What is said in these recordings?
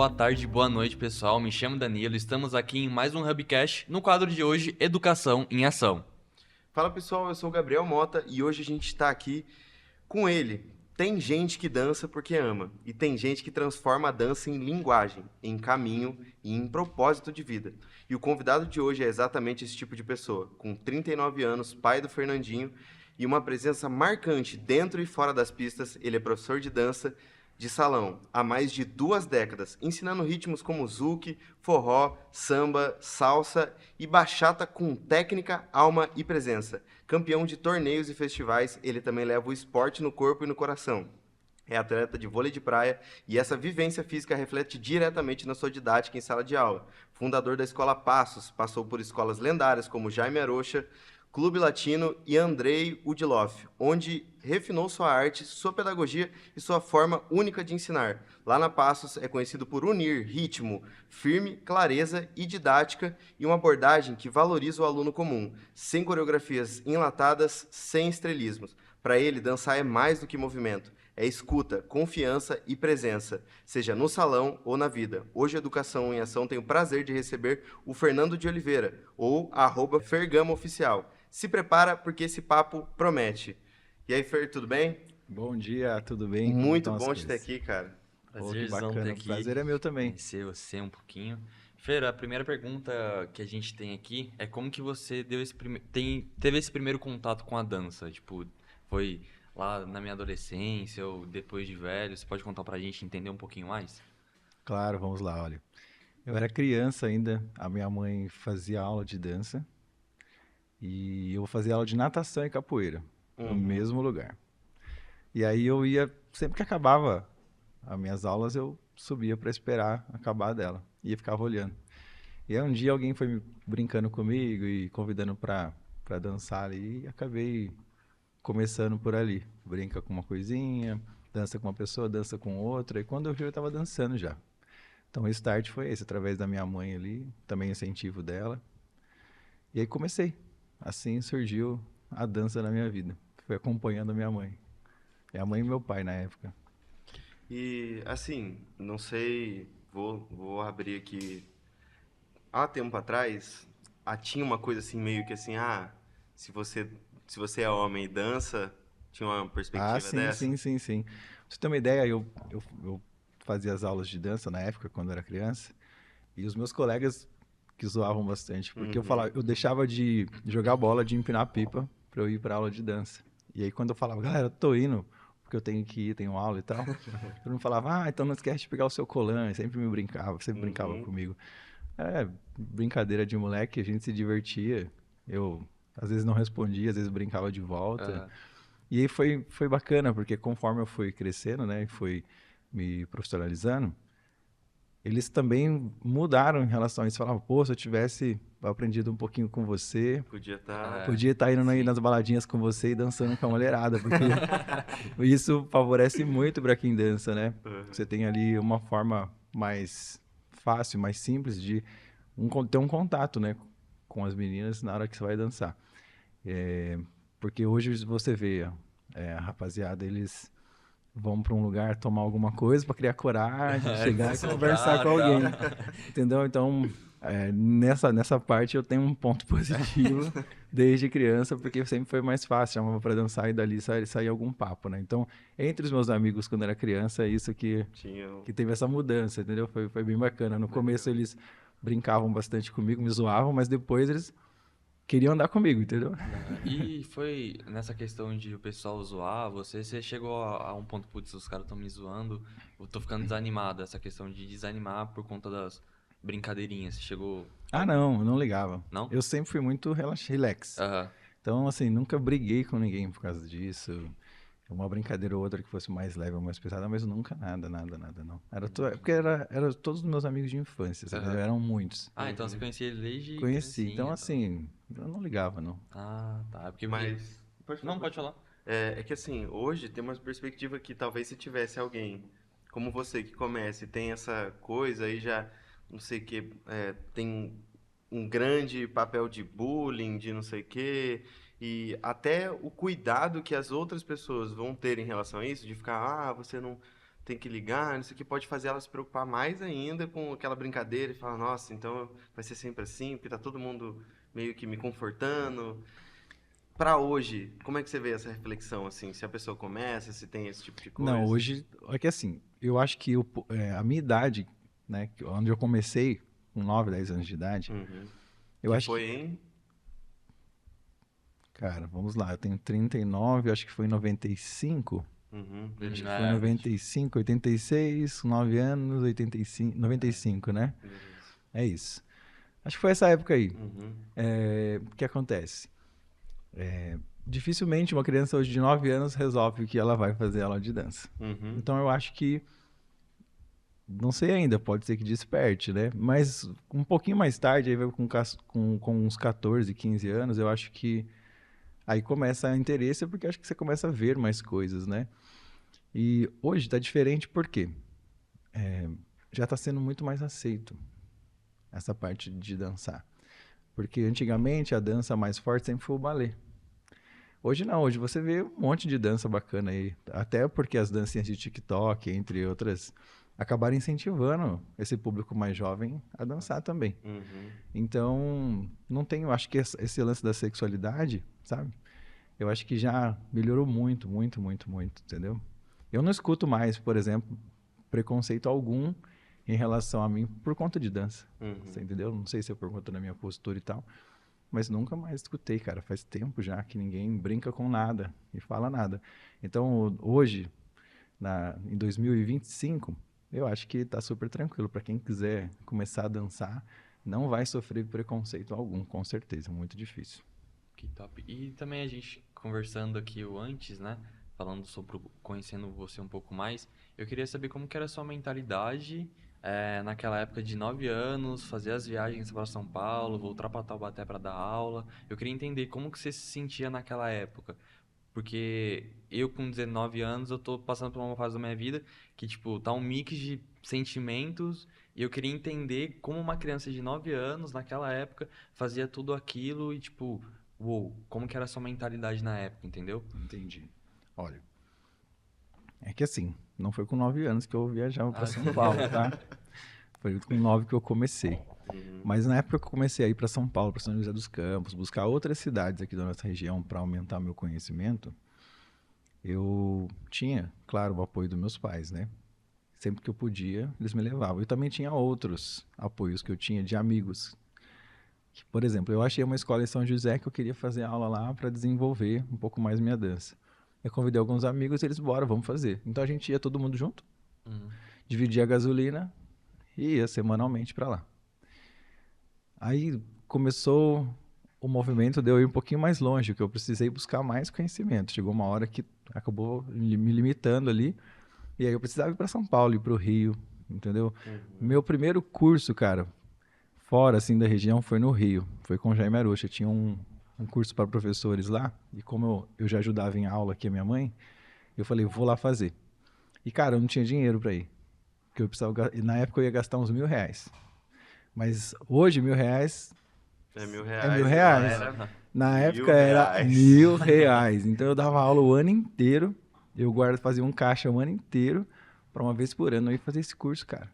boa tarde, boa noite, pessoal. Me chamo Danilo, estamos aqui em mais um Hubcast, no quadro de hoje, Educação em Ação. Fala pessoal, eu sou o Gabriel Mota e hoje a gente está aqui com ele. Tem gente que dança porque ama e tem gente que transforma a dança em linguagem, em caminho e em propósito de vida. E o convidado de hoje é exatamente esse tipo de pessoa, com 39 anos, pai do Fernandinho e uma presença marcante dentro e fora das pistas. Ele é professor de dança de salão há mais de 2 décadas, ensinando ritmos como zouk, forró, samba, salsa e bachata com técnica, alma e presença. Campeão de torneios e festivais, ele também leva o esporte no corpo e no coração. É atleta de vôlei de praia e essa vivência física reflete diretamente na sua didática em sala de aula. Fundador da Escola Passos, passou por escolas lendárias como Jaime Arocha, Clube Latino e Andrei Udiloff, onde refinou sua arte, sua pedagogia e sua forma única de ensinar. Lá na Passos é conhecido por unir ritmo, firme, clareza e didática e uma abordagem que valoriza o aluno comum, sem coreografias enlatadas, sem estrelismos. Para ele, dançar é mais do que movimento. É escuta, confiança e presença, seja no salão ou na vida. Hoje, a Educação em Ação tem o prazer de receber o Fernando de Oliveira, ou @FergamaOficial. Se prepara porque esse papo promete. E aí, Fer, tudo bem? Bom dia, tudo bem? Como Muito estão as bom te ter coisas? aqui, cara. Oh, que Prazerzão ter bacana, o aqui, prazer é meu também. conhecer você um pouquinho. Fer, a primeira pergunta que a gente tem aqui é como que você teve esse primeiro contato com a dança? Tipo, foi lá na minha adolescência ou depois de velho? Você pode contar pra gente entender um pouquinho mais? Claro, vamos lá, olha. Eu era criança ainda, a minha mãe fazia aula de dança e eu fazia aula de natação e capoeira, no mesmo lugar. E aí eu ia, sempre que acabava as minhas aulas, eu subia para esperar acabar dela e ficava olhando. E aí um dia alguém foi brincando comigo e convidando para dançar ali e acabei começando por ali. Brinca com uma coisinha, dança com uma pessoa, dança com outra. E quando eu vi, eu estava dançando já. Então o start foi esse, através da minha mãe ali, também incentivo dela. E aí comecei. Assim surgiu a dança na minha vida. Fui acompanhando a minha mãe. É a mãe e meu pai na época. E, assim, não sei, vou abrir aqui. Há tempo atrás, tinha uma coisa assim, meio que assim, se você, se você é homem e dança, tinha uma Ah, perspectiva sim, dessa? sim, sim, sim. Pra você ter uma ideia, eu fazia as aulas de dança na época, quando eu era criança, e os meus colegas que zoavam bastante, porque eu deixava de jogar bola, de empinar pipa, pra eu ir pra aula de dança. E aí quando eu falava, galera, eu tô indo, porque eu tenho que ir, tenho aula e tal, todo mundo falava, então não esquece de pegar o seu colã, e sempre brincava Uhum. comigo. É, brincadeira de moleque, a gente se divertia, eu às vezes não respondia, às vezes brincava de volta, Aham. e aí foi bacana, porque conforme eu fui crescendo, né, e fui me profissionalizando, eles também mudaram em relação a isso. Falavam, pô, se eu tivesse aprendido um pouquinho com você, Podia estar. É, podia estar indo aí sim. nas baladinhas com você e dançando com a mulherada, porque isso favorece muito para quem dança, né? Você tem ali uma forma mais fácil, mais simples de ter um contato, né, com as meninas na hora que você vai dançar. É, porque hoje você vê, a rapaziada, eles vão para um lugar tomar alguma coisa para criar coragem, chegar e conversar com Concentrar, tal. alguém, entendeu? Então, nessa parte eu tenho um ponto positivo desde criança, porque sempre foi mais fácil, chamava para dançar e dali saía algum papo, né? Então, entre os meus amigos quando era criança, é isso Tinha. que teve essa mudança, entendeu? Foi bem bacana. No começo eles brincavam bastante comigo, me zoavam, mas depois eles queriam andar comigo, entendeu? E foi nessa questão de o pessoal zoar, você chegou a um ponto, putz, os caras estão me zoando, eu tô ficando desanimado, essa questão de desanimar por conta das brincadeirinhas, você chegou... Ah, não, eu não ligava. Não? Eu sempre fui muito relax. Aham. Então, assim, nunca briguei com ninguém por causa disso. Uma brincadeira ou outra que fosse mais leve ou mais pesada, mas nunca nada, nada, nada, não. Porque era todos os meus amigos de infância, sabe? Aham. Eram muitos. Ah, então você conhecia ele desde Conheci. Então, criancinha, então. assim, eu não ligava, não. Ah, tá. É porque... Mas. Pode falar, Não, pode pode falar. falar. É que assim, hoje tem uma perspectiva que talvez se tivesse alguém como você que comece e tem essa coisa aí já, não sei o que, tem um grande papel de bullying, de não sei o quê, e até o cuidado que as outras pessoas vão ter em relação a isso, de ficar, você não tem que ligar, isso aqui pode fazer ela se preocupar mais ainda com aquela brincadeira e falar, nossa, então vai ser sempre assim, porque tá todo mundo meio que me confortando. Pra hoje, como é que você vê essa reflexão, assim? Se a pessoa começa, se tem esse tipo de Não, coisa? hoje, é que assim, eu acho que a minha idade, né, onde eu comecei, com 9, 10 anos de idade, Uhum. eu Que acho foi que, em... cara, vamos lá, eu tenho 39, eu acho que foi em 95. Uhum, Acho que beleza. foi em É, 95, 86, 9 anos, 85, 95, né? Beleza. É isso. Acho que foi essa época aí. Uhum, O que acontece? Dificilmente uma criança hoje de 9 anos resolve que ela vai fazer aula de dança. uhum, Então eu acho que, não sei ainda, pode ser que desperte, né? Mas um pouquinho mais tarde, aí vai com uns 14, 15 anos, eu acho que aí começa a interesse, porque acho que você começa a ver mais coisas, né? E hoje tá diferente porque já está sendo muito mais aceito essa parte de dançar. Porque antigamente a dança mais forte sempre foi o balé. Hoje não, hoje você vê um monte de dança bacana aí. Até porque as dancinhas de TikTok, entre outras, acabaram incentivando esse público mais jovem a dançar também. uhum, Então, não tenho, acho que esse lance da sexualidade, sabe? Eu acho que já melhorou muito, muito, muito, muito, entendeu? Eu não escuto mais, por exemplo, preconceito algum em relação a mim por conta de dança. Você uhum. entendeu? Não sei se é por conta da minha postura e tal, mas nunca mais escutei, cara. Faz tempo já que ninguém brinca com nada e fala nada. Então, hoje, em 2025, eu acho que tá super tranquilo. Para quem quiser começar a dançar, não vai sofrer preconceito algum, com certeza. Muito difícil. que top. E também a gente conversando aqui o antes, né? Falando sobre conhecendo você um pouco mais, eu queria saber como que era a sua mentalidade naquela época de 9 anos, fazer as viagens para São Paulo, voltar para Taubaté para dar aula. Eu queria entender como que você se sentia naquela época. Porque eu com 19 anos, eu tô passando por uma fase da minha vida que, tipo, tá um mix de sentimentos e eu queria entender como uma criança de 9 anos, naquela época, fazia tudo aquilo e, tipo, uou, como que era a sua mentalidade na época, entendeu? Entendi. Olha, é que assim, não foi com 9 anos que eu viajava para Ah, São sim. Paulo, tá? Foi com 9 que eu comecei. Uhum, Mas na época que eu comecei a ir para São Paulo, para São José dos Campos, buscar outras cidades aqui da nossa região para aumentar meu conhecimento, eu tinha, claro, o apoio dos meus pais, né? Sempre que eu podia, eles me levavam. Eu também tinha outros apoios que eu tinha de amigos. Por exemplo, eu achei uma escola em São José que eu queria fazer aula lá para desenvolver um pouco mais minha dança. Eu convidei alguns amigos e eles, bora, vamos fazer. Então a gente ia todo mundo junto, Uhum. dividia a gasolina e ia semanalmente para lá. Aí começou o movimento de eu ir um pouquinho mais longe, que eu precisei buscar mais conhecimento. Chegou uma hora que acabou me limitando ali, e aí eu precisava ir para São Paulo, ir para o Rio, entendeu? uhum, Meu primeiro curso, cara, fora assim da região, foi no Rio, foi com o Jaime Arocha. Tinha um curso para professores lá, e como eu já ajudava em aula aqui a minha mãe, eu falei, vou lá fazer. E cara, eu não tinha dinheiro para ir, porque eu precisava, e na época eu ia gastar uns R$ 1.000. Mas hoje, R$ 1.000 É mil é mil reais e lá reais. era Na mil época era reais. R$ 1.000. Então eu dava aula o ano inteiro. Eu fazia um caixa o ano inteiro para uma vez por ano eu ir fazer esse curso, cara.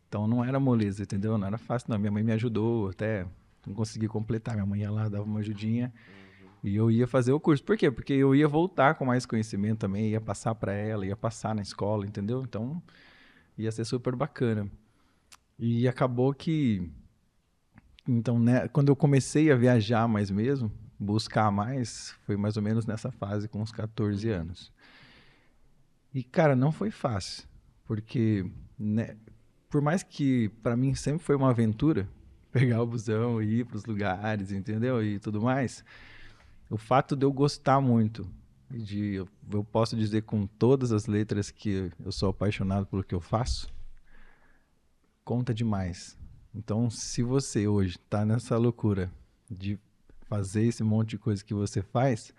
Então não era moleza, entendeu? Não era fácil, não. Minha mãe me ajudou, até não consegui completar. Minha mãe ia lá, dava uma ajudinha Uhum, e eu ia fazer o curso. Por quê? Porque eu ia voltar com mais conhecimento também, ia passar para ela, ia passar na escola, entendeu? Então ia ser super bacana. E acabou que então, né, quando eu comecei a viajar mais mesmo, buscar mais, foi mais ou menos nessa fase, com uns 14 uhum, anos. E, cara, não foi fácil, porque, né, por mais que para mim sempre foi uma aventura, pegar o busão e ir para os lugares, entendeu? E tudo mais, o fato de eu gostar muito, eu posso dizer com todas as letras que eu sou apaixonado pelo que eu faço, conta demais. Então, se você hoje está nessa loucura de fazer esse monte de coisa que você faz,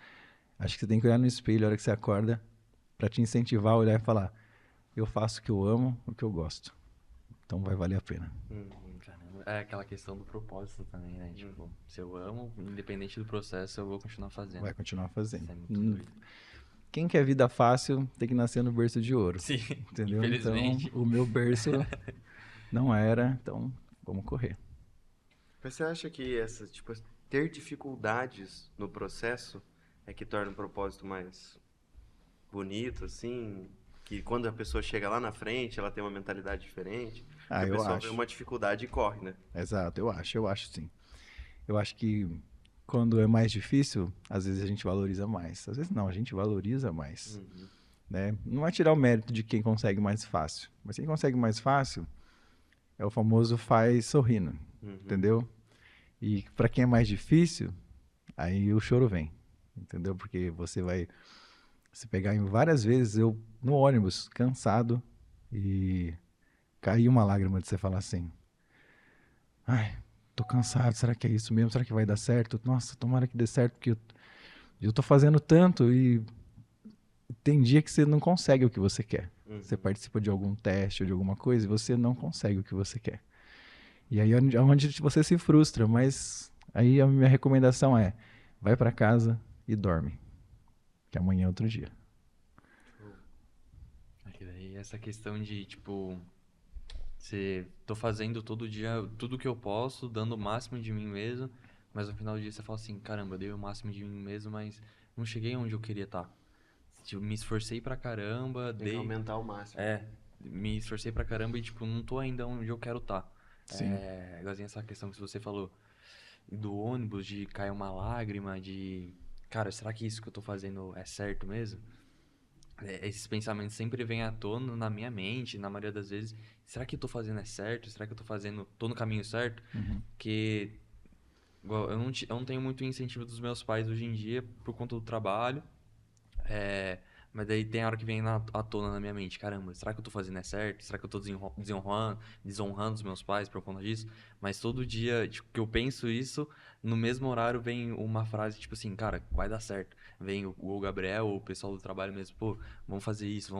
acho que você tem que olhar no espelho a hora que você acorda para te incentivar a olhar e falar: eu faço o que eu amo, o que eu gosto. Então vai valer a pena. uhum, Caramba, é aquela questão do propósito também, né? uhum. Tipo, se eu amo, independente do processo, eu vou continuar fazendo. Vai continuar fazendo. Isso é muito doido. quem quer vida fácil tem que nascer no berço de ouro, Sim, entendeu? Então, infelizmente. o meu berço não era, então vamos correr. Mas você acha que tipo, ter dificuldades no processo é que torna o propósito mais bonito, assim? Que quando a pessoa chega lá na frente, ela tem uma mentalidade diferente? Porque Ah, o eu pessoal vê acho. uma dificuldade e corre, né? Exato, eu acho sim. Eu acho que quando é mais difícil, às vezes a gente valoriza mais. Às vezes não, a gente valoriza mais, Uhum, né? Não vai tirar o mérito de quem consegue mais fácil. Mas quem consegue mais fácil é o famoso faz sorrindo, uhum. entendeu? E para quem é mais difícil, aí o choro vem, entendeu? Porque você vai se pegar em várias vezes eu no ônibus, cansado, e cair uma lágrima de você falar assim: ai, tô cansado, será que é isso mesmo? Será que vai dar certo? Nossa, tomara que dê certo, porque eu tô fazendo tanto e tem dia que você não consegue o que você quer. Você Uhum. participa de algum teste ou de alguma coisa e você não consegue o que você quer. E aí é onde você se frustra, mas aí a minha recomendação é: vai para casa e dorme, que amanhã é outro dia. Show. Aqui daí essa questão de, tipo, tô fazendo todo dia tudo que eu posso, dando o máximo de mim mesmo, mas no final do dia você fala assim, caramba, eu dei o máximo de mim mesmo, mas não cheguei onde eu queria estar. Tipo, me esforcei pra caramba, Tem que aumentar ao máximo. me esforcei pra caramba e, tipo, não tô ainda onde eu quero estar. Sim. Igualzinho essa questão que você falou do ônibus, de cair uma lágrima, de, cara, será que isso que eu tô fazendo é certo mesmo? Esses pensamentos sempre vêm à tona na minha mente, na maioria das vezes. Será que eu tô fazendo é certo? Será que eu tô no caminho certo? Uhum. Porque igual, eu não tenho muito incentivo dos meus pais hoje em dia por conta do trabalho. É, mas daí tem a hora que vem à tona na minha mente, caramba, será que eu tô fazendo é certo? Será que eu tô desonrando os meus pais por conta disso? Mas todo dia, tipo, que eu penso isso, no mesmo horário vem uma frase tipo assim, cara, vai dar certo. Vem o Gabriel, o pessoal do trabalho mesmo, pô, vamos fazer isso,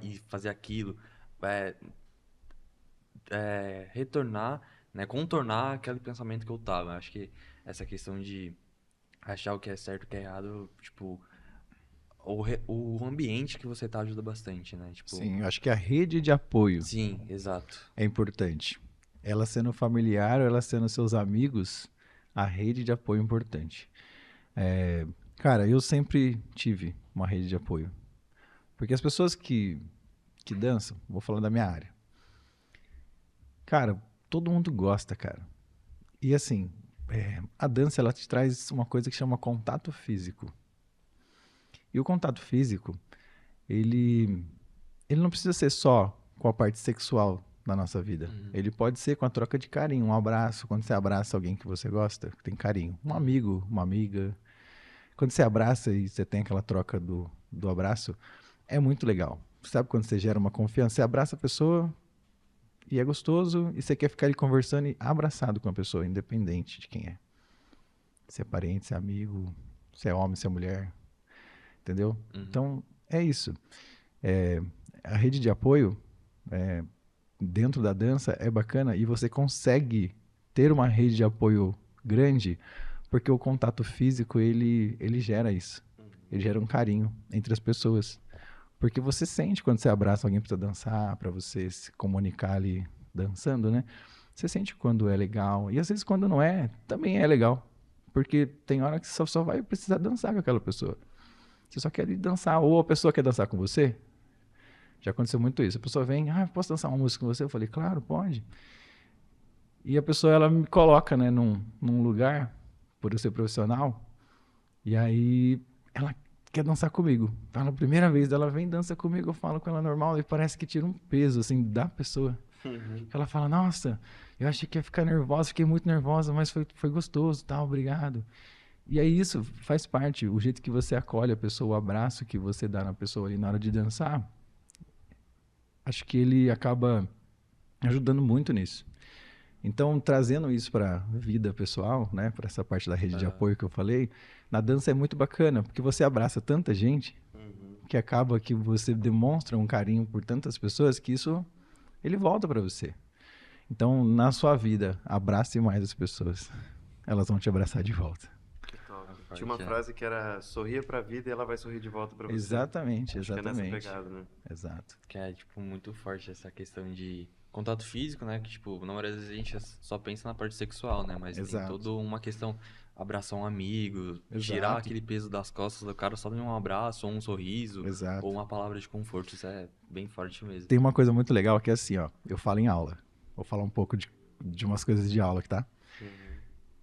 e fazer aquilo. É, retornar, né, contornar aquele pensamento que eu tava. Acho que essa questão de achar o que é certo e o que é errado, tipo, o ambiente que você tá ajuda bastante, né? Tipo, Sim, eu acho que a rede de apoio sim, exato. é importante. Ela sendo familiar ou ela sendo seus amigos, a rede de apoio é importante. Cara, eu sempre tive uma rede de apoio. Porque as pessoas que dançam, vou falar da minha área. Cara, todo mundo gosta, cara. E assim, a dança ela te traz uma coisa que chama contato físico. E o contato físico, ele, ele não precisa ser só com a parte sexual da nossa vida. Uhum, Ele pode ser com a troca de carinho, um abraço, quando você abraça alguém que você gosta, que tem carinho. Um uhum, amigo, uma amiga. Quando você abraça e você tem aquela troca do abraço, é muito legal. Sabe quando você gera uma confiança? Você abraça a pessoa e é gostoso e você quer ficar ali conversando e abraçado com a pessoa, independente de quem é. Se é parente, se é amigo, se é homem, se é mulher, entendeu? uhum. Então, é isso. É, a rede de apoio dentro da dança é bacana e você consegue ter uma rede de apoio grande porque o contato físico ele gera isso. Ele gera um carinho entre as pessoas. Porque você sente quando você abraça alguém para dançar, para você se comunicar ali dançando, né? Você sente quando é legal. E às vezes quando não é, também é legal. Porque tem hora que você só vai precisar dançar com aquela pessoa. Você só quer ir dançar, ou a pessoa quer dançar com você. Já aconteceu muito isso. A pessoa vem, posso dançar uma música com você? Eu falei, claro, pode. E a pessoa, ela me coloca, né, num lugar, por eu ser profissional, e aí ela quer dançar comigo. Tá na primeira vez dela vem dança comigo, eu falo com ela normal e parece que tira um peso assim da pessoa. Uhum. Ela fala: "Nossa, eu achei que ia ficar nervosa, fiquei muito nervosa, mas foi gostoso, tá? Obrigado". E aí isso faz parte, o jeito que você acolhe a pessoa, o abraço que você dá na pessoa ali na hora de dançar, acho que ele acaba ajudando muito nisso. Então, trazendo isso para a vida pessoal, né, para essa parte da rede de Aham. apoio que eu falei, na dança é muito bacana, porque você abraça tanta gente Uhum. que acaba que você demonstra um carinho por tantas pessoas que isso ele volta para você. Então, na sua vida, abrace mais as pessoas. Elas vão te abraçar de volta. Que top. Tinha uma frase que era sorria pra vida e ela vai sorrir de volta pra você. Exatamente, Acho que é nessa exatamente. pegada, né? Exato. Que é, tipo, muito forte essa questão de contato físico, né? Que, tipo, na maioria das vezes a gente só pensa na parte sexual, né? Mas tem Exato. toda uma questão, abraçar um amigo, tirar Exato. aquele peso das costas do cara só de um abraço, ou um sorriso, Exato. ou uma palavra de conforto. Isso é bem forte mesmo. Tem uma coisa muito legal que é assim, ó. Eu falo em aula. Vou falar um pouco de umas coisas de aula aqui, tá?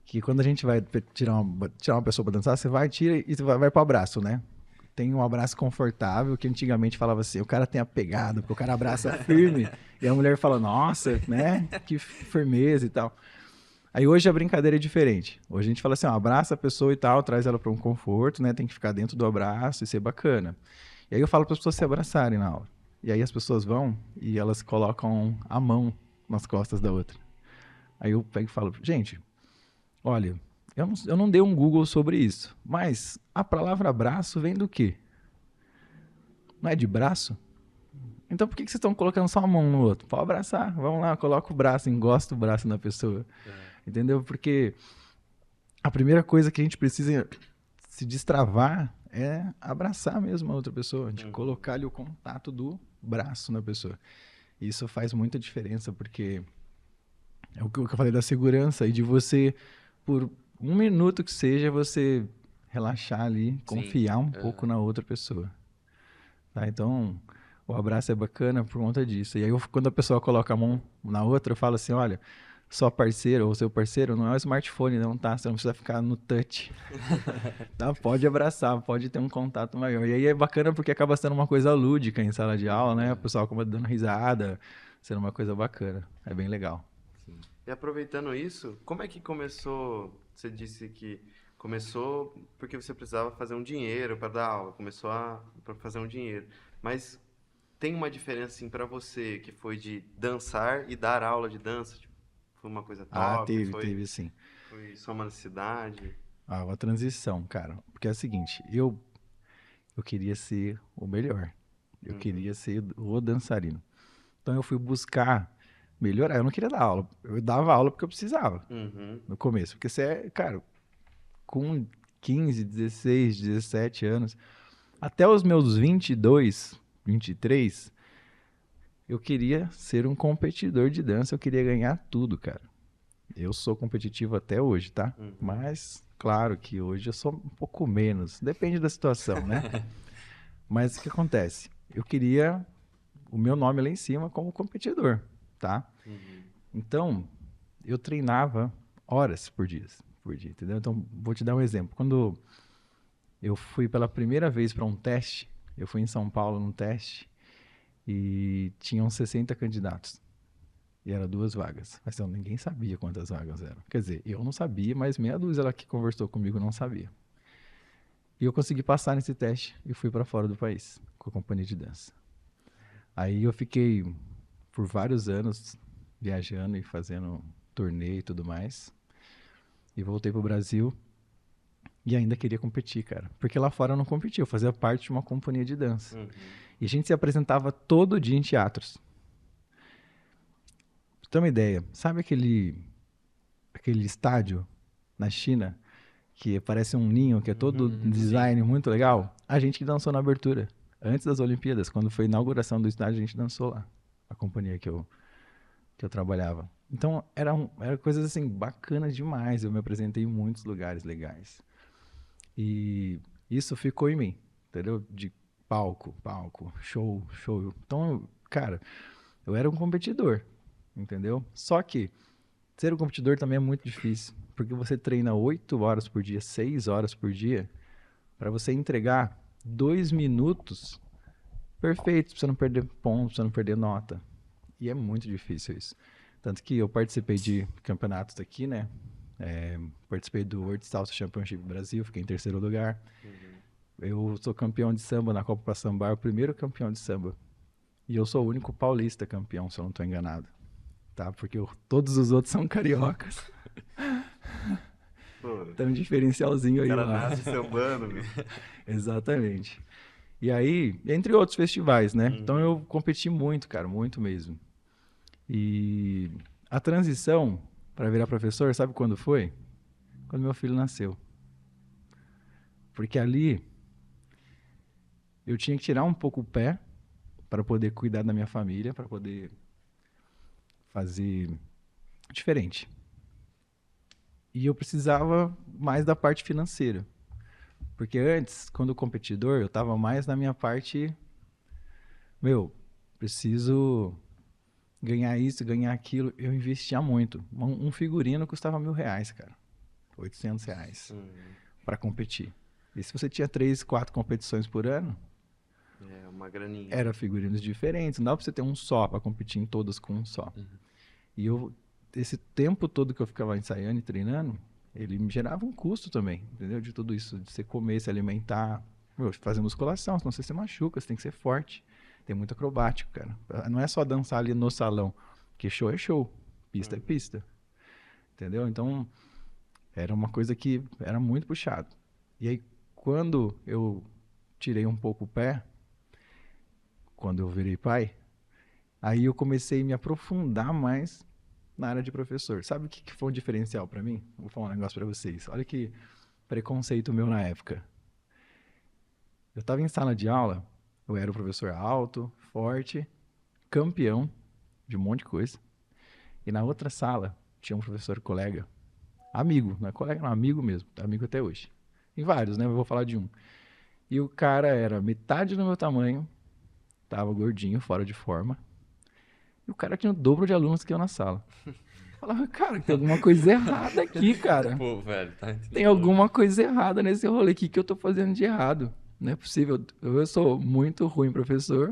Que quando a gente vai tirar uma pessoa pra dançar, você vai, tira e vai pro abraço, né? Tem um abraço confortável, que antigamente falava assim, o cara tem a pegada, porque o cara abraça firme, e a mulher fala, nossa, né? Que firmeza e tal. Aí hoje a brincadeira é diferente. Hoje a gente fala assim, ó, abraça a pessoa e tal, traz ela para um conforto, né? Tem que ficar dentro do abraço e ser bacana. E aí eu falo para as pessoas se abraçarem na aula. E aí as pessoas vão e elas colocam a mão nas costas da outra. Aí eu pego e falo, gente, olha, eu não dei um Google sobre isso, mas a palavra abraço vem do quê? Não é de braço? Então por que vocês estão colocando só a mão no outro? Pode abraçar, vamos lá, coloca o braço, encosta o braço na pessoa. Entendeu? Porque a primeira coisa que a gente precisa se destravar é abraçar mesmo a outra pessoa, de colocar ali o contato do braço na pessoa. Isso faz muita diferença, porque é o que eu falei da segurança e de você, por um minuto que seja, você relaxar ali, confiar um pouco na outra pessoa. Tá? Então, o abraço é bacana por conta disso. E aí, quando a pessoa coloca a mão na outra, eu falo assim, olha, sua parceira ou seu parceiro não é o smartphone, não, tá? Você não precisa ficar no touch. Tá? Pode abraçar, pode ter um contato maior. E aí é bacana porque acaba sendo uma coisa lúdica em sala de aula, né? O pessoal acaba dando risada, sendo uma coisa bacana. É bem legal. Sim. E aproveitando isso, como é que começou? Você disse que começou porque você precisava fazer um dinheiro para dar aula, começou para fazer um dinheiro. Mas tem uma diferença assim para você que foi de dançar e dar aula de dança? Tipo, foi uma coisa top? Teve sim. Foi só uma necessidade? Uma transição, cara. Porque é o seguinte, eu queria ser o melhor. Eu queria ser o dançarino. Então eu fui buscar melhorar. Eu não queria dar aula. Eu dava aula porque eu precisava no começo. Porque você é, cara, com 15, 16, 17 anos, até os meus 22, 23, eu queria ser um competidor de dança. Eu queria ganhar tudo, cara. Eu sou competitivo até hoje, tá? Mas, claro que hoje eu sou um pouco menos. Depende da situação, né? Mas o que acontece? Eu queria o meu nome lá em cima como competidor, tá? Então, eu treinava horas por dia, entendeu? Então, vou te dar um exemplo. Quando eu fui pela primeira vez para um teste, eu fui em São Paulo num teste e tinham 60 candidatos. E eram 2 vagas. Mas então, ninguém sabia quantas vagas eram. Quer dizer, eu não sabia, mas meia dúzia lá que conversou comigo não sabia. E eu consegui passar nesse teste e fui para fora do país com a companhia de dança. Aí eu fiquei por vários anos viajando e fazendo turnê e tudo mais. E voltei pro Brasil e ainda queria competir, cara. Porque lá fora eu não competia, eu fazia parte de uma companhia de dança. E a gente se apresentava todo dia em teatros. Pra ter uma ideia, sabe aquele estádio na China que parece um ninho, que é todo design muito legal? A gente que dançou na abertura, antes das Olimpíadas, quando foi a inauguração do estádio, a gente dançou lá, a companhia que eu trabalhava. Então, eram coisas assim, bacanas demais. Eu me apresentei em muitos lugares legais. E isso ficou em mim, entendeu? De palco, show. Então, cara, eu era um competidor, entendeu? Só que ser um competidor também é muito difícil, porque você treina 8 horas por dia, 6 horas por dia, para você entregar 2 minutos perfeitos, pra você não perder ponto, pra você não perder nota. E é muito difícil isso. Tanto que eu participei de campeonatos aqui, né? Participei do World Salsa Championship Brasil, fiquei em 3º lugar. Eu sou campeão de samba na Copa pra Sambar, o primeiro campeão de samba. E eu sou o único paulista campeão, se eu não estou enganado. Tá? Porque todos os outros são cariocas. Pô, Tem um diferencialzinho aí o cara lá. nasce sambando, meu. Exatamente. E aí, entre outros festivais, né? Então eu competi muito, cara, muito mesmo. E a transição para virar professor, sabe quando foi? Quando meu filho nasceu. Porque ali eu tinha que tirar um pouco o pé para poder cuidar da minha família, para poder fazer diferente. E eu precisava mais da parte financeira. Porque antes, quando competidor, eu estava mais na minha parte, preciso ganhar isso, ganhar aquilo. Eu investia muito. Um figurino custava R$ 1.000, cara. R$ 800 para competir. E se você tinha 3, 4 competições por ano, É uma graninha. era figurinos diferentes. Não dá pra você ter um só, pra competir em todas com um só. E esse tempo todo que eu ficava ensaiando e treinando, ele me gerava um custo também, entendeu? De tudo isso, de você comer, se alimentar, fazer musculação, senão você se machuca, você tem que ser forte. Tem muito acrobático, cara. Não é só dançar ali no salão, porque show é show, pista é pista. Entendeu? Então, era uma coisa que era muito puxado. E aí, quando eu tirei um pouco o pé, quando eu virei pai, aí eu comecei a me aprofundar mais na área de professor. Sabe o que foi um diferencial para mim? Vou falar um negócio para vocês. Olha que preconceito meu na época. Eu estava em sala de aula, eu era o professor alto, forte, campeão de um monte de coisa. E na outra sala tinha um professor colega, amigo, não é colega, não, amigo mesmo, amigo até hoje. Em vários, né? Eu vou falar de um. E o cara era metade do meu tamanho, tava gordinho, fora de forma. E o cara tinha o dobro de alunos que eu na sala. Eu falava, cara, tem alguma coisa errada aqui, cara. Pô, velho, tá entendendo? Tem alguma coisa errada nesse rolê aqui que eu tô fazendo de errado. Não é possível. Ou eu sou muito ruim professor,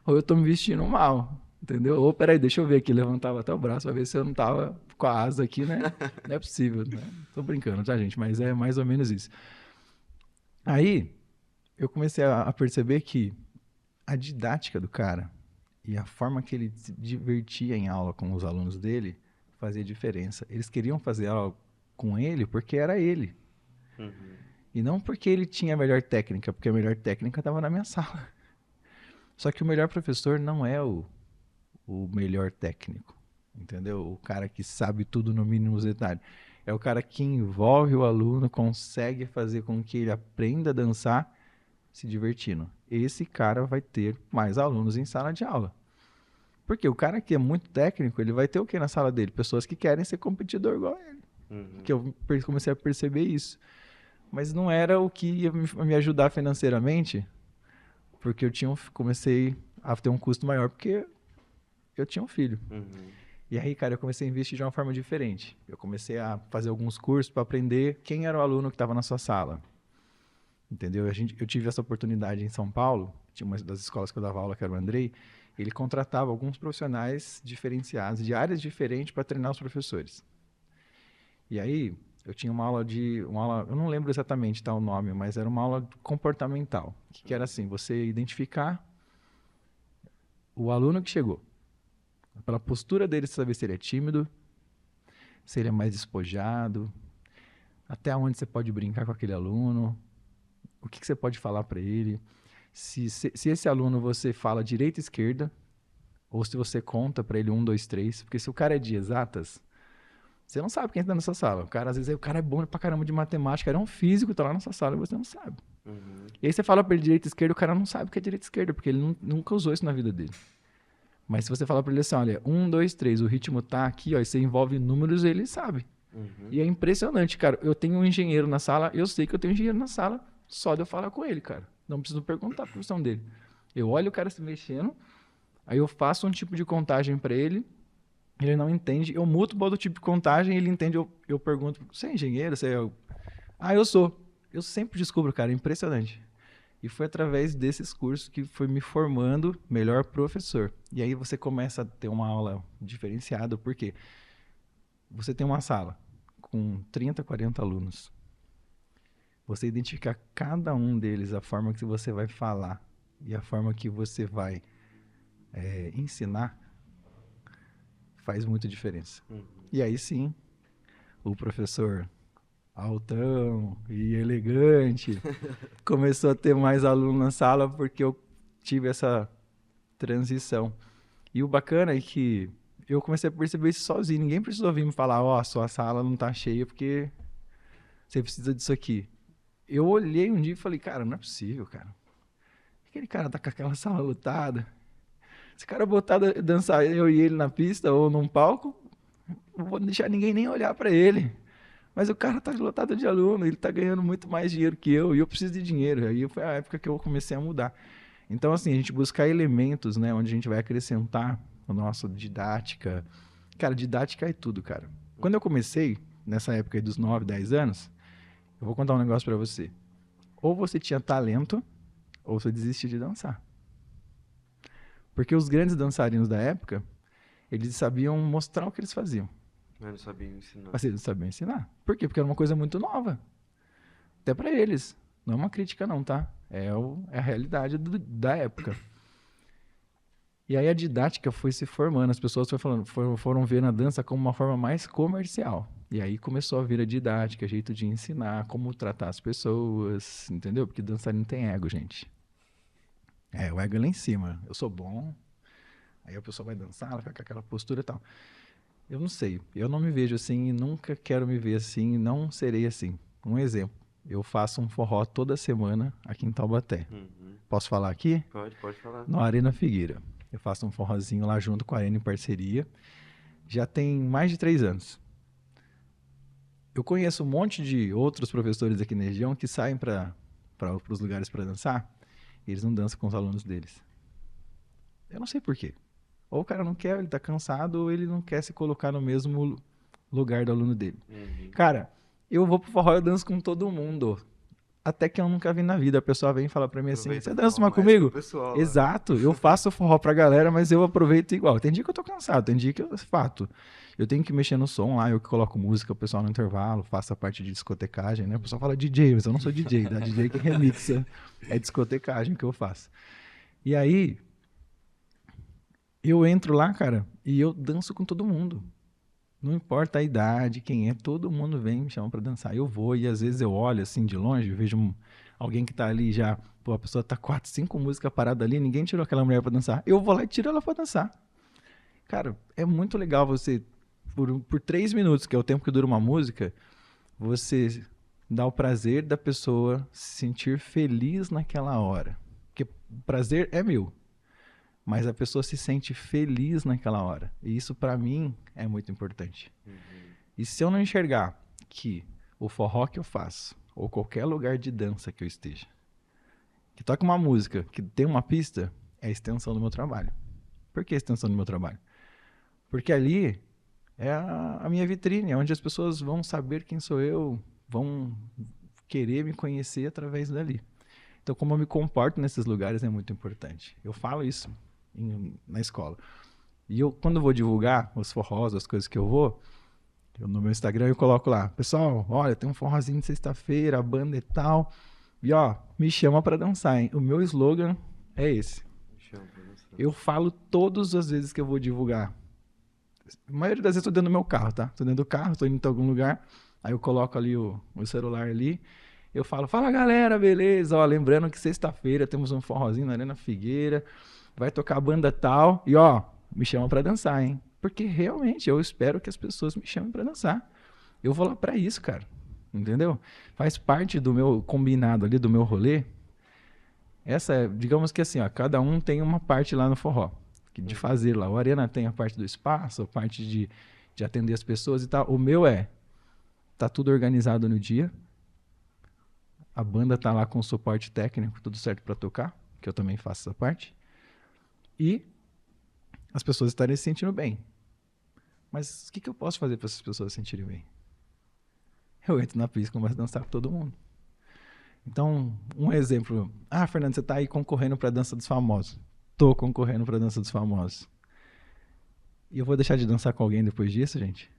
ou eu tô me vestindo mal. Entendeu? Ou, peraí, deixa eu ver aqui. Levantava até o braço pra ver se eu não tava com a asa aqui, né? Não é possível, né? Tô brincando, tá, gente? Mas é mais ou menos isso. Aí, eu comecei a perceber que a didática do cara e a forma que ele se divertia em aula com os alunos dele fazia diferença. Eles queriam fazer aula com ele porque era ele. E não porque ele tinha a melhor técnica, porque a melhor técnica estava na minha sala. Só que o melhor professor não é o melhor técnico, entendeu? O cara que sabe tudo no mínimo detalhe. É o cara que envolve o aluno, consegue fazer com que ele aprenda a dançar se divertindo. Esse cara vai ter mais alunos em sala de aula. Porque o cara que é muito técnico, ele vai ter o que na sala dele? Pessoas que querem ser competidor igual a ele. Que eu comecei a perceber isso. Mas não era o que ia me ajudar financeiramente, porque comecei a ter um custo maior, porque eu tinha um filho. E aí, cara, eu comecei a investir de uma forma diferente. Eu comecei a fazer alguns cursos para aprender quem era o aluno que estava na sua sala. Entendeu? Eu tive essa oportunidade em São Paulo, tinha uma das escolas que eu dava aula, que era o Andrei, ele contratava alguns profissionais diferenciados, de áreas diferentes, para treinar os professores. E aí, eu tinha uma aula, eu não lembro exatamente o nome, mas era uma aula comportamental, que era assim, você identificar o aluno que chegou, pela postura dele, saber se ele é tímido, se ele é mais despojado, até onde você pode brincar com aquele aluno, o que você pode falar para ele, se esse aluno você fala direita e esquerda, ou se você conta para ele 1, 2, 3, porque se o cara é de exatas, você não sabe quem está na sua sala. O cara, às vezes, o cara é bom pra caramba de matemática, era um físico, tá lá na sua sala e você não sabe. E aí você fala para ele direita e esquerda, o cara não sabe o que é direita e esquerda, porque ele nunca usou isso na vida dele. Mas se você falar para ele assim, olha, 1, 2, 3, o ritmo tá aqui, ó, e você envolve números, ele sabe. E é impressionante, cara. Eu tenho um engenheiro na sala, eu sei que eu tenho um engenheiro na sala, só de eu falar com ele, cara. Não preciso perguntar a profissão dele. Eu olho o cara se mexendo, aí eu faço um tipo de contagem para ele, ele não entende, eu mudo o tipo de contagem, ele entende, eu pergunto, você é engenheiro? Eu sou. Eu sempre descubro, cara, é impressionante. E foi através desses cursos que foi me formando melhor professor. E aí você começa a ter uma aula diferenciada, porque você tem uma sala com 30, 40 alunos. Você identificar cada um deles, a forma que você vai falar e a forma que você vai ensinar, faz muita diferença. E aí sim, o professor altão e elegante começou a ter mais alunos na sala porque eu tive essa transição. E o bacana é que eu comecei a perceber isso sozinho. Ninguém precisou vir me falar, sua sala não tá cheia porque você precisa disso aqui. eu olhei um dia e falei, cara, não é possível, cara. Aquele cara tá com aquela sala lotada. Se o cara botar dançar eu e ele na pista ou num palco, não vou deixar ninguém nem olhar pra ele. Mas o cara tá lotado de aluno, ele tá ganhando muito mais dinheiro que eu e eu preciso de dinheiro. Aí foi a época que eu comecei a mudar. Então, assim, a gente buscar elementos, né, onde a gente vai acrescentar a nossa didática. Cara, didática é tudo, cara. Quando eu comecei, nessa época aí dos 9, 10 anos, eu vou contar um negócio pra você. Ou você tinha talento, ou você desistia de dançar. Porque os grandes dançarinos da época, eles sabiam mostrar o que eles faziam. Eu não sabia ensinar. Mas eles sabiam ensinar. Por quê? Porque era uma coisa muito nova. Até pra eles. Não é uma crítica não, tá? É a realidade da época. E aí a didática foi se formando. As pessoas foram vendo a dança como uma forma mais comercial. E aí começou a vir a didática, jeito de ensinar, como tratar as pessoas, entendeu? Porque dançarino tem ego, gente. O ego é lá em cima. Eu sou bom. Aí a pessoa vai dançar, ela fica com aquela postura e tal. Eu não sei. Eu não me vejo assim e nunca quero me ver assim e não serei assim. Um exemplo. Eu faço um forró toda semana aqui em Taubaté. Posso falar aqui? Pode falar. No Arena Figueira. Eu faço um forrozinho lá junto com a Arena em parceria. Já tem mais de 3 anos. Eu conheço um monte de outros professores aqui na região que saem para os lugares para dançar e eles não dançam com os alunos deles. Eu não sei por quê. Ou o cara não quer, ele tá cansado, ou ele não quer se colocar no mesmo lugar do aluno dele. Cara, eu vou pro forró e danço com todo mundo. Até que eu nunca vi na vida. A pessoa vem e fala pra mim assim, Aproveita você o dança forró uma mais comigo? pro pessoal lá. Exato, eu faço forró pra galera, mas eu aproveito igual. Tem dia que eu tô cansado, tem dia que eu fato. Eu tenho que mexer no som lá, eu que coloco música, o pessoal no intervalo, faço a parte de discotecagem, né? O pessoal fala DJ, mas eu não sou DJ, tá? DJ que remixa. É discotecagem que eu faço. E aí, eu entro lá, cara, e eu danço com todo mundo. Não importa a idade, quem é, todo mundo vem me chama pra dançar. Eu vou e às vezes eu olho assim de longe, eu vejo alguém que tá ali já, pô, a pessoa tá 4, 5 músicas parada ali, ninguém tirou aquela mulher pra dançar. Eu vou lá e tiro ela pra dançar. Cara, é muito legal você, por 3 minutos, que é o tempo que dura uma música, você dá o prazer da pessoa se sentir feliz naquela hora. Porque o prazer é meu. Mas a pessoa se sente feliz naquela hora. E isso, pra mim, é muito importante. E se eu não enxergar que o forró que eu faço, ou qualquer lugar de dança que eu esteja, que toca uma música, que tem uma pista, é a extensão do meu trabalho. Por que a extensão do meu trabalho? Porque ali é a minha vitrine, é onde as pessoas vão saber quem sou eu, vão querer me conhecer através dali. Então, como eu me comporto nesses lugares é muito importante. Eu falo isso na escola. E eu, quando eu vou divulgar os forrós, as coisas que eu vou, no meu Instagram eu coloco lá, pessoal, olha, tem um forrozinho de sexta-feira, a banda e tal, e ó, me chama pra dançar, hein? O meu slogan é esse. Eu falo todas as vezes que eu vou divulgar. A maioria das vezes eu tô dentro do meu carro, tá? Tô dentro do carro, tô indo pra algum lugar, aí eu coloco ali o celular ali, eu falo, fala galera, beleza? Ó, lembrando que sexta-feira temos um forrozinho na Arena Figueira, vai tocar a banda tal, e ó, me chama pra dançar, hein? Porque realmente eu espero que as pessoas me chamem pra dançar. Eu vou lá pra isso, cara. Entendeu? Faz parte do meu combinado ali, do meu rolê. Digamos que assim, ó, cada um tem uma parte lá no forró, de fazer lá. O Arena tem a parte do espaço, a parte de atender as pessoas e tal. O meu tá tudo organizado no dia. A banda tá lá com o suporte técnico, tudo certo pra tocar, que eu também faço essa parte. E as pessoas estarem se sentindo bem. Mas o que eu posso fazer para essas pessoas se sentirem bem? Eu entro na pista e começo a dançar com todo mundo. Então, um exemplo. Ah, Fernando, você está aí concorrendo para a dança dos famosos. Tô concorrendo para a dança dos famosos. E eu vou deixar de dançar com alguém depois disso, gente?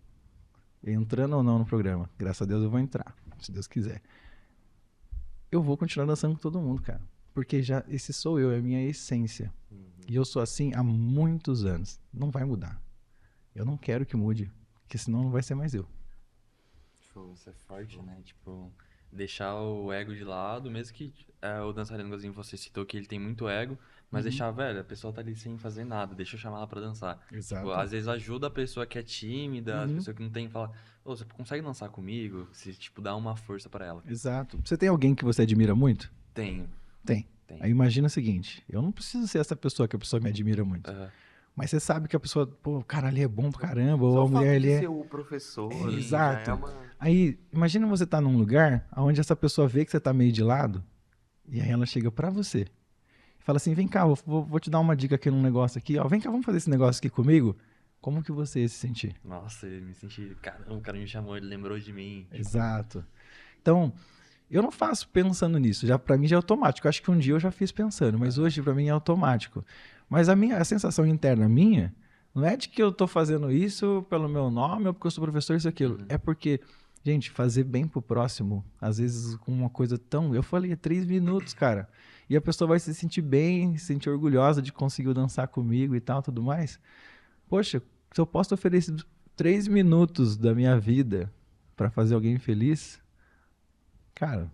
Entrando ou não no programa. Graças a Deus eu vou entrar, se Deus quiser. Eu vou continuar dançando com todo mundo, cara. Porque esse sou eu, é a minha essência. E eu sou assim há muitos anos. Não vai mudar. Eu não quero que mude, porque senão não vai ser mais eu. Isso é forte, né? Tipo, deixar o ego de lado, mesmo que o dançarino, igualzinho você citou que ele tem muito ego, mas Uhum. deixar, velho, a pessoa tá ali sem fazer nada, deixa eu chamar ela pra dançar. Tipo, Exato. às vezes ajuda a pessoa que é tímida, a Uhum. pessoa que não tem, fala, ô, você consegue dançar comigo? Se, tipo, dá uma força pra ela. Exato. Você tem alguém que você admira muito? Tenho, Tem. Aí tenho. imagina o seguinte, eu não preciso ser essa pessoa que a pessoa me admira muito. Aham. Mas você sabe que a pessoa, pô, o cara ali é bom pra caramba, ou Só a o mulher fato ali de é... ser o professor ali já é Exato. uma. Aí, imagina você tá num lugar onde essa pessoa vê que você tá meio de lado, e aí ela chega pra você. E fala assim, vem cá, vou te dar uma dica aqui num negócio aqui, ó. Vem cá, vamos fazer esse negócio aqui comigo? Como que você ia se sentir? Nossa, eu me senti, caramba, o cara me chamou, ele lembrou de mim. Tipo, Exato. Então, eu não faço pensando nisso. Já para mim já é automático. Eu acho que um dia eu já fiz pensando, mas aham. hoje para mim é automático. Mas a sensação interna minha não é de que eu tô fazendo isso pelo meu nome ou porque eu sou professor isso aquilo. Uhum. É porque, gente, fazer bem pro próximo, às vezes com uma coisa tão, eu falei, é 3 minutos, cara. E a pessoa vai se sentir bem, se sentir orgulhosa de conseguir dançar comigo e tal, tudo mais. Poxa, se eu posso oferecer 3 minutos da minha vida para fazer alguém feliz, cara,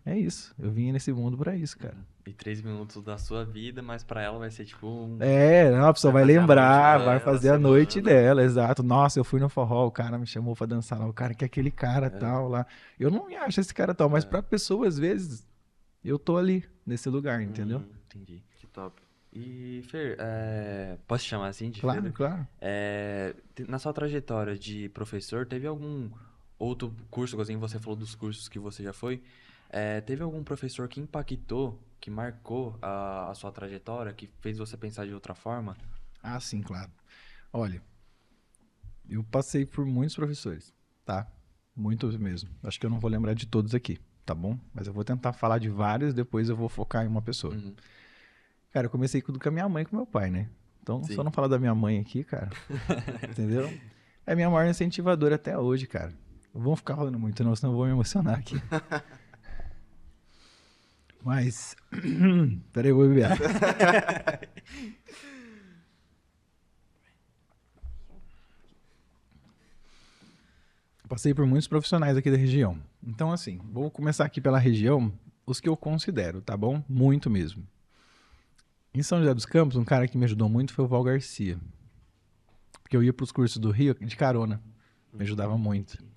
é isso. Eu vim nesse mundo pra isso, cara. Uhum. E 3 minutos da sua vida, mas pra ela vai ser tipo É, não, a pessoa Vai vai fazer a noite lembrar, vai dela, a fazer a noite semana. dela, exato. Nossa, eu fui no forró, o cara me chamou pra dançar lá, o cara que é aquele cara Aham, tal lá. Eu não me acho esse cara tal, mas aham. pra pessoa, às vezes, eu tô ali, nesse lugar, entendeu? Entendi. Que top. E, Fer, posso te chamar assim de Claro, Fer? claro. Na sua trajetória de professor, teve algum outro curso, assim, você falou dos cursos que você já foi, teve algum professor que impactou, que marcou a sua trajetória, que fez você pensar de outra forma? Ah, sim, claro. Olha, eu passei por muitos professores, tá? Muitos mesmo. Acho que eu não vou lembrar de todos aqui, tá bom? Mas eu vou tentar falar de vários, depois eu vou focar em uma pessoa. Uhum. Cara, eu comecei com a minha mãe e com meu pai, né? Então, só Sim. não falar da minha mãe aqui, cara, entendeu? É minha maior incentivadora até hoje, cara. Não vamos ficar falando muito, não, senão eu vou me emocionar aqui. Mas. Peraí, eu vou beber água. Passei por muitos profissionais aqui da região. Então, assim, vou começar aqui pela região, os que eu considero, tá bom? Muito mesmo. Em São José dos Campos, um cara que me ajudou muito foi o Val Garcia. Porque eu ia para os cursos do Rio de carona. Me ajudava muito. Entendi.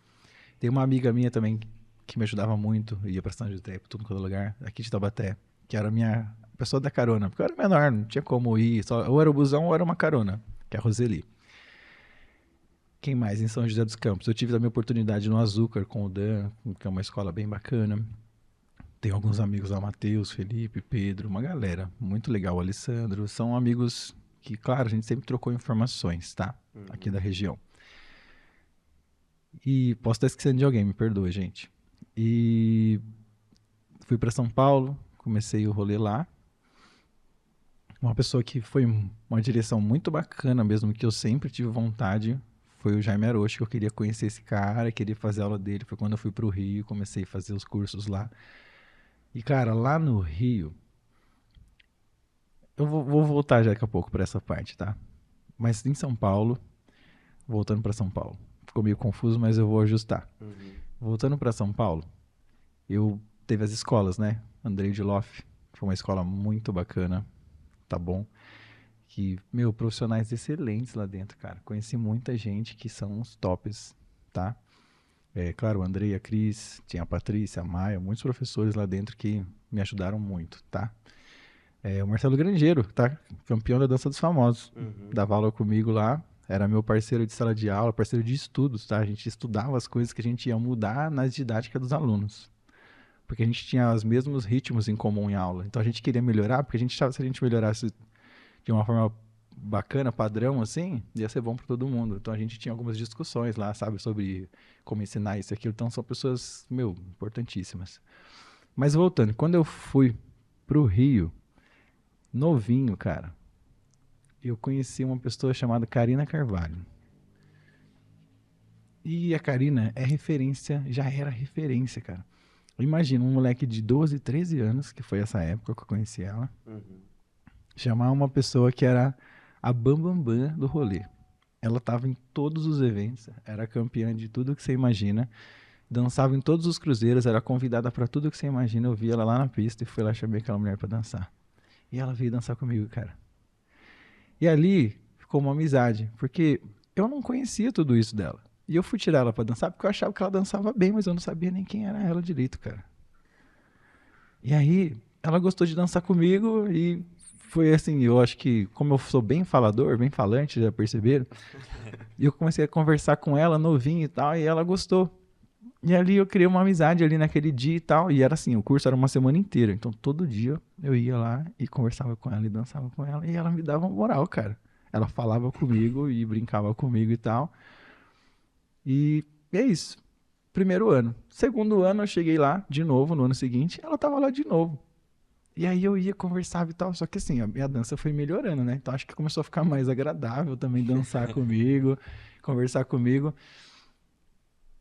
Tem uma amiga minha também que me ajudava muito, ia pra São José, pra tudo quanto é lugar, aqui de Taubaté, que era a minha pessoa da carona, porque eu era menor, não tinha como ir, só, ou era o busão ou era uma carona, que é a Roseli. Quem mais em São José dos Campos? Eu tive também a oportunidade no Azúcar com o Dan, que é uma escola bem bacana. Tem alguns amigos lá, Matheus, Felipe, Pedro, uma galera muito legal, o Alessandro. São amigos que, claro, a gente sempre trocou informações, tá? Aqui da região. E posso estar esquecendo de alguém, me perdoa, gente. E fui para São Paulo, comecei o rolê lá. Uma pessoa que foi uma direção muito bacana mesmo, que eu sempre tive vontade, foi o Jaime Arocho, que eu queria conhecer esse cara, queria fazer aula dele. Foi quando eu fui pro Rio, comecei a fazer os cursos lá. E, cara, lá no Rio, eu vou voltar já daqui a pouco para essa parte, tá? Mas em São Paulo, voltando para São Paulo, ficou meio confuso, mas eu vou ajustar. Uhum. Voltando para São Paulo, eu teve as escolas, né? Andrei de Loff, foi uma escola muito bacana, tá bom? Que, meu, profissionais excelentes lá dentro, cara. Conheci muita gente que são os tops, tá? É, claro, o Andrei, a Cris, tinha a Patrícia, a Maia, muitos professores lá dentro que me ajudaram muito, tá? É, o Marcelo Grangeiro, tá? Campeão da Dança dos Famosos. Uhum. Dava aula comigo lá, era meu parceiro de sala de aula, parceiro de estudos, tá? A gente estudava as coisas que a gente ia mudar nas didáticas dos alunos. Porque a gente tinha os mesmos ritmos em comum em aula. Então a gente queria melhorar, porque a gente achava que se a gente melhorasse de uma forma bacana, padrão, assim, ia ser bom para todo mundo. Então a gente tinha algumas discussões lá, sabe, sobre como ensinar isso e aquilo. Então são pessoas, meu, importantíssimas. Mas voltando, quando eu fui pro Rio, novinho, cara, eu conheci uma pessoa chamada Karina Carvalho. E a Karina é referência, já era referência, cara. Imagina um moleque de 12, 13 anos, que foi essa época que eu conheci ela, Uhum. chamar uma pessoa que era a bambambam bam, bam do rolê. Ela estava em todos os eventos, era campeã de tudo que você imagina. dançava em todos os cruzeiros, era convidada pra tudo que você imagina. Eu vi ela lá na pista e fui lá, chamei aquela mulher pra dançar. E ela veio dançar comigo, cara. E ali ficou uma amizade, porque eu não conhecia tudo isso dela. E eu fui tirar ela pra dançar porque eu achava que ela dançava bem, mas eu não sabia nem quem era ela direito, cara. E aí, ela gostou de dançar comigo e foi assim, eu acho que, como eu sou bem falador, bem falante, já perceberam? E eu comecei a conversar com ela, novinho e tal, e ela gostou. E ali eu criei uma amizade ali naquele dia e tal, e era assim, o curso era uma semana inteira, então todo dia eu ia lá e conversava com ela e dançava com ela, e ela me dava uma moral, cara. Ela falava comigo e brincava comigo e tal. E é isso. Primeiro ano. Segundo ano eu cheguei lá de novo, no ano seguinte, ela tava lá de novo. E aí eu ia, conversava e tal, só que assim, a minha dança foi melhorando, né? Então acho que começou a ficar mais agradável também dançar comigo, conversar comigo.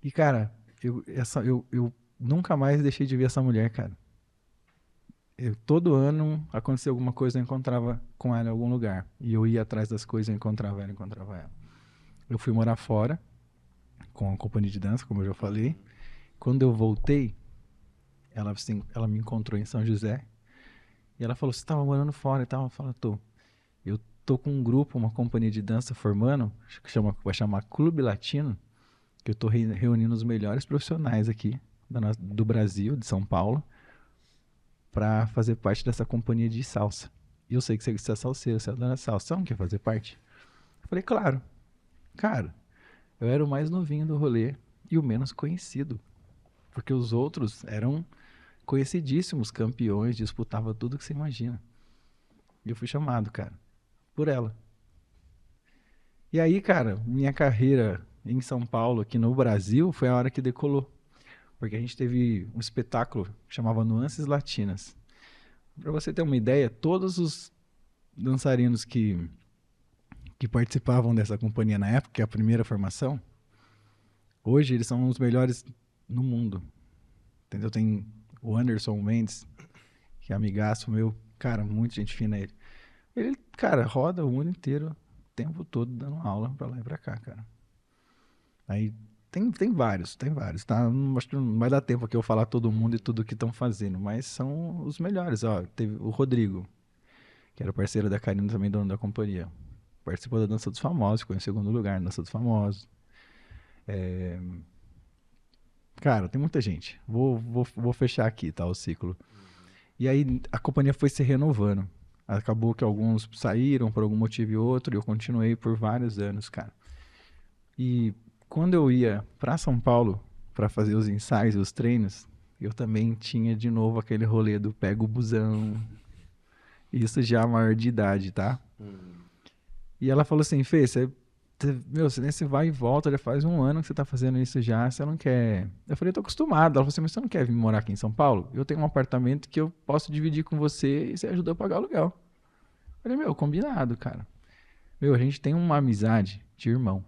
E cara, eu nunca mais deixei de ver essa mulher, cara. Todo ano acontecia alguma coisa, eu encontrava com ela em algum lugar. E eu ia atrás das coisas, eu encontrava ela, encontrava ela. Eu fui morar fora, com a companhia de dança, como eu já falei. Quando eu voltei, ela, assim, ela me encontrou em São José. E ela falou, você estava morando fora e tal? Eu falei, tô. Eu tô com um grupo, uma companhia de dança formando, que vai chamar Clube Latino, que eu tô reunindo os melhores profissionais aqui do Brasil, de São Paulo, para fazer parte dessa companhia de salsa. E eu sei que você é salseiro, você adora salsa, você não quer fazer parte? Eu falei, claro. Cara, eu era o mais novinho do rolê e o menos conhecido, porque os outros eram conhecidíssimos campeões, disputava tudo que você imagina. E eu fui chamado, cara, por ela. E aí, cara, minha carreira em São Paulo, aqui no Brasil, foi a hora que decolou. Porque a gente teve um espetáculo que chamava Nuances Latinas. Pra você ter uma ideia, todos os dançarinos que participavam dessa companhia na época, que é a primeira formação, hoje eles são os melhores no mundo. Entendeu? Tem o Anderson Mendes, que é amigaço meu, cara, muito gente fina ele. Ele, cara, roda o mundo inteiro, o tempo todo, dando aula pra lá e pra cá, cara. Aí tem vários, tá? Acho que não vai dar tempo aqui eu falar todo mundo e tudo que estão fazendo, mas são os melhores, ó. Teve o Rodrigo, que era parceiro da Karina, também dono da companhia. Participou da Dança dos Famosos, ficou em segundo lugar na Dança dos Famosos. Cara, tem muita gente. Vou fechar aqui, tá, o ciclo. E aí a companhia foi se renovando. Acabou que alguns saíram por algum motivo e outro, e eu continuei por vários anos, cara. E quando eu ia pra São Paulo pra fazer os ensaios e os treinos, eu também tinha de novo aquele rolê do pega o busão. Isso já maior de idade, tá? E ela falou assim, Fê, você nesse vai e volta, já faz um ano que você tá fazendo isso já, você não quer... Eu falei, tô acostumado. Ela falou assim, mas você não quer vir morar aqui em São Paulo? Eu tenho um apartamento que eu posso dividir com você e você ajuda a pagar o aluguel. Eu falei, meu, combinado, cara. Meu, a gente tem uma amizade de irmão.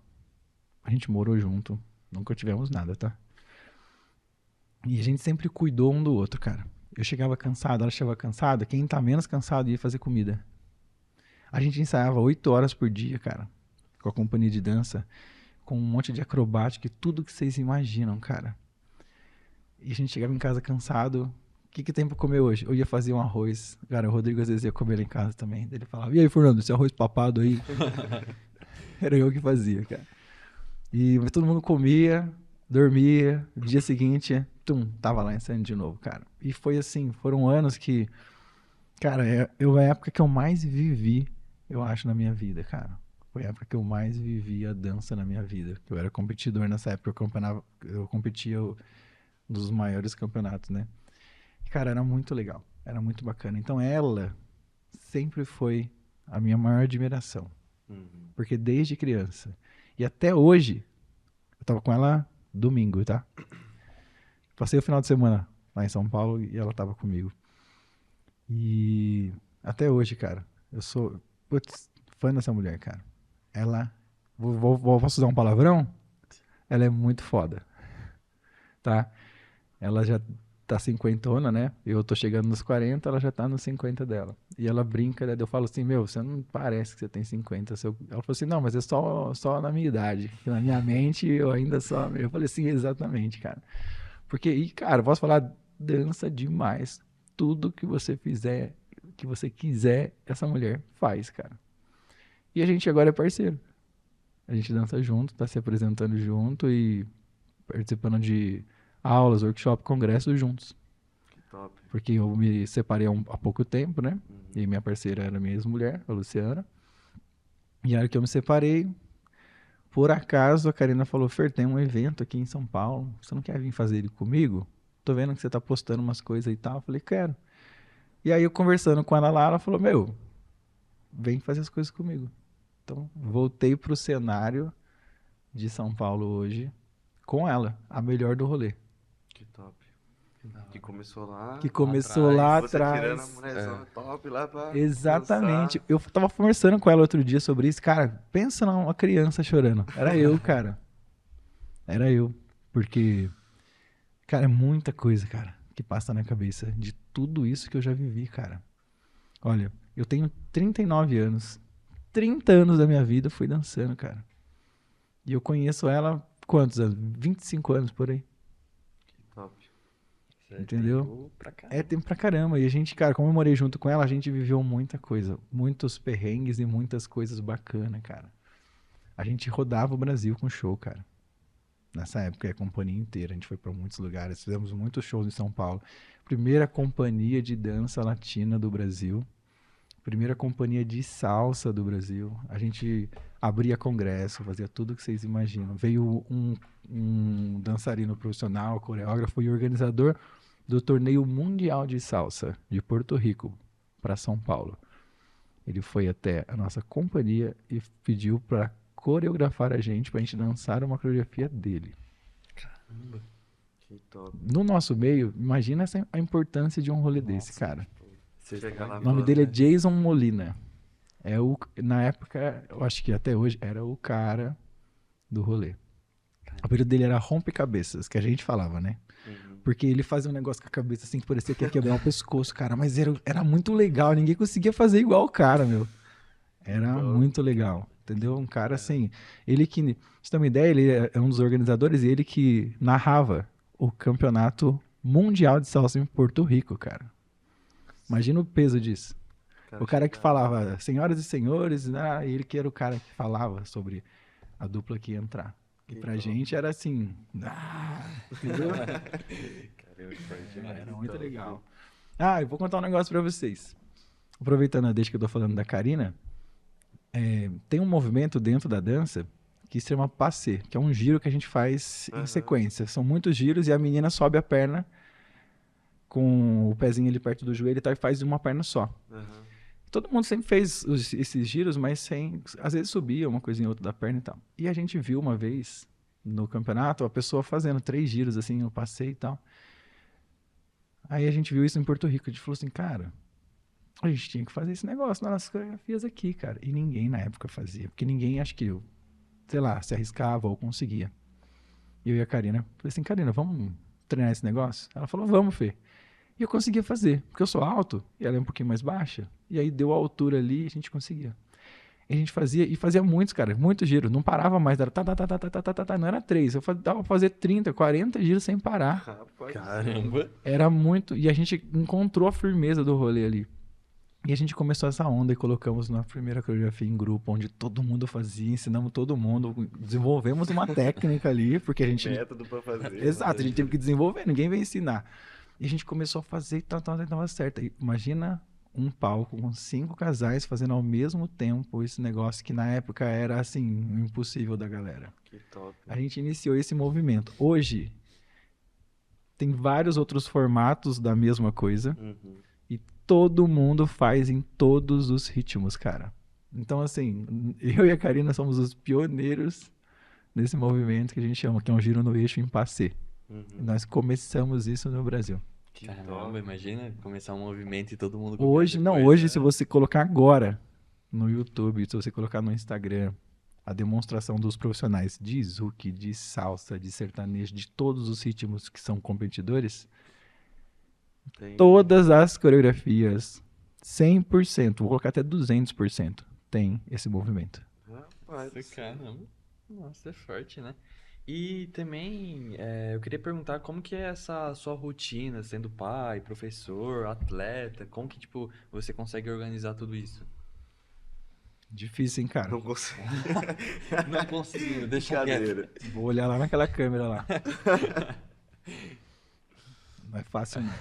A gente morou junto, nunca tivemos nada, tá? E a gente sempre cuidou um do outro, cara. Eu chegava cansado, ela chegava cansada, quem tá menos cansado ia fazer comida. A gente ensaiava 8 horas por dia, cara, com a companhia de dança, com um monte de acrobática e tudo que vocês imaginam, cara. E a gente chegava em casa cansado. O que tem pra comer hoje? Eu ia fazer um arroz. Cara, o Rodrigo às vezes ia comer lá em casa também. Ele falava, e aí, Fernando, esse arroz papado aí? Era eu que fazia, cara. E todo mundo comia, dormia, no dia seguinte, tava lá ensaiando de novo, cara. E foi assim, foram anos que, cara, é a época que eu mais vivi, eu acho, na minha vida, cara. Foi a época que eu mais vivi a dança na minha vida. Eu era competidor nessa época, eu competia nos maiores campeonatos, né? E, cara, era muito legal, era muito bacana. Então ela sempre foi a minha maior admiração. Porque desde criança e até hoje, eu tava com ela domingo, tá? Passei o final de semana lá em São Paulo e ela tava comigo. E até hoje, cara, eu sou fã dessa mulher, cara. Ela, posso usar um palavrão? Ela é muito foda, tá? Ela já tá cinquentona, né? Eu tô chegando nos 40, ela já tá nos 50 dela. E ela brinca, né? Eu falo assim, meu, você não parece que você tem 50. Ela falou assim, não, mas é só na minha idade. Que na minha mente eu ainda só... Eu falei assim, exatamente, cara. Porque, e, cara, eu posso falar, dança demais. Tudo que você fizer, que você quiser, essa mulher faz, cara. E a gente agora é parceiro. A gente dança junto, tá se apresentando junto e participando de aulas, workshop, congressos juntos. Que top. Porque eu me separei há pouco tempo, né? Uhum. E minha parceira era minha ex-mulher, a Luciana. E a hora que eu me separei, por acaso a Karina falou: Fer, tem um evento aqui em São Paulo, você não quer vir fazer ele comigo? Tô vendo que você tá postando umas coisas e tal. Eu falei: quero. E aí eu conversando com ela lá, ela falou: meu, vem fazer as coisas comigo. Então voltei pro cenário de São Paulo hoje com ela, a melhor do rolê. Que top. Que começou lá. Que começou lá Você tirando a atrás. mulherzona top lá pra Exatamente. dançar. Eu tava conversando com ela outro dia sobre isso. Cara, pensa numa criança chorando. Era eu, cara. Era eu. Porque, cara, é muita coisa, cara, que passa na cabeça de tudo isso que eu já vivi, cara. Olha, eu tenho 39 anos. 30 anos da minha vida eu fui dançando, cara. E eu conheço ela, quantos anos? 25 anos por aí. Que top. Entendeu? É tempo pra caramba. E a gente, cara, como eu morei junto com ela, a gente viveu muita coisa. Muitos perrengues e muitas coisas bacanas, cara. A gente rodava o Brasil com show, cara. Nessa época, a companhia inteira. A gente foi pra muitos lugares. Fizemos muitos shows em São Paulo. Primeira companhia de dança latina do Brasil. Primeira companhia de salsa do Brasil. A gente abria congresso, fazia tudo que vocês imaginam. Veio um dançarino profissional, coreógrafo e organizador do torneio mundial de salsa de Porto Rico para São Paulo. Ele foi até a nossa companhia e pediu para coreografar a gente, para a gente dançar uma coreografia dele. Caramba. Que top. No nosso meio, imagina a importância de um rolê desse, cara. Você Chega lá O nome falando, dele é né? Jason Molina. Na época, eu acho que até hoje, era o cara do rolê. O apelido dele era Rompe-Cabeças, que a gente falava, né? Uhum. Porque ele fazia um negócio com a cabeça assim que parecia que ia quebrar o pescoço, cara. Mas era muito legal, ninguém conseguia fazer igual o cara, meu. Era Top, muito legal, entendeu? Um cara assim, ele que, pra você ter uma ideia, ele é um dos organizadores e ele que narrava o campeonato mundial de salsa em Porto Rico, cara. Imagina o peso disso. O cara que falava, senhoras e senhores, né? Ele que era o cara que falava sobre a dupla que ia entrar. E Que pra top. gente era assim, entendeu? Caramba, foi demais. Era muito top. legal. Eu vou contar um negócio pra vocês. Aproveitando a deixa que eu tô falando da Karina, tem um movimento dentro da dança que se chama passé, que é um giro que a gente faz em Aham. sequência. São muitos giros e a menina sobe a perna com o pezinho ali perto do joelho e tal, e faz uma perna só. Aham. Todo mundo sempre fez esses giros, mas sem. Às vezes subia uma coisinha ou outra da perna e tal. E a gente viu uma vez no campeonato a pessoa fazendo 3 giros assim, eu passei e tal. Aí a gente viu isso em Porto Rico. A gente falou assim, cara, a gente tinha que fazer esse negócio nas nossas coreografias aqui, cara. E ninguém na época fazia. Porque ninguém, acho que, sei lá, se arriscava ou conseguia. E eu e a Karina, falei assim, Karina, vamos treinar esse negócio? Ela falou, vamos, Fê. E eu conseguia fazer, porque eu sou alto e ela é um pouquinho mais baixa. E aí deu a altura ali e a gente conseguia. E a gente fazia, e fazia muitos, cara, muitos giros. Não parava mais, era não era 3. Dava pra fazer 30, 40 giros sem parar. Rapaz. Caramba. Era muito. E a gente encontrou a firmeza do rolê ali. E a gente começou essa onda e colocamos na primeira coreografia em grupo, onde todo mundo fazia, ensinamos todo mundo, desenvolvemos uma técnica ali, porque a gente. Método pra fazer. Exato, a gente teve que desenvolver, ninguém veio ensinar. E a gente começou a fazer e tava certo. E imagina um palco com 5 casais fazendo ao mesmo tempo esse negócio que na época era assim, impossível da galera. Que top. A gente iniciou esse movimento. Hoje tem vários outros formatos da mesma coisa Uhum. e todo mundo faz em todos os ritmos, cara. Então assim, eu e a Karina somos os pioneiros nesse movimento que a gente chama, que é um giro no eixo em passé. Uhum. Nós começamos isso no Brasil. Que Caramba, top. imagina começar um movimento e todo mundo Hoje, copiar não, depois, hoje né? se você colocar agora no YouTube, se você colocar no Instagram, a demonstração dos profissionais de zouk, de salsa, de sertanejo, de todos os ritmos que são competidores, Tem. Todas as coreografias, 100%, vou colocar até 200%, tem esse movimento. Rapaz, Caramba. Nossa, é forte, né? E também eu queria perguntar como que é essa sua rotina, sendo pai, professor, atleta, como que, tipo, você consegue organizar tudo isso? Difícil, hein, cara? não consigo. Não consigo, deixa quieto. Brincadeira. Vou olhar lá naquela câmera lá. Não é fácil, não.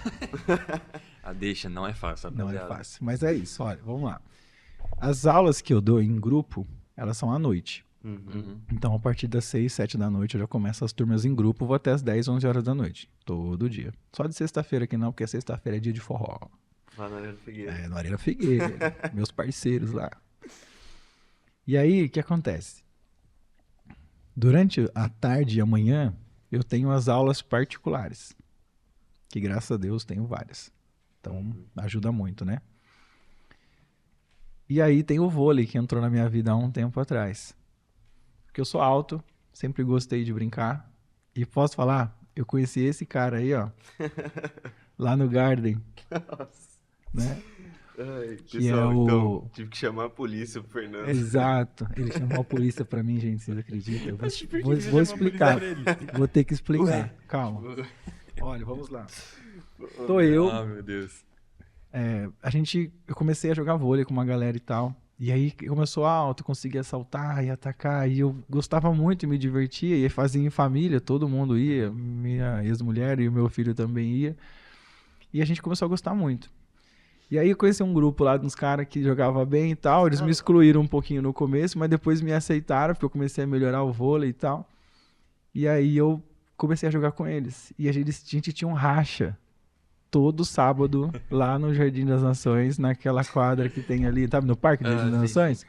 Ah, deixa, não é fácil, Não é rapaziada. fácil. Mas é isso, olha, vamos lá. As aulas que eu dou em grupo, elas são à noite. Uhum. Então, a partir das 6, 7 da noite, eu já começo as turmas em grupo, vou até as 10, 11 horas da noite. Todo dia. Só de sexta-feira que não, porque sexta-feira é dia de forró. Lá na Arena Figueira. É, no Arena Figueira. Meus parceiros lá. E aí, o que acontece? Durante a tarde e a manhã, eu tenho as aulas particulares. Que, graças a Deus, tenho várias. Então, ajuda muito, né? E aí tem o vôlei que entrou na minha vida há um tempo atrás. Porque eu sou alto, sempre gostei de brincar. E posso falar, eu conheci esse cara aí, ó. Lá no Garden, Nossa. né? Ai, Que pessoal, é o- então, tive que chamar a polícia, o Fernando. Exato. Ele chamou a polícia pra mim, gente, vocês acreditam? Eu Mas por que vou você vou chamou a explicar. polícia pra ele? Vou ter que explicar. Calma. Olha, vamos lá. Tô eu. Ah, meu Deus. Eu comecei a jogar vôlei com uma galera e tal. E aí começou alto, eu conseguia saltar e atacar. E eu gostava muito e me divertia. E fazia em família, todo mundo ia. Minha ex-mulher e o meu filho também ia. E a gente começou a gostar muito. E aí eu conheci um grupo lá de uns caras que jogava bem e tal. Eles me excluíram um pouquinho no começo, mas depois me aceitaram, porque eu comecei a melhorar o vôlei e tal. E aí eu comecei a jogar com eles. E a gente tinha um racha todo sábado lá no Jardim das Nações, naquela quadra que tem ali, sabe, no Parque do Jardim das sim, Nações.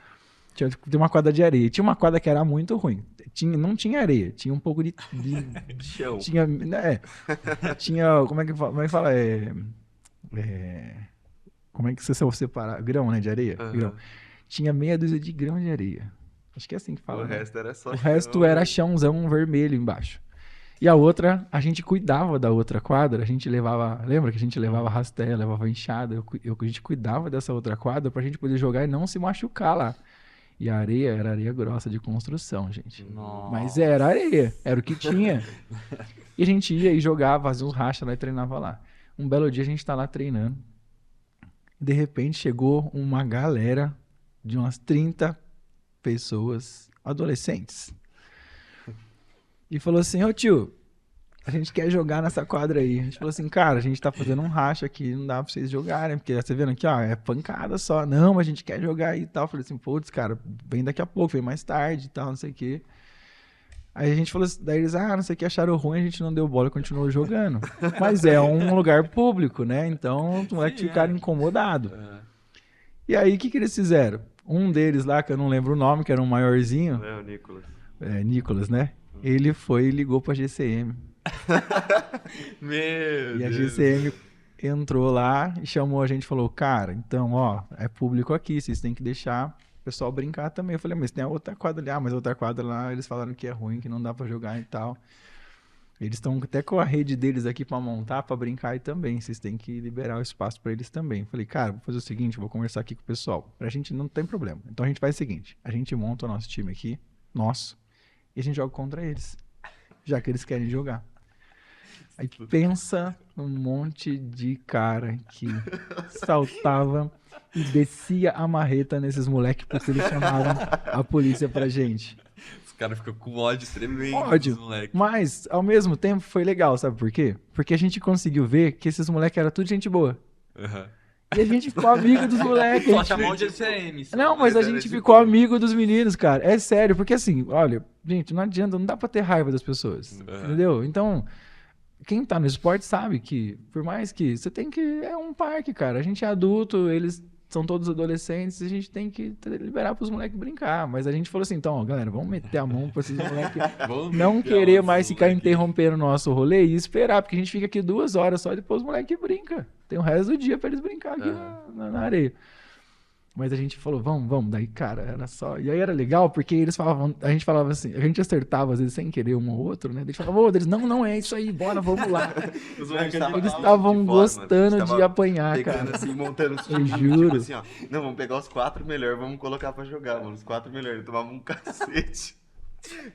Tem uma quadra de areia. Tinha uma quadra que era muito ruim. Não tinha areia, tinha um pouco de Chão. tinha, tinha, como é que fala? Como é que você separa? Grão, né, de areia? Aham. Grão. Tinha meia dúzia de grão de areia. Acho que é assim que fala. O né? resto era só O resto chão, era né? chãozão vermelho embaixo. E a outra, a gente cuidava da outra quadra, a gente levava, lembra que a gente levava rastéia, levava enxada, a gente cuidava dessa outra quadra pra gente poder jogar e não se machucar lá. E a areia era areia grossa de construção, gente. Nossa. Mas era areia, era o que tinha. E a gente ia e jogava, fazia uns rachas lá e treinava lá. Um belo dia a gente tá lá treinando. De repente chegou uma galera de umas 30 pessoas, adolescentes. E falou assim, ô tio, a gente quer jogar nessa quadra aí. A gente falou assim, cara, a gente tá fazendo um racha aqui, não dá pra vocês jogarem, porque você vendo aqui, ó, é pancada só. Não, mas a gente quer jogar aí e tal. Eu falei assim, putz, cara, vem daqui a pouco, vem mais tarde e tal, não sei o quê. Aí a gente falou assim, daí eles, não sei o que, acharam ruim, a gente não deu bola e continuou jogando. Mas é um lugar público, né? Então os moleques Sim, ficaram incomodados. É. E aí, o que eles fizeram? Um deles lá, que eu não lembro o nome, que era um maiorzinho, Não é o Nicolas. Nicolas, né? Ele foi e ligou pra GCM. Meu E a Deus. GCM entrou lá e chamou a gente e falou, cara, então, ó, é público aqui, vocês têm que deixar o pessoal brincar também. Eu falei, mas tem a outra quadra ali. Ah, mas a outra quadra lá, eles falaram que é ruim, que não dá pra jogar e tal. Eles estão até com a rede deles aqui pra montar, pra brincar aí também. Vocês têm que liberar o espaço pra eles também. Eu falei, cara, vou fazer o seguinte, vou conversar aqui com o pessoal. Pra gente não tem problema. Então a gente faz o seguinte, a gente monta o nosso time aqui, nosso, e a gente joga contra eles. Já que eles querem jogar. Aí pensa num monte de cara que saltava e descia a marreta nesses moleques porque eles chamaram a polícia pra gente. Os caras ficam com ódio tremendo Ódio. dos moleques. Mas, ao mesmo tempo, foi legal, sabe por quê? Porque a gente conseguiu ver que esses moleques eram tudo gente boa. Uhum. E a gente ficou amigo dos moleques. Só chamou o GCM. só. Não, mas a era gente de ficou boa. amigo dos meninos, cara. É sério, porque assim, olha, gente, não adianta, não dá pra ter raiva das pessoas. Uhum. Entendeu? Então, quem tá no esporte sabe que, por mais que você tem que. É um parque, cara. A gente é adulto, eles são todos adolescentes, a gente tem que liberar pros moleques brincar. Mas a gente falou assim, então, ó, galera, vamos meter a mão pra esses moleques Vamos não meter querer os mais ficar moleque. interrompendo o nosso rolê e esperar, porque a gente fica aqui 2 horas só e depois os moleques brincam. Tem o resto do dia pra eles brincar aqui na areia. Mas a gente falou, vamos. Daí, cara, era só... E aí era legal, porque eles falavam... A gente falava assim... A gente acertava, às vezes, sem querer, um ou outro, né? Eles falavam, eles, não, é isso aí, bora, vamos lá. Eles estavam gostando de apanhar, pegando cara. assim, montando os Eu times, juro. tipo assim, ó. Não, vamos pegar os 4 melhores, vamos colocar pra jogar, mano. Os 4 melhores. Tomava um cacete.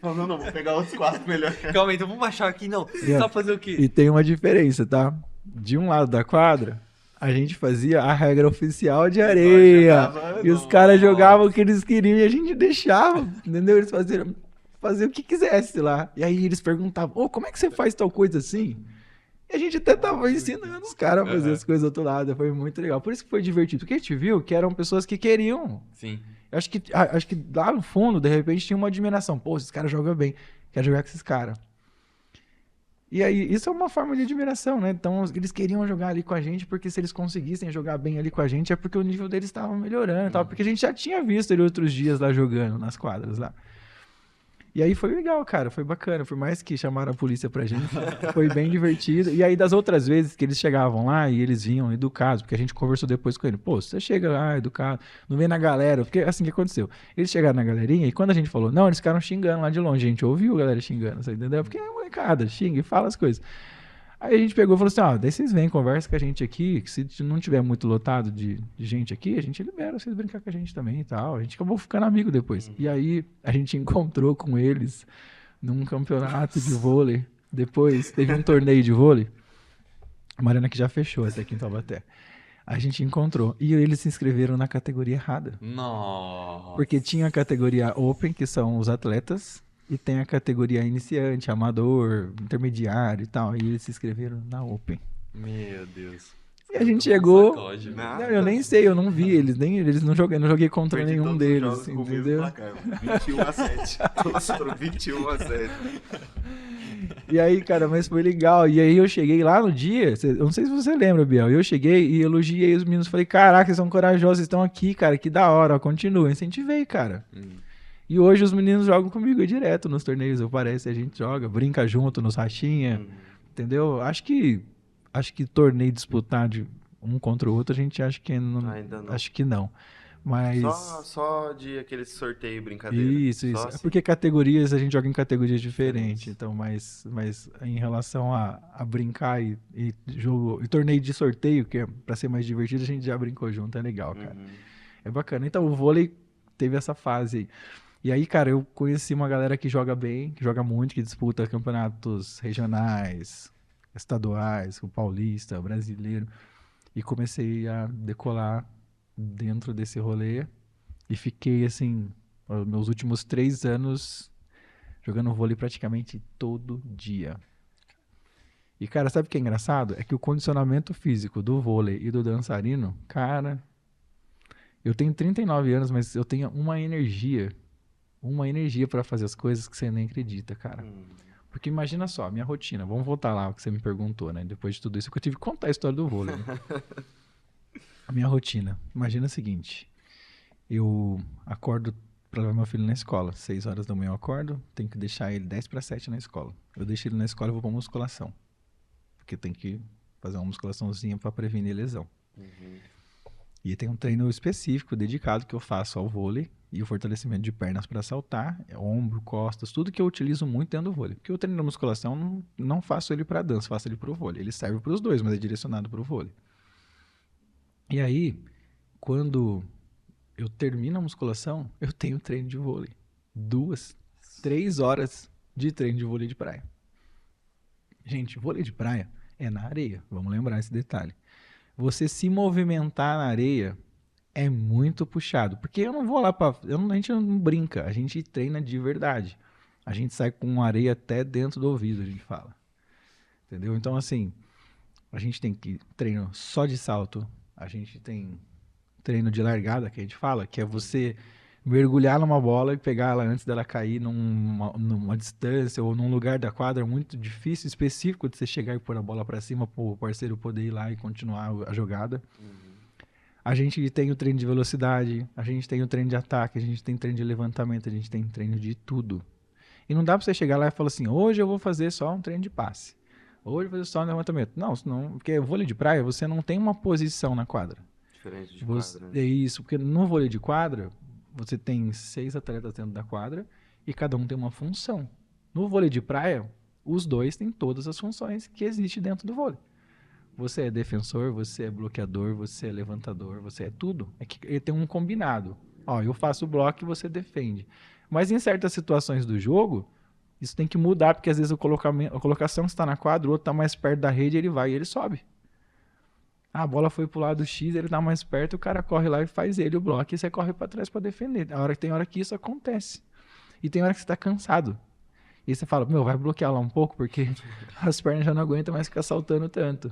Falando, não, vamos pegar os 4 melhores. Calma aí, então vamos baixar aqui, não. Você Yeah. sabe fazer o quê? E tem uma diferença, tá? De um lado da quadra, a gente fazia a regra oficial de areia. jogava, E os não. caras jogavam o que eles queriam e a gente deixava, entendeu? Eles faziam o que quisesse lá. E aí eles perguntavam, como é que você faz tal coisa assim? E a gente até tava ensinando os caras a fazer as coisas do outro lado. Foi muito legal. Por isso que foi divertido. Porque a gente viu que eram pessoas que queriam. Sim. Eu acho que lá no fundo, de repente, tinha uma admiração. Pô, esses caras jogam bem. Quero jogar com esses caras. E aí, isso é uma forma de admiração, né? Então, eles queriam jogar ali com a gente, porque se eles conseguissem jogar bem ali com a gente, é porque o nível deles estava melhorando e tal. Porque a gente já tinha visto ele outros dias lá jogando, nas quadras lá. E aí foi legal, cara, foi bacana. Por mais que chamaram a polícia pra gente, foi bem divertido. E aí, das outras vezes que eles chegavam lá e eles vinham educados, porque a gente conversou depois com ele. Pô, você chega lá educado, não vem na galera. Porque assim que aconteceu. Eles chegaram na galerinha e quando a gente falou, não, eles ficaram xingando lá de longe. A gente ouviu a galera xingando, você entendeu? Porque é molecada, xinga e fala as coisas. Aí a gente pegou e falou assim, daí vocês vêm, conversa com a gente aqui, que se não tiver muito lotado de gente aqui, a gente libera vocês brincar com a gente também e tal. A gente acabou ficando amigo depois. E aí a gente encontrou com eles num campeonato de vôlei. Depois teve um torneio de vôlei. A Mariana que já fechou essa aqui em Taubaté. A gente encontrou. E eles se inscreveram na categoria errada. Nossa. Porque tinha a categoria Open, que são os atletas, e tem a categoria iniciante, amador, intermediário e tal. E eles se inscreveram na Open. Meu Deus. E a gente chegou. Sacode, Não. Não, eu nem sei, eu não vi. Eles não joguei contra Perdi nenhum todos os deles, jogos com o mesmo entendeu? placar, mano. 21-7. Todos foram 21-7. E aí, cara, mas foi legal. E aí eu cheguei lá no dia, eu não sei se você lembra, Biel. Eu cheguei e elogiei os meninos. Falei, caraca, eles são corajosos, estão aqui, cara, que da hora, ó, continuem. Incentivei, cara. E hoje os meninos jogam comigo direto nos torneios, aparece, a gente joga, brinca junto nos rachinha, entendeu? Acho que torneio disputar de um contra o outro, a gente acha que não, Ainda não. acho que não. Mas Só de aquele sorteio brincadeira. isso. Só É assim. porque categorias, a gente joga em categorias diferentes, então, mas em relação a brincar e jogo, e torneio de sorteio, que é pra ser mais divertido, a gente já brincou junto, é legal, cara. É bacana. Então, o vôlei teve essa fase aí. E aí, cara, eu conheci uma galera que joga bem, que joga muito, que disputa campeonatos regionais, estaduais, o paulista, o brasileiro. E comecei a decolar dentro desse rolê. E fiquei, assim, os meus últimos 3 anos jogando vôlei praticamente todo dia. E, cara, sabe o que é engraçado? É que o condicionamento físico do vôlei e do dançarino, cara... Eu tenho 39 anos, mas eu tenho uma energia pra fazer as coisas que você nem acredita, cara. Porque imagina só, a minha rotina. Vamos voltar lá o que você me perguntou, né? Depois de tudo isso, que eu tive que contar a história do vôlei. Né? A minha rotina. Imagina o seguinte. Eu acordo pra levar meu filho na escola. 6 horas da manhã eu acordo, tenho que deixar ele 10:50 na escola. Eu deixo ele na escola e vou pra musculação. Porque tem que fazer uma musculaçãozinha pra prevenir lesão. E tem um treino específico, dedicado, que eu faço ao vôlei e o fortalecimento de pernas para saltar, ombro, costas, tudo que eu utilizo muito dentro do vôlei. Porque o treino da musculação não faço ele para dança, faço ele para o vôlei. Ele serve para os dois, mas é direcionado para o vôlei. E aí, quando eu termino a musculação, eu tenho treino de vôlei. 2, 3 horas de treino de vôlei de praia. Gente, vôlei de praia é na areia, vamos lembrar esse detalhe. Você se movimentar na areia é muito puxado. Porque eu não vou lá a gente não brinca, a gente treina de verdade. A gente sai com areia até dentro do ouvido, a gente fala. Entendeu? Então, assim, a gente tem treino só de salto, a gente tem treino de largada, que a gente fala, que é você mergulhar numa bola e pegar ela antes dela cair numa distância ou num lugar da quadra muito difícil, específico de você chegar e pôr a bola para cima para o parceiro poder ir lá e continuar a jogada. A gente tem o treino de velocidade, a gente tem o treino de ataque, a gente tem treino de levantamento, a gente tem treino de tudo. E não dá para você chegar lá e falar assim, hoje eu vou fazer só um treino de passe. Hoje eu vou fazer só um levantamento. Não, porque vôlei de praia, você não tem uma posição na quadra. Diferente de Você, quadra, né? é isso, porque no vôlei de quadra, você tem 6 atletas dentro da quadra e cada um tem uma função. No vôlei de praia, os dois têm todas as funções que existem dentro do vôlei. Você é defensor, você é bloqueador, você é levantador, você é tudo. É que ele tem um combinado. Ó, eu faço o bloco e você defende. Mas em certas situações do jogo, isso tem que mudar, porque às vezes a colocação está na quadra, o outro está mais perto da rede, ele vai e ele sobe. Ah, a bola foi pro lado X, ele tá mais perto, o cara corre lá e faz ele o bloco e você corre para trás para defender. Tem hora que isso acontece. E tem hora que você tá cansado. E aí você fala, meu, vai bloquear lá um pouco, porque as pernas já não aguentam mais ficar saltando tanto.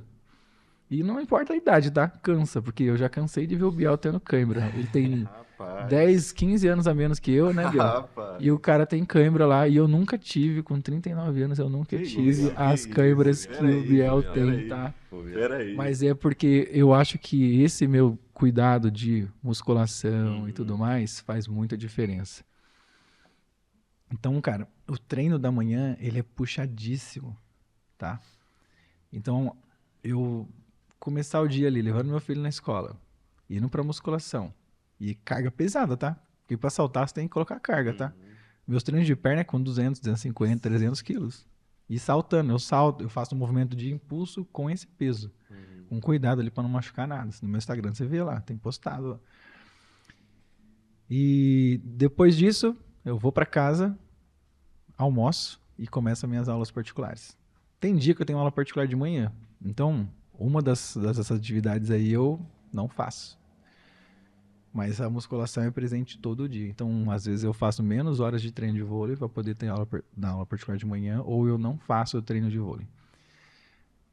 E não importa a idade, tá? Cansa, porque eu já cansei de ver o Biel tendo cãibra. Ele tem Rapaz. 10, 15 anos a menos que eu, né, Biel? Rapaz. E o cara tem cãibra lá, e eu nunca tive, com 39 anos, eu nunca Que tive isso, as que câimbras isso. que Pera o aí, Biel Biel, tem, pera aí. tá? Peraí. Mas é porque eu acho que esse meu cuidado de musculação e tudo mais faz muita diferença. Então, cara, o treino da manhã, ele é puxadíssimo, tá? Então, eu começar o dia ali, levando meu filho na escola, indo pra musculação, e carga pesada, tá? Porque pra saltar você tem que colocar carga, tá? Meus treinos de perna é com 200, 250, 300 quilos. E saltando, eu salto, eu faço um movimento de impulso com esse peso. Com cuidado ali pra não machucar nada. No meu Instagram você vê lá, tem postado lá. E depois disso, eu vou pra casa, almoço e começo as minhas aulas particulares. Tem dia que eu tenho aula particular de manhã. Então, uma dessas atividades aí eu não faço. Mas a musculação é presente todo dia. Então, às vezes eu faço menos horas de treino de vôlei para poder ter dar aula particular de manhã, ou eu não faço o treino de vôlei.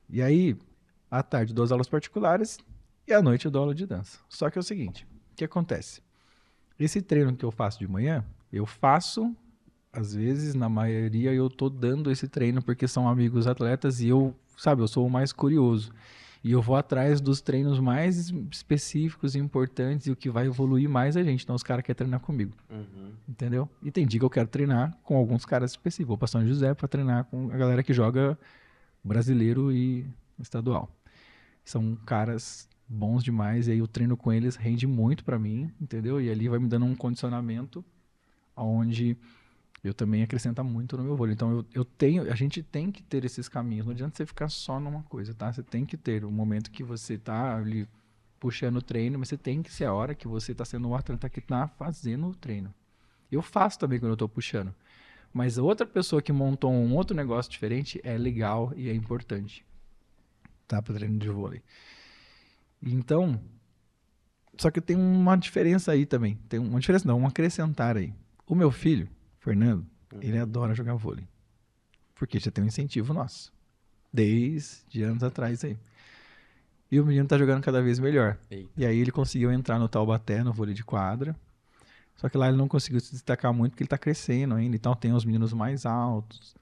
E aí, à tarde eu dou as aulas particulares e à noite eu dou aula de dança. Só que é o seguinte, o que acontece? Esse treino que eu faço de manhã, eu faço, às vezes, na maioria, eu tô dando esse treino porque são amigos atletas e eu, sabe, eu sou o mais curioso. E eu vou atrás dos treinos mais específicos e importantes e o que vai evoluir mais a gente. Então, os caras querem treinar comigo. Entendeu? E tem dia que eu quero treinar com alguns caras específicos. Vou pra São José pra treinar com a galera que joga brasileiro e estadual. São caras bons demais e aí o treino com eles rende muito pra mim, entendeu? E ali vai me dando um condicionamento onde eu também acrescenta muito no meu vôlei. Então a gente tem que ter esses caminhos. Não adianta você ficar só numa coisa, tá? Você tem que ter um momento que você tá ali puxando o treino, mas você tem que ser a hora que você tá sendo o atleta que tá fazendo o treino. Eu faço também quando eu tô puxando. Mas outra pessoa que montou um outro negócio diferente é legal e é importante. Tá? Para treino de vôlei. Então, só que tem uma diferença aí também. Tem uma diferença não, um acrescentar aí. O meu filho, Fernando, ele adora jogar vôlei. Porque já tem um incentivo nosso. Desde anos atrás aí. E o menino tá jogando cada vez melhor. Eita. E aí ele conseguiu entrar no Taubaté, no vôlei de quadra. Só que lá ele não conseguiu se destacar muito porque ele tá crescendo ainda. Então tem os meninos mais altos.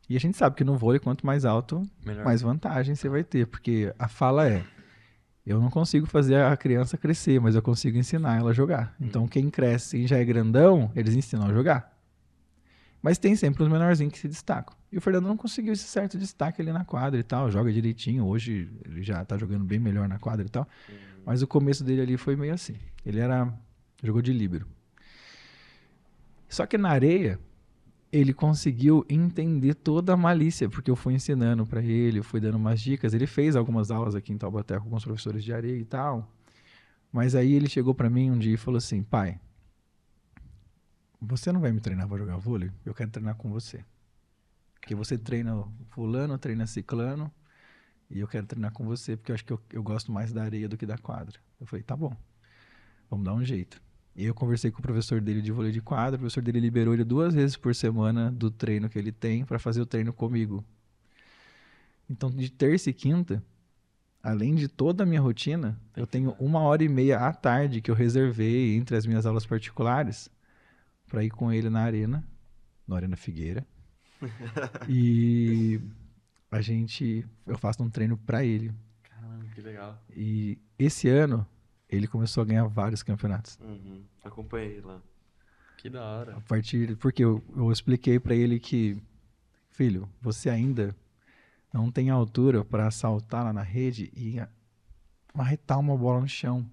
E a gente sabe que no vôlei, quanto mais alto, Melhor. mais vantagem você vai ter. Porque a fala é, eu não consigo fazer a criança crescer, mas eu consigo ensinar ela a jogar. Então quem cresce e já é grandão, eles ensinam a jogar. Mas tem sempre os menorzinhos que se destacam. E o Fernando não conseguiu esse certo destaque ali na quadra e tal. Joga direitinho. Hoje ele já tá jogando bem melhor na quadra e tal. Mas o começo dele ali foi meio assim. Ele jogou de líbero. Só que na areia, ele conseguiu entender toda a malícia, porque eu fui ensinando pra ele, eu fui dando umas dicas. Ele fez algumas aulas aqui em Taubaté com alguns professores de areia e tal. Mas aí ele chegou pra mim um dia e falou assim, pai, você não vai me treinar pra jogar vôlei? Eu quero treinar com você. Porque você treina fulano, treina ciclano, e eu quero treinar com você, porque eu acho que eu gosto mais da areia do que da quadra. Eu falei, tá bom, vamos dar um jeito. E eu conversei com o professor dele de vôlei de quadra, o professor dele liberou ele 2 vezes por semana do treino que ele tem para fazer o treino comigo. Então, de terça e quinta, além de toda a minha rotina, eu tenho 1h30 à tarde que eu reservei entre as minhas aulas particulares para ir com ele na Arena Figueira. E eu faço um treino para ele. Caramba, que legal. E esse ano, ele começou a ganhar vários campeonatos. Acompanhei lá. Que da hora. Porque eu expliquei pra ele que, filho, você ainda não tem altura pra saltar lá na rede e marretar uma bola no chão.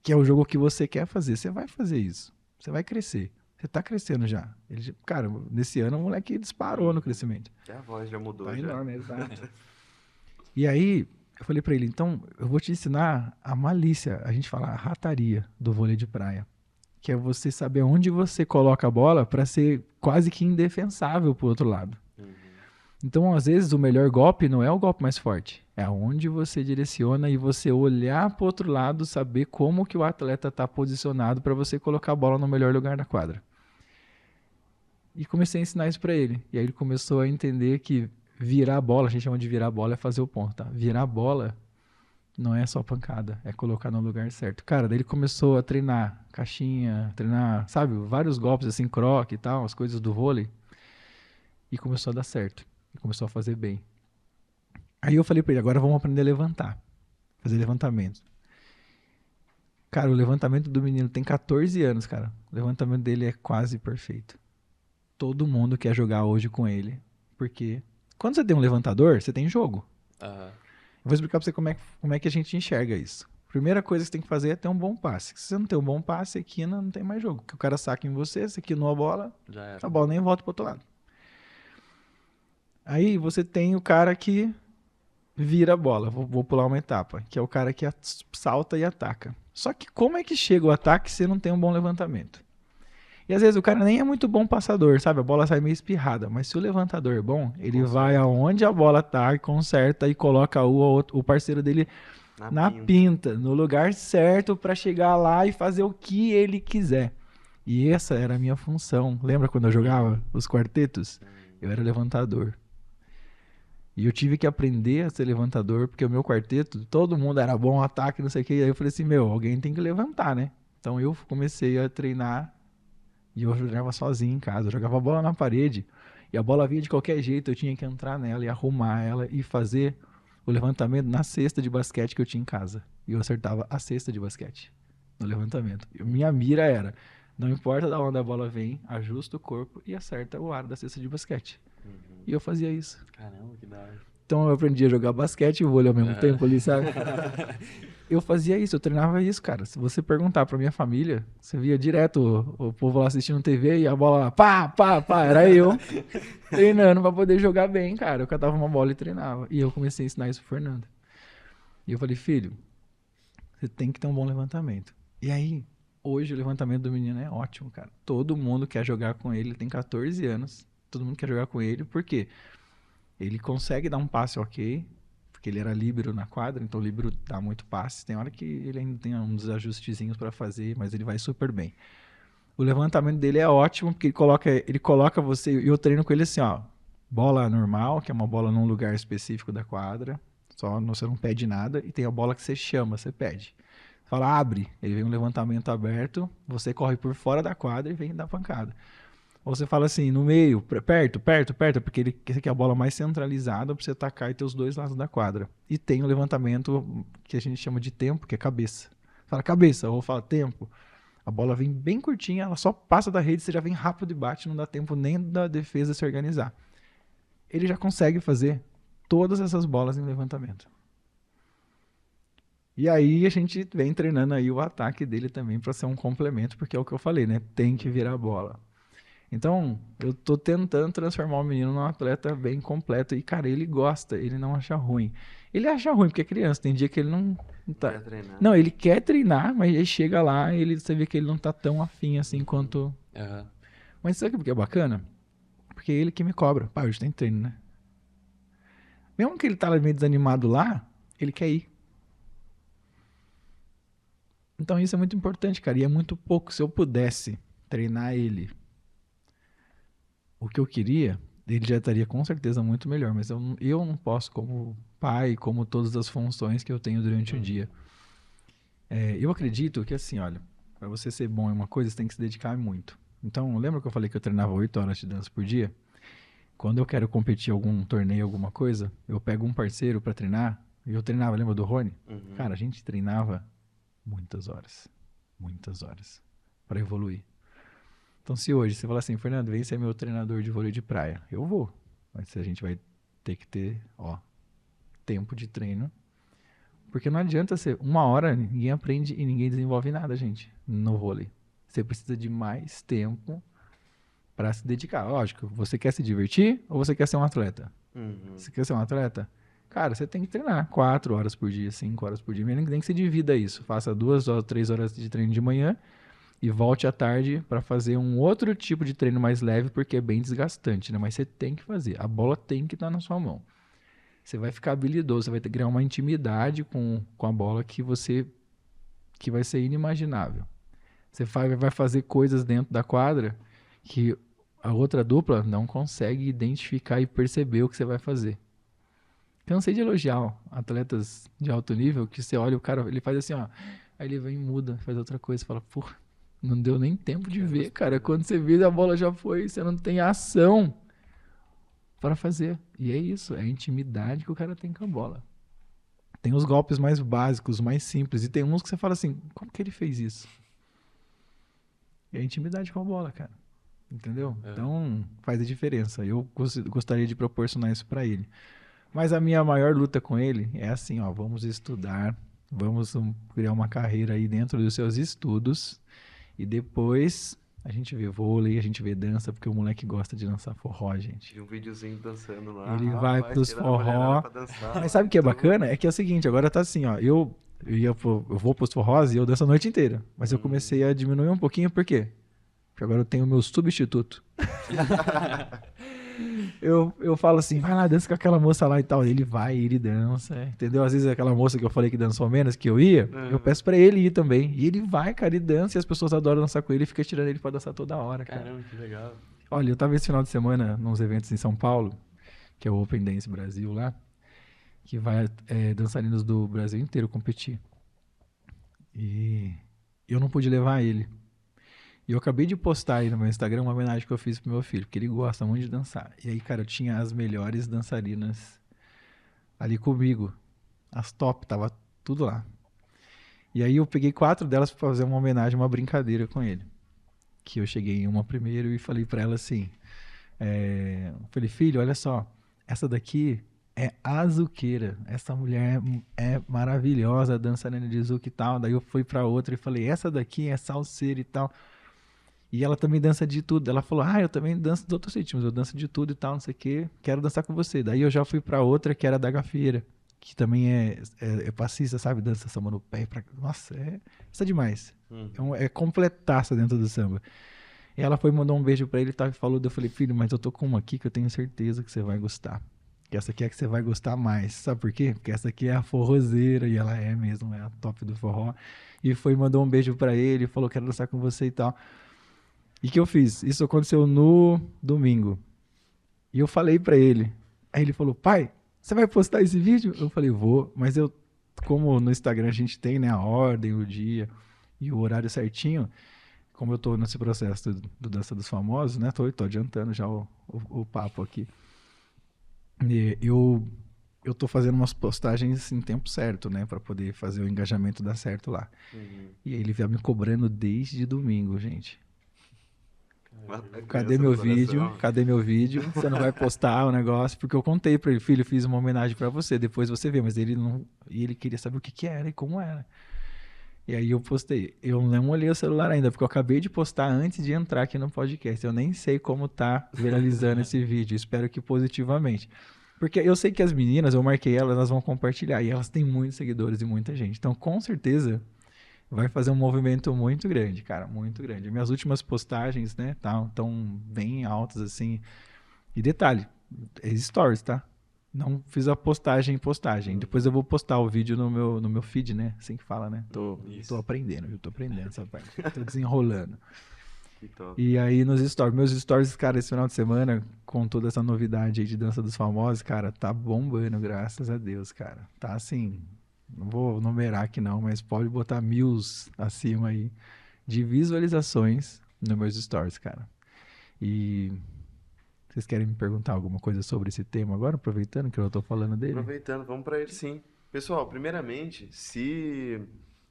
que é o jogo que você quer fazer, você vai fazer isso. Você vai crescer. Você tá crescendo já. Cara, nesse ano o moleque disparou no crescimento. Até a voz já mudou. Tá Já. enorme, exato. E aí, eu falei pra ele, então, eu vou te ensinar a malícia, a gente fala a rataria do vôlei de praia. Que é você saber onde você coloca a bola pra ser quase que indefensável pro outro lado. Então, às vezes, o melhor golpe não é o golpe mais forte. É aonde você direciona e você olhar pro outro lado, saber como que o atleta tá posicionado pra você colocar a bola no melhor lugar da quadra. E comecei a ensinar isso pra ele. E aí ele começou a entender que virar a bola, a gente chama de virar a bola, é fazer o ponto, tá? Virar a bola não é só pancada, é colocar no lugar certo. Cara, daí ele começou a treinar caixinha, treinar, sabe, vários golpes assim, croque e tal, as coisas do vôlei. E começou a dar certo. E começou a fazer bem. Aí eu falei pra ele, agora vamos aprender a levantar. Fazer levantamento. Cara, o levantamento do menino tem 14 anos, cara. O levantamento dele é quase perfeito. Todo mundo quer jogar hoje com ele. Porque quando você tem um levantador, você tem jogo. Aham. Eu vou explicar pra você como é que a gente enxerga isso. Primeira coisa que você tem que fazer é ter um bom passe. Se você não tem um bom passe, equina, não tem mais jogo. Porque o cara saca em você, você quinou a bola, Já era. a bola nem volta pro outro lado. Aí você tem o cara que vira a bola. Vou pular uma etapa. Que é o cara que salta e ataca. Só que como é que chega o ataque se você não tem um bom levantamento? E às vezes o cara nem é muito bom passador, sabe? A bola sai meio espirrada. Mas se o levantador é bom, ele vai aonde a bola tá e conserta e coloca o parceiro dele na pinta, no lugar certo pra chegar lá e fazer o que ele quiser. E essa era a minha função. Lembra quando eu jogava os quartetos? Eu era levantador. E eu tive que aprender a ser levantador, porque o meu quarteto, todo mundo era bom, ataque, não sei o que. Aí eu falei assim, alguém tem que levantar, né? Então eu comecei a treinar e eu jogava sozinho em casa. Eu jogava a bola na parede e a bola vinha de qualquer jeito. Eu tinha que entrar nela e arrumar ela e fazer o levantamento na cesta de basquete que eu tinha em casa. E eu acertava a cesta de basquete no levantamento. E minha mira era, não importa da onde a bola vem, ajusta o corpo e acerta o aro da cesta de basquete. E eu fazia isso. Caramba, que da hora. Então eu aprendi a jogar basquete e vôlei ao mesmo tempo ali, sabe? Eu fazia isso, eu treinava isso, cara. Se você perguntar pra minha família, você via direto o povo lá assistindo TV e a bola lá, pá, pá, pá. Era eu treinando pra poder jogar bem, cara. Eu catava uma bola e treinava. E eu comecei a ensinar isso pro Fernando. E eu falei, filho, você tem que ter um bom levantamento. E aí, hoje o levantamento do menino é ótimo, cara. Todo mundo quer jogar com ele, ele tem 14 anos. Todo mundo quer jogar com ele, por quê? Ele consegue dar um passe ok, porque ele era líbero na quadra, então o líbero dá muito passe. Tem hora que ele ainda tem uns ajustezinhos para fazer, mas ele vai super bem. O levantamento dele é ótimo, porque ele coloca você, e eu treino com ele assim, ó, bola normal, que é uma bola num lugar específico da quadra, você não pede nada, e tem a bola que você chama, você pede. Fala, abre, ele vem um levantamento aberto, você corre por fora da quadra e vem dar pancada. Ou você fala assim, no meio, perto, porque ele quer a bola mais centralizada para você atacar e ter os dois lados da quadra. E tem o levantamento que a gente chama de tempo, que é cabeça. Fala cabeça, ou fala tempo. A bola vem bem curtinha, ela só passa da rede, você já vem rápido e bate, não dá tempo nem da defesa se organizar. Ele já consegue fazer todas essas bolas em levantamento. E aí a gente vem treinando aí o ataque dele também para ser um complemento, porque é o que eu falei, né? Tem que virar a bola. Então, eu tô tentando transformar o menino num atleta bem completo. E, cara, ele gosta, ele não acha ruim. Ele acha ruim porque é criança, tem dia que ele não tá... Quer treinar. Não, ele quer treinar, mas aí chega lá e você vê que ele não tá tão afim assim quanto... Aham. Mas sabe o que é bacana? Porque é ele que me cobra. Pá, hoje tem treino, né? Mesmo que ele tá meio desanimado lá, ele quer ir. Então isso é muito importante, cara. E é muito pouco. Se eu pudesse treinar ele o que eu queria, ele já estaria com certeza muito melhor. Mas eu não posso, como pai, como todas as funções que eu tenho durante o dia. Eu acredito que assim, olha, para você ser bom em uma coisa, você tem que se dedicar muito. Então, lembra que eu falei que eu treinava 8 horas de dança por dia? Quando eu quero competir em algum torneio, alguma coisa, eu pego um parceiro para treinar. E eu treinava, lembra do Rony? Cara, a gente treinava muitas horas para evoluir. Então, se hoje você falar assim, Fernando, vem ser meu treinador de vôlei de praia, eu vou. Mas a gente vai ter que ter, tempo de treino Porque não adianta ser 1 hora, ninguém aprende e ninguém desenvolve nada, gente, no vôlei. Você precisa de mais tempo para se dedicar. Lógico, você quer se divertir ou você quer ser um atleta? Uhum. Você quer ser um atleta? Cara, você tem que treinar 4 horas por dia, 5 horas por dia. Nem que você divida isso. Faça 2 ou 3 horas de treino de manhã e volte à tarde para fazer um outro tipo de treino mais leve, porque é bem desgastante, né? Mas você tem que fazer. A bola tem que estar na sua mão. Você vai ficar habilidoso, você vai ter que criar uma intimidade com a bola que vai ser inimaginável. Você vai fazer coisas dentro da quadra que a outra dupla não consegue identificar e perceber o que você vai fazer. Cansei de elogiar atletas de alto nível que você olha o cara, ele faz assim, ó, aí ele vem e muda, faz outra coisa, fala, pô, não deu nem tempo de ver, cara. Quando você vê, a bola já foi, você não tem ação para fazer. E é isso, é a intimidade que o cara tem com a bola. Tem os golpes mais básicos, mais simples, e tem uns que você fala assim, como que ele fez isso? É a intimidade com a bola, cara. Entendeu? Então, faz a diferença. Eu gostaria de proporcionar isso para ele. Mas a minha maior luta com ele é assim, ó, vamos estudar, vamos criar uma carreira aí dentro dos seus estudos e depois a gente vê vôlei, a gente vê dança, porque o moleque gosta de dançar forró, gente. Vi um videozinho dançando lá. Ele vai pros tirando a mulherada forró. pra dançar Mas lá, sabe o que é todo bacana? mundo. É que é o seguinte, agora tá assim, ó, eu vou pros forrós e eu danço a noite inteira. Mas eu comecei a diminuir um pouquinho, por quê? Porque agora eu tenho o meu substituto. Eu falo assim, vai lá, dança com aquela moça lá e tal. Ele vai, ele dança, entendeu? Às vezes aquela moça que eu falei que dançou menos, que eu ia, eu peço pra ele ir também. E ele vai, cara, e dança, e as pessoas adoram dançar com ele, e fica tirando ele pra dançar toda hora, cara. Caramba, que legal. Olha, eu tava esse final de semana nos eventos em São Paulo, que é o Open Dance Brasil lá, que vai dançarinos do Brasil inteiro competir. E eu não pude levar ele. E eu acabei de postar aí no meu Instagram uma homenagem que eu fiz pro meu filho, porque ele gosta muito de dançar. E aí, cara, eu tinha as melhores dançarinas ali comigo. As top, tava tudo lá. E aí eu peguei 4 delas pra fazer uma homenagem, uma brincadeira com ele. Que eu cheguei em uma primeiro e falei pra ela assim, falei, filho, olha só, essa daqui é a Zuqueira. Essa mulher é maravilhosa, dançarina de Zuki e tal. Daí eu fui pra outra e falei, essa daqui é salseira e tal. E ela também dança de tudo. Ela falou, eu também danço de outros ritmos, eu danço de tudo e tal, não sei o quê. Quero dançar com você. Daí eu já fui pra outra, que era da Gafieira, que também é passista, sabe? Dança samba no pé. Nossa, isso é demais. É completaça dentro do samba. E ela foi mandou um beijo pra ele e tal, e falou, eu falei, filho, mas eu tô com uma aqui que eu tenho certeza que você vai gostar. Que essa aqui é que você vai gostar mais. Sabe por quê? Porque essa aqui é a forrozeira, e ela é mesmo, é a top do forró. E foi mandou um beijo pra ele, falou, quero dançar com você e tal. E o que eu fiz? Isso aconteceu no domingo. E eu falei pra ele. Aí ele falou, pai, você vai postar esse vídeo? Eu falei, vou. Mas como no Instagram a gente tem, né, a ordem, o dia e o horário certinho, como eu tô nesse processo do Dança dos Famosos, né, tô adiantando já o papo aqui. E eu tô fazendo umas postagens em tempo certo, né, pra poder fazer o engajamento dar certo lá. E aí ele veio me cobrando desde domingo, gente. Cadê meu vídeo? Cadê meu vídeo? Você não vai postar o negócio? Porque eu contei pra ele, filho, fiz uma homenagem pra você, depois você vê, mas ele não. E ele queria saber o que era e como era. E aí eu postei. Eu não olhei o celular ainda, porque eu acabei de postar antes de entrar aqui no podcast. Eu nem sei como tá viralizando esse vídeo. Espero que positivamente. Porque eu sei que as meninas, eu marquei elas vão compartilhar. E elas têm muitos seguidores e muita gente. Então, com certeza, vai fazer um movimento muito grande, cara, muito grande. Minhas últimas postagens, né, tão bem altas, assim. E detalhe, é stories, tá? Não fiz a postagem. Depois eu vou postar o vídeo no meu feed, né? Assim que fala, né? Tô aprendendo, eu tô aprendendo essa parte. Tô desenrolando. Que top. E aí nos stories, meus stories, cara, esse final de semana, com toda essa novidade aí de Dança dos Famosos, cara, tá bombando, graças a Deus, cara. Tá assim, não vou numerar aqui não, mas pode botar 1000 acima aí de visualizações nos meus stories, cara. E vocês querem me perguntar alguma coisa sobre esse tema agora, aproveitando que eu tô falando dele? Aproveitando, vamos pra ele sim. Pessoal, primeiramente, se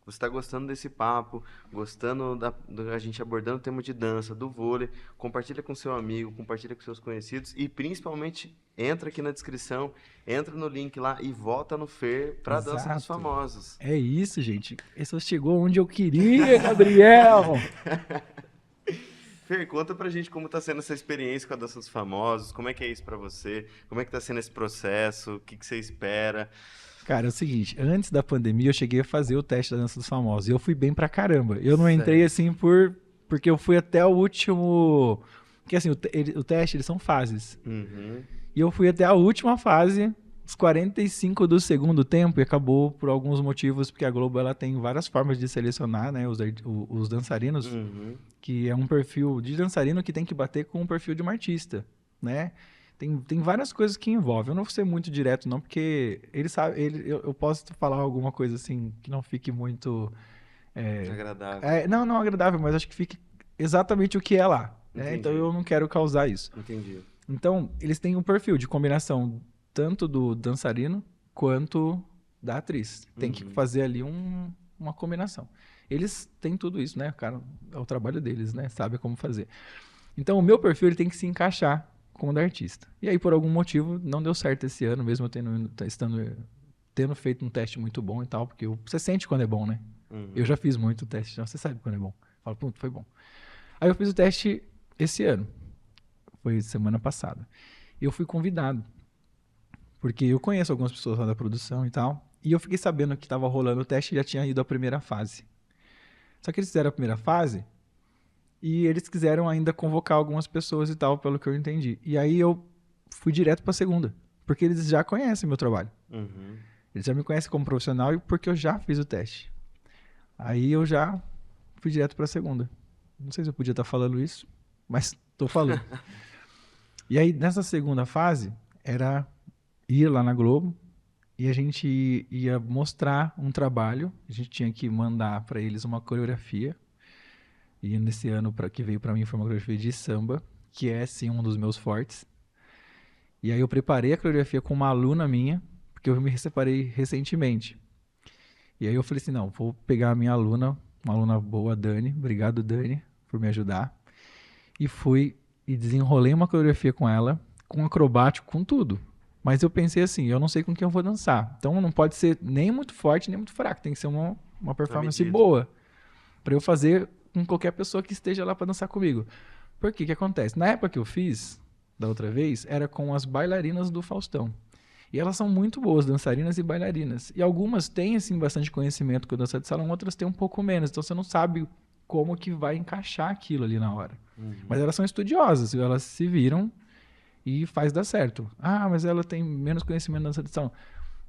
você está gostando desse papo, gostando da gente abordando o tema de dança, do vôlei, compartilha com seu amigo, compartilha com seus conhecidos e principalmente entra aqui na descrição, entra no link lá e vota no Fer para a Dança dos Exato. Famosos. É isso, gente. Esse chegou onde eu queria, Gabriel. Fer, conta pra gente como tá sendo essa experiência com a Dança dos Famosos, como é que é isso pra você, como é que tá sendo esse processo, o que que você espera? Cara, é o seguinte, antes da pandemia eu cheguei a fazer o teste da Dança dos Famosos e eu fui bem pra caramba. Eu não entrei assim porque eu fui até o último... Porque assim, o teste, eles são fases. Uhum. E eu fui até a última fase, os 45 do segundo tempo, e acabou por alguns motivos, porque a Globo ela tem várias formas de selecionar, né, os dançarinos, Uhum. que é um perfil de dançarino que tem que bater com um perfil de uma artista, né? Tem várias coisas que envolvem. Eu não vou ser muito direto, não, porque ele sabe, eu posso falar alguma coisa assim que não fique muito. Agradável. Não agradável, mas acho que fique exatamente o que é lá. Né? Então Entendi. eu não quero causar isso. Entendi. Então, eles têm um perfil de combinação tanto do dançarino quanto da atriz. Tem que fazer ali uma combinação. Eles têm tudo isso, né? Cara, é o trabalho deles, né? Sabe como fazer. Então, o meu perfil ele tem que se encaixar com o da artista. E aí, por algum motivo, não deu certo esse ano, mesmo eu tendo feito um teste muito bom e tal, porque você sente quando é bom, né? Uhum. Eu já fiz muito teste, então você sabe quando é bom. Fala, pronto, foi bom. Aí eu fiz o teste esse ano. Foi semana passada. Eu fui convidado, porque eu conheço algumas pessoas lá da produção e tal, e eu fiquei sabendo que estava rolando o teste e já tinha ido a primeira fase. Só que eles fizeram a primeira fase e eles quiseram ainda convocar algumas pessoas e tal, pelo que eu entendi. E aí eu fui direto para a segunda, porque eles já conhecem meu trabalho. Uhum. Eles já me conhecem como profissional e porque eu já fiz o teste. Aí eu já fui direto para a segunda. Não sei se eu podia estar falando isso, mas tô falando. E aí, nessa segunda fase, era ir lá na Globo e a gente ia mostrar um trabalho. A gente tinha que mandar para eles uma coreografia. E nesse ano que veio para mim foi uma coreografia de samba, que é, sim, um dos meus fortes. E aí eu preparei a coreografia com uma aluna minha, porque eu me separei recentemente. E aí eu falei assim, não, vou pegar a minha aluna, uma aluna boa, a Dani. Obrigado, Dani, por me ajudar. E fui e desenrolei uma coreografia com ela, com acrobático, com tudo. Mas eu pensei assim, eu não sei com quem eu vou dançar. Então não pode ser nem muito forte, nem muito fraco. Tem que ser uma performance medida. boa. Pra eu fazer com qualquer pessoa que esteja lá pra dançar comigo. Por que acontece? Na época que eu fiz, da outra vez, era com as bailarinas do Faustão. E elas são muito boas, dançarinas e bailarinas. E algumas têm, assim, bastante conhecimento com dança de salão, outras têm um pouco menos. Então você não sabe como que vai encaixar aquilo ali na hora. Mas elas são estudiosas, elas se viram e faz dar certo. Ah, mas ela tem menos conhecimento na dança de salão.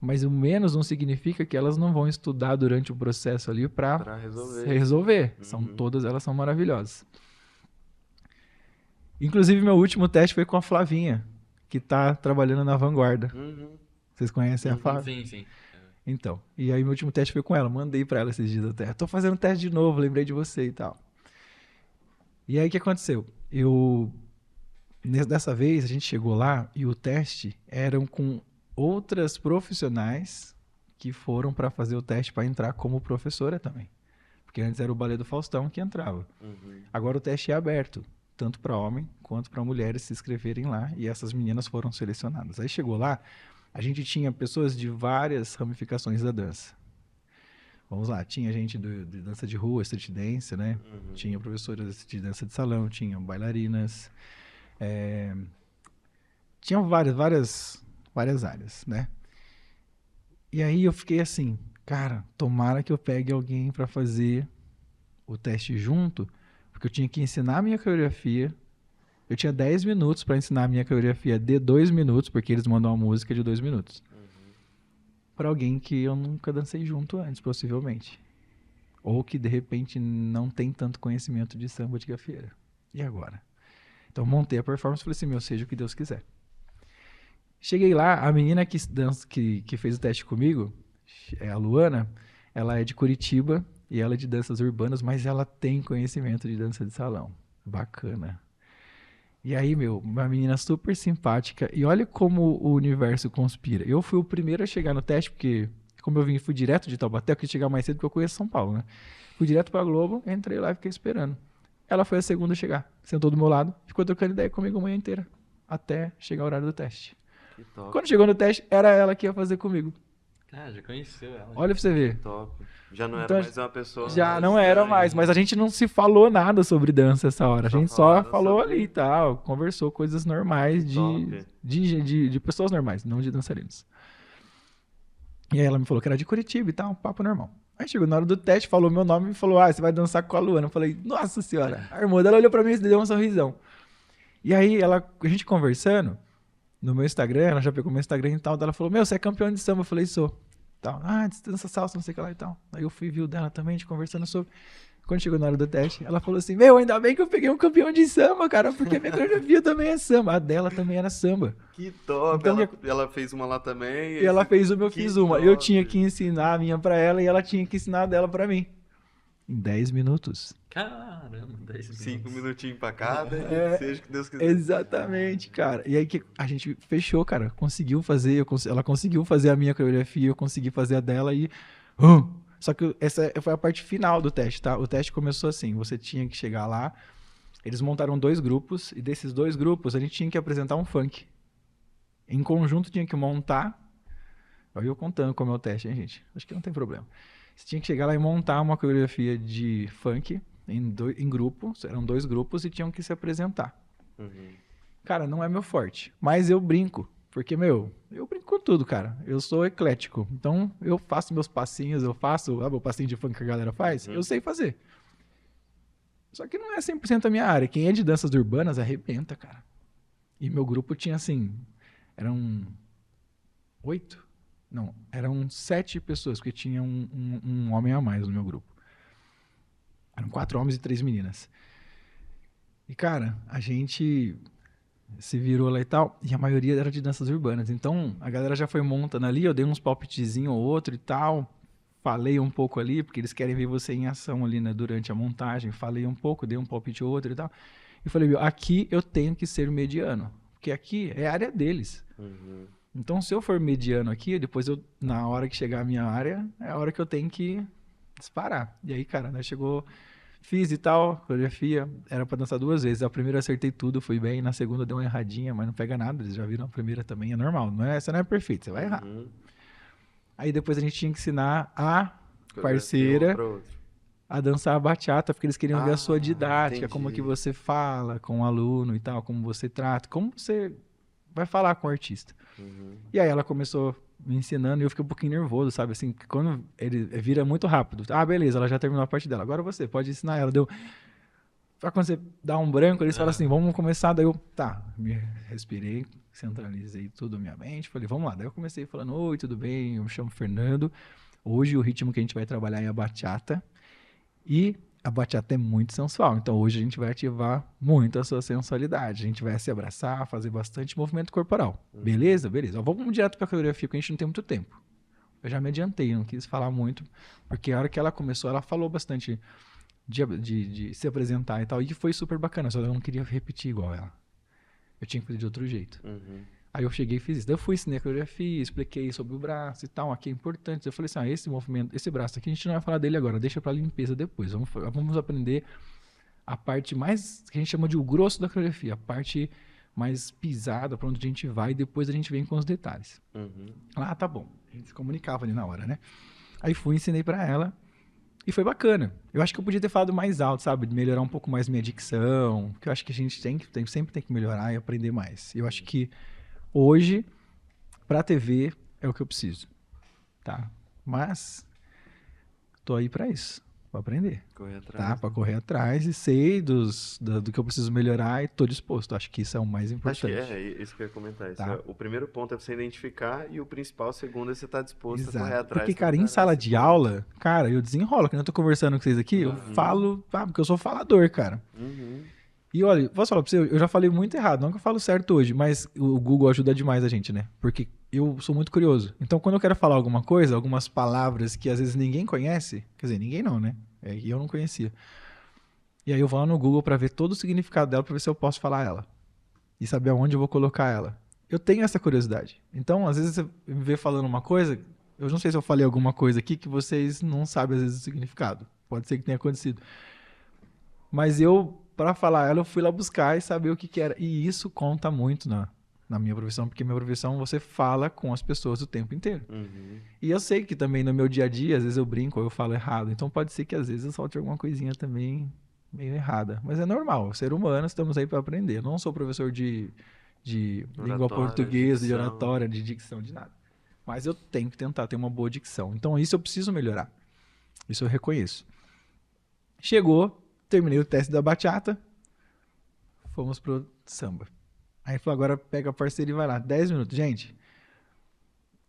Mas o menos não significa que elas não vão estudar durante o processo ali para resolver. Todas elas são maravilhosas. Inclusive, meu último teste foi com a Flavinha, que tá trabalhando na Vanguarda. Vocês conhecem a Flávia? Sim, sim. Então, e aí meu último teste foi com ela. Mandei pra ela esses dias até. Tô fazendo teste de novo, lembrei de você e tal. E aí o que aconteceu? Dessa vez a gente chegou lá e o teste eram com outras profissionais que foram para fazer o teste para entrar como professora também. Porque antes era o Balé do Faustão que entrava. Agora o teste é aberto, tanto para homem quanto para mulheres se inscreverem lá, e essas meninas foram selecionadas. Aí chegou lá, a gente tinha pessoas de várias ramificações da dança. Vamos lá, tinha gente de dança de rua, street dance, né? Tinha professoras de dança de salão, tinha bailarinas, tinha várias áreas, né? E aí eu fiquei assim, cara, tomara que eu pegue alguém para fazer o teste junto, porque eu tinha que ensinar a minha coreografia. Eu tinha 10 minutos para ensinar a minha coreografia de 2 minutos, porque eles mandam uma música de 2 minutos. Para alguém que eu nunca dancei junto antes, possivelmente. Ou que, de repente, não tem tanto conhecimento de samba de gafieira. E agora? Então, montei a performance e falei assim, seja o que Deus quiser. Cheguei lá, a menina que fez o teste comigo, a Luana, ela é de Curitiba e ela é de danças urbanas, mas ela tem conhecimento de dança de salão. Bacana. E aí, uma menina super simpática. E olha como o universo conspira. Eu fui o primeiro a chegar no teste, porque como eu fui direto de Taubaté, eu quis chegar mais cedo porque eu conheço São Paulo, né? Fui direto pra Globo, entrei lá e fiquei esperando. Ela foi a segunda a chegar. Sentou do meu lado, ficou trocando ideia comigo a manhã inteira. Até chegar o horário do teste. Que top. Quando chegou no teste, era ela que ia fazer comigo. Ah, já conheceu ela. Olha pra você ver. Top. Já não Então, era mais uma pessoa. Já não era mais, mas a gente não se falou nada sobre dança essa hora. A Só gente só falaram falou sobre- ali e tal, conversou coisas normais Top. de pessoas normais, não de dançarinos. E aí ela me falou que era de Curitiba e tal, um papo normal. Aí chegou na hora do teste, falou meu nome e falou, você vai dançar com a Luana. Eu falei, nossa senhora. A irmã dela olhou pra mim e deu um sorrisão. E aí a gente conversando, no meu Instagram, ela já pegou meu Instagram e tal, ela falou, você é campeão de samba? Eu falei, sou. Tal. Dança salsa, não sei o que lá e tal. Aí eu fui, viu dela também, a gente conversando sobre. Quando chegou na hora do teste, ela falou assim, ainda bem que eu peguei um campeão de samba, cara, porque minha coreografia também é samba. A dela também era samba. Que top. Então, ela fez uma lá também. E ela fez uma, eu Que fiz uma. top. Eu tinha que ensinar a minha pra ela e ela tinha que ensinar a dela pra mim. Em 10 minutos. Caramba, 10 minutos. 5 minutinhos pra cada, seja o que Deus quiser. Exatamente, cara. E aí que a gente fechou, cara. Conseguiu fazer, ela conseguiu fazer a minha coreografia, eu consegui fazer a dela e... Só que essa foi a parte final do teste, tá? O teste começou assim, você tinha que chegar lá, eles montaram 2 grupos, e desses 2 grupos a gente tinha que apresentar um funk. Em conjunto tinha que montar... Olha eu contando como é o teste, hein, gente? Acho que não tem problema. Você tinha que chegar lá e montar uma coreografia de funk em grupo, eram 2 grupos e tinham que se apresentar. Uhum. Cara, não é meu forte, mas eu brinco. Porque, eu brinco com tudo, cara. Eu sou eclético. Então, eu faço meus passinhos, eu faço o passinho de funk que a galera faz, eu sei fazer. Só que não é 100% a minha área. Quem é de danças urbanas arrebenta, cara. E meu grupo tinha, assim, eram 8? Não, eram 7 pessoas, porque tinha um homem a mais no meu grupo. Eram 4 homens e 3 meninas. E, cara, a gente... se virou lá e tal, e a maioria era de danças urbanas. Então, a galera já foi montando ali, eu dei uns palpitezinhos ou outro e tal, falei um pouco ali, porque eles querem ver você em ação ali, né, durante a montagem, falei um pouco, dei um palpite ou outro e tal, e falei, aqui eu tenho que ser mediano, porque aqui é a área deles. Uhum. Então, se eu for mediano aqui, depois na hora que chegar a minha área, é a hora que eu tenho que disparar. E aí, cara, né, chegou... Fiz e tal, coreografia, era pra dançar 2 vezes. A primeira eu acertei tudo, fui bem. Na segunda deu uma erradinha, mas não pega nada. Eles já viram a primeira também, é normal. Você não é perfeito, você vai errar. Uhum. Aí depois a gente tinha que ensinar a Coreografia parceira um pra outro. a dançar a bachata, porque eles queriam ver a sua didática, entendi. como que você fala com o aluno e tal, como você trata, como você vai falar com o artista. Uhum. E aí ela começou me ensinando e eu fiquei um pouquinho nervoso, sabe? Assim, quando ele vira muito rápido. Beleza, ela já terminou a parte dela. Agora você pode ensinar ela. Quando você dá um branco, eles falam assim, vamos começar. Daí eu, me respirei, centralizei tudo na minha mente. Falei, vamos lá. Daí eu comecei falando, oi, tudo bem? Eu me chamo Fernando. Hoje o ritmo que a gente vai trabalhar é a bachata. E a bachata é muito sensual. Então hoje a gente vai ativar muito a sua sensualidade. A gente vai se abraçar, fazer bastante movimento corporal. Beleza? Beleza. Vamos direto para a coreografia, porque a gente não tem muito tempo. Eu já me adiantei, não quis falar muito, porque a hora que ela começou, ela falou bastante de se apresentar e tal, e foi super bacana, só eu não queria repetir igual ela. Eu tinha que fazer de outro jeito. Uhum. Aí eu cheguei e fiz isso. Daí eu fui, ensinei a coreografia, expliquei sobre o braço e tal, aqui é importante. Eu falei assim, esse movimento, esse braço aqui, a gente não vai falar dele agora, deixa pra limpeza depois. Vamos aprender a parte mais, que a gente chama de o grosso da coreografia, a parte mais pisada, pra onde a gente vai, e depois a gente vem com os detalhes. Uhum. Tá bom. A gente se comunicava ali na hora, né? Aí fui, ensinei pra ela, e foi bacana. Eu acho que eu podia ter falado mais alto, sabe? De melhorar um pouco mais minha dicção, porque eu acho que a gente sempre tem que melhorar e aprender mais. Eu acho que hoje, pra TV, é o que eu preciso, tá? Mas, tô aí pra isso, pra aprender, Correr atrás. tá? Pra correr atrás e sei do que eu preciso melhorar e tô disposto. Acho que isso é o mais Acho importante. que é isso que eu ia comentar. Tá. O primeiro ponto é você identificar e o principal, o segundo, é você estar disposto a correr Exato. atrás. Porque, cara, em pra sala melhorar de esse aula, cara, eu desenrolo, que nem eu tô conversando com vocês aqui, eu falo, porque eu sou falador, cara. ponto. Uhum. E olha, posso falar pra você, eu já falei muito errado, não que eu falo certo hoje, mas o Google ajuda demais a gente, né? Porque eu sou muito curioso. Então, quando eu quero falar alguma coisa, algumas palavras que às vezes ninguém conhece, quer dizer, ninguém não, né? E eu não conhecia. E aí eu vou lá no Google pra ver todo o significado dela, pra ver se eu posso falar ela. E saber aonde eu vou colocar ela. Eu tenho essa curiosidade. Então, às vezes você me vê falando uma coisa, Eu não sei se eu falei alguma coisa aqui que vocês não sabem às vezes o significado. Pode ser que tenha acontecido. Mas eu, para falar ela, eu fui lá buscar e saber o que que era. E isso conta muito na minha profissão, porque minha profissão você fala com as pessoas o tempo inteiro. Uhum. E eu sei que também no meu dia a dia, às vezes eu brinco ou eu falo errado. Então pode ser que às vezes eu solte alguma coisinha também meio errada. Mas é normal, ser humano, estamos aí para aprender. Eu não sou professor de língua Oratória, portuguesa, de dicção. oratória, de dicção, de nada. Mas eu tenho que tentar ter uma boa dicção. Então isso eu preciso melhorar. Isso eu reconheço. Chegou, terminei o teste da bachata, fomos pro samba. Aí falou, agora pega a parceria e vai lá. 10 minutos. Gente,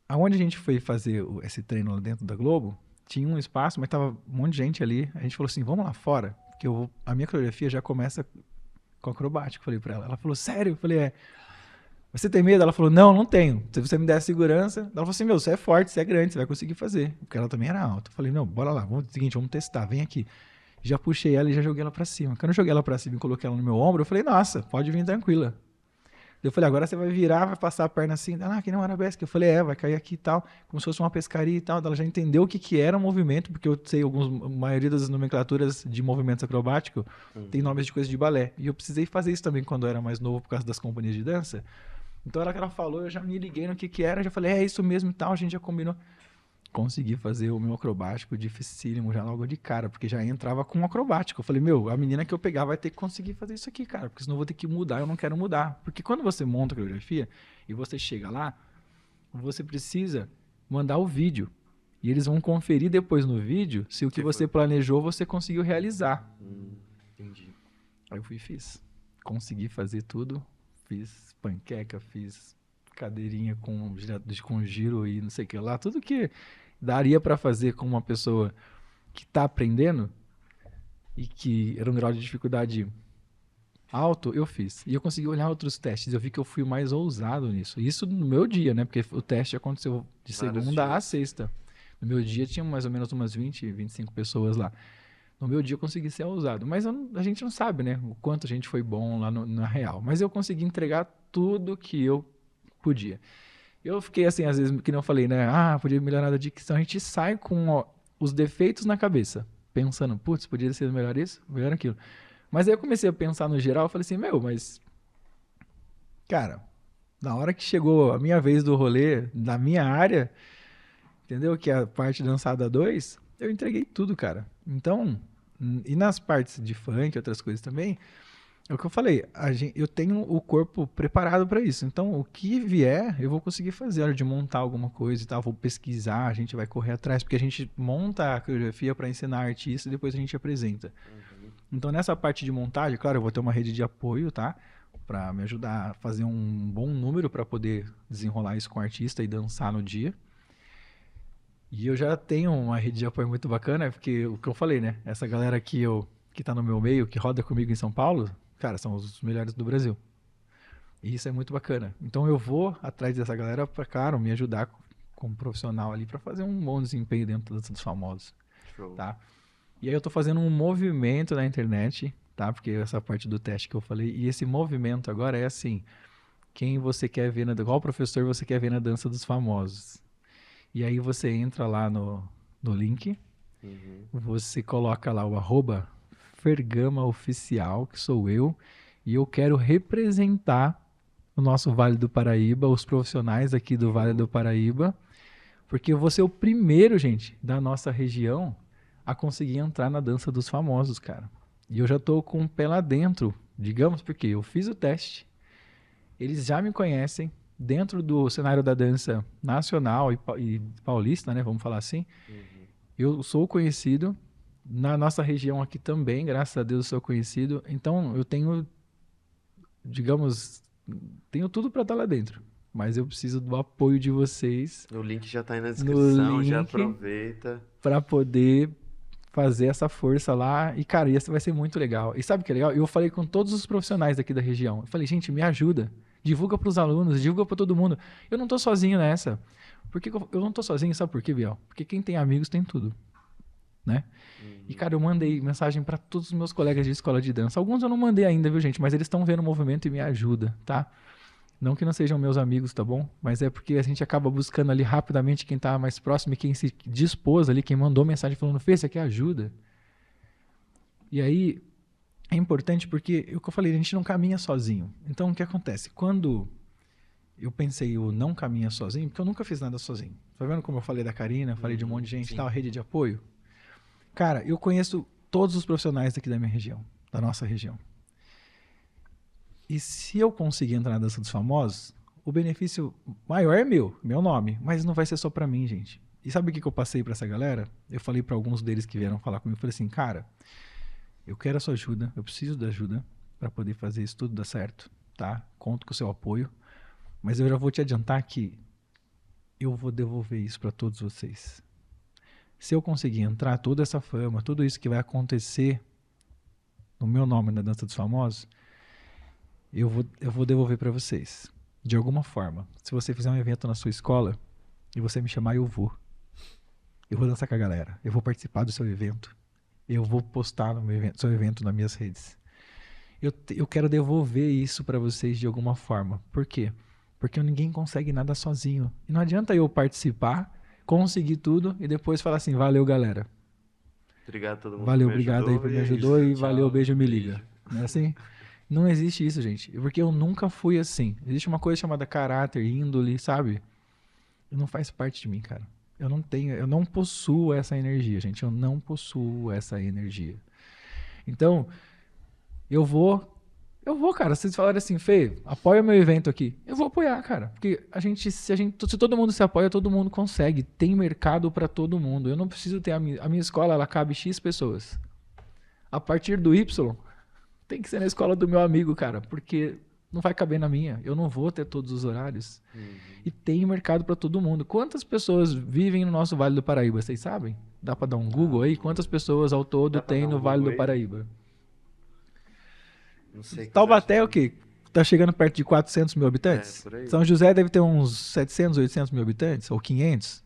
aonde a gente foi fazer esse treino lá dentro da Globo, tinha um espaço, mas tava um monte de gente ali. A gente falou assim, vamos lá fora, porque a minha coreografia já começa com acrobático. Falei pra ela. Ela falou, sério? Eu falei, é. Você tem medo? Ela falou, não tenho. Se você me der a segurança... Ela falou assim, meu, você é forte, você é grande, você vai conseguir fazer. Porque ela também era alta. Eu falei, não, bora lá, vamos testar, vem aqui. Já puxei ela e já joguei ela pra cima. Quando eu joguei ela pra cima e coloquei ela no meu ombro, eu falei, nossa, pode vir tranquila. Eu falei, agora você vai virar, vai passar a perna assim, que não arabesque. Eu falei, vai cair aqui e tal, como se fosse uma pescaria e tal. Ela já entendeu o que era o movimento, porque eu sei a maioria das nomenclaturas de movimentos acrobáticos tem nomes de coisa de balé. E eu precisei fazer isso também quando eu era mais novo, por causa das companhias de dança. Então, a hora que ela falou, eu já me liguei no que era, já falei, é isso mesmo e tal, a gente já combinou. Consegui fazer o meu acrobático dificílimo já logo de cara, porque já entrava com um acrobático. Eu falei, meu, a menina que eu pegar vai ter que conseguir fazer isso aqui, cara, porque senão eu vou ter que mudar, eu não quero mudar. Porque quando você monta a coreografia e você chega lá, você precisa mandar o vídeo. E eles vão conferir depois no vídeo se o que você planejou você conseguiu realizar. Entendi. Aí eu fui e fiz. Consegui fazer tudo. Fiz panqueca, fiz cadeirinha com giro e não sei o que lá. Tudo que daria para fazer com uma pessoa que tá aprendendo e que era um grau de dificuldade alto, eu fiz. E eu consegui olhar outros testes. Eu vi que eu fui mais ousado nisso. Isso no meu dia, né? Porque o teste aconteceu de segunda a sexta. No meu dia tinha mais ou menos umas 20, 25 pessoas lá. No meu dia eu consegui ser ousado. Mas a gente não sabe, né? O quanto a gente foi bom lá na real. Mas eu consegui entregar tudo que eu podia. Eu fiquei assim, às vezes, que não falei, né? Podia melhorar a dicção. A gente sai com os defeitos na cabeça. Pensando, putz, podia ser melhor isso, melhor aquilo. Mas aí eu comecei a pensar no geral. Eu falei assim, mas... Cara, na hora que chegou a minha vez do rolê, na minha área, entendeu? Que é a parte dançada 2, eu entreguei tudo, cara. Então, e nas partes de funk e outras coisas também, é o que eu falei, eu tenho o corpo preparado para isso. Então, o que vier, eu vou conseguir fazer. A hora de montar alguma coisa e tal, vou pesquisar, a gente vai correr atrás, porque a gente monta a coreografia para ensinar artista e depois a gente apresenta. Então, nessa parte de montagem, claro, eu vou ter uma rede de apoio, tá? Para me ajudar a fazer um bom número para poder desenrolar isso com o artista e dançar no dia. E eu já tenho uma rede de apoio muito bacana, porque o que eu falei, né? Essa galera que tá no meu meio, que roda comigo em São Paulo, cara, são os melhores do Brasil. E isso é muito bacana. Então eu vou atrás dessa galera para, cara, me ajudar como profissional ali para fazer um bom desempenho dentro dos famosos. Show. Tá? E aí eu tô fazendo um movimento na internet, tá? Porque essa parte do teste que eu falei, e esse movimento agora é assim, quem você quer ver, qual professor você quer ver na dança dos famosos? E aí você entra lá no link, você coloca lá o @FergamaOficial, que sou eu, e eu quero representar o nosso Vale do Paraíba, os profissionais aqui do Vale do Paraíba, porque eu vou ser o primeiro, gente, da nossa região a conseguir entrar na dança dos famosos, cara. E eu já tô com o pé lá dentro, digamos, porque eu fiz o teste, eles já me conhecem, dentro do cenário da dança nacional e paulista, né, vamos falar assim, eu sou conhecido, na nossa região aqui também, graças a Deus eu sou conhecido, então eu tenho, digamos, tenho tudo para estar lá dentro, mas eu preciso do apoio de vocês. O link já tá aí na descrição, já aproveita. Para poder fazer essa força lá, e cara, isso vai ser muito legal. E sabe o que é legal? Eu falei com todos os profissionais daqui da região, eu falei, gente, me ajuda. Divulga para os alunos, divulga para todo mundo. Eu não tô sozinho nessa. Por que eu não tô sozinho? Sabe por quê, Biel? Porque quem tem amigos tem tudo, né? E, cara, eu mandei mensagem para todos os meus colegas de escola de dança. Alguns eu não mandei ainda, viu, gente? Mas eles estão vendo o movimento e me ajuda, tá? Não que não sejam meus amigos, tá bom? Mas é porque a gente acaba buscando ali rapidamente quem tá mais próximo e quem se dispôs ali, quem mandou mensagem falando, Fê, você quer ajuda? E aí, é importante porque, é o que eu falei, a gente não caminha sozinho. Então, o que acontece? Quando eu pensei, eu não caminha sozinho, porque eu nunca fiz nada sozinho. Tá vendo como eu falei da Karina, falei de um monte de gente, sim. tal, rede de apoio? Cara, eu conheço todos os profissionais daqui da minha região, da nossa região. E se eu conseguir entrar na Dança dos Famosos, o benefício maior é meu nome, mas não vai ser só pra mim, gente. E sabe o que eu passei pra essa galera? Eu falei pra alguns deles que vieram falar comigo, eu falei assim, cara, eu quero a sua ajuda, eu preciso da ajuda pra poder fazer isso tudo dar certo, tá? Conto com o seu apoio, mas eu já vou te adiantar que eu vou devolver isso pra todos vocês. Se eu conseguir entrar, toda essa fama, tudo isso que vai acontecer no meu nome na Dança dos Famosos, eu vou devolver para vocês. De alguma forma. Se você fizer um evento na sua escola e você me chamar, eu vou. Eu vou dançar com a galera. Eu vou participar do seu evento. Eu vou postar no seu evento nas minhas redes. Eu quero devolver isso para vocês de alguma forma. Por quê? Porque ninguém consegue nada sozinho. E não adianta eu participar, conseguir tudo e depois falar assim, valeu, galera. Obrigado a todo mundo Valeu, que me obrigado aí por ajudou, me e é ajudou isso. e valeu, Tchau, beijo, me beijo. liga. Não é assim? Não existe isso, gente. Porque eu nunca fui assim. Existe uma coisa chamada caráter, índole, sabe? E não faz parte de mim, cara. Eu não possuo essa energia, gente. Eu não possuo essa energia. Então, eu vou, cara. Se vocês falarem assim, Fê, apoia meu evento aqui. Eu vou apoiar, cara. Porque se todo mundo se apoia, todo mundo consegue. Tem mercado pra todo mundo. Eu não preciso ter a minha escola, ela cabe X pessoas. A partir do Y, tem que ser na escola do meu amigo, cara, porque não vai caber na minha. Eu não vou ter todos os horários. E tem mercado para todo mundo. Quantas pessoas vivem no nosso Vale do Paraíba? Vocês sabem? Dá para dar um Google aí? Quantas pessoas ao todo Dá pra tem dar um no Vale Google do aí? Paraíba? Não sei. Taubaté é o quê? Tá chegando perto de 400 mil habitantes? É, por aí. São José deve ter uns 700, 800 mil habitantes? Ou 500?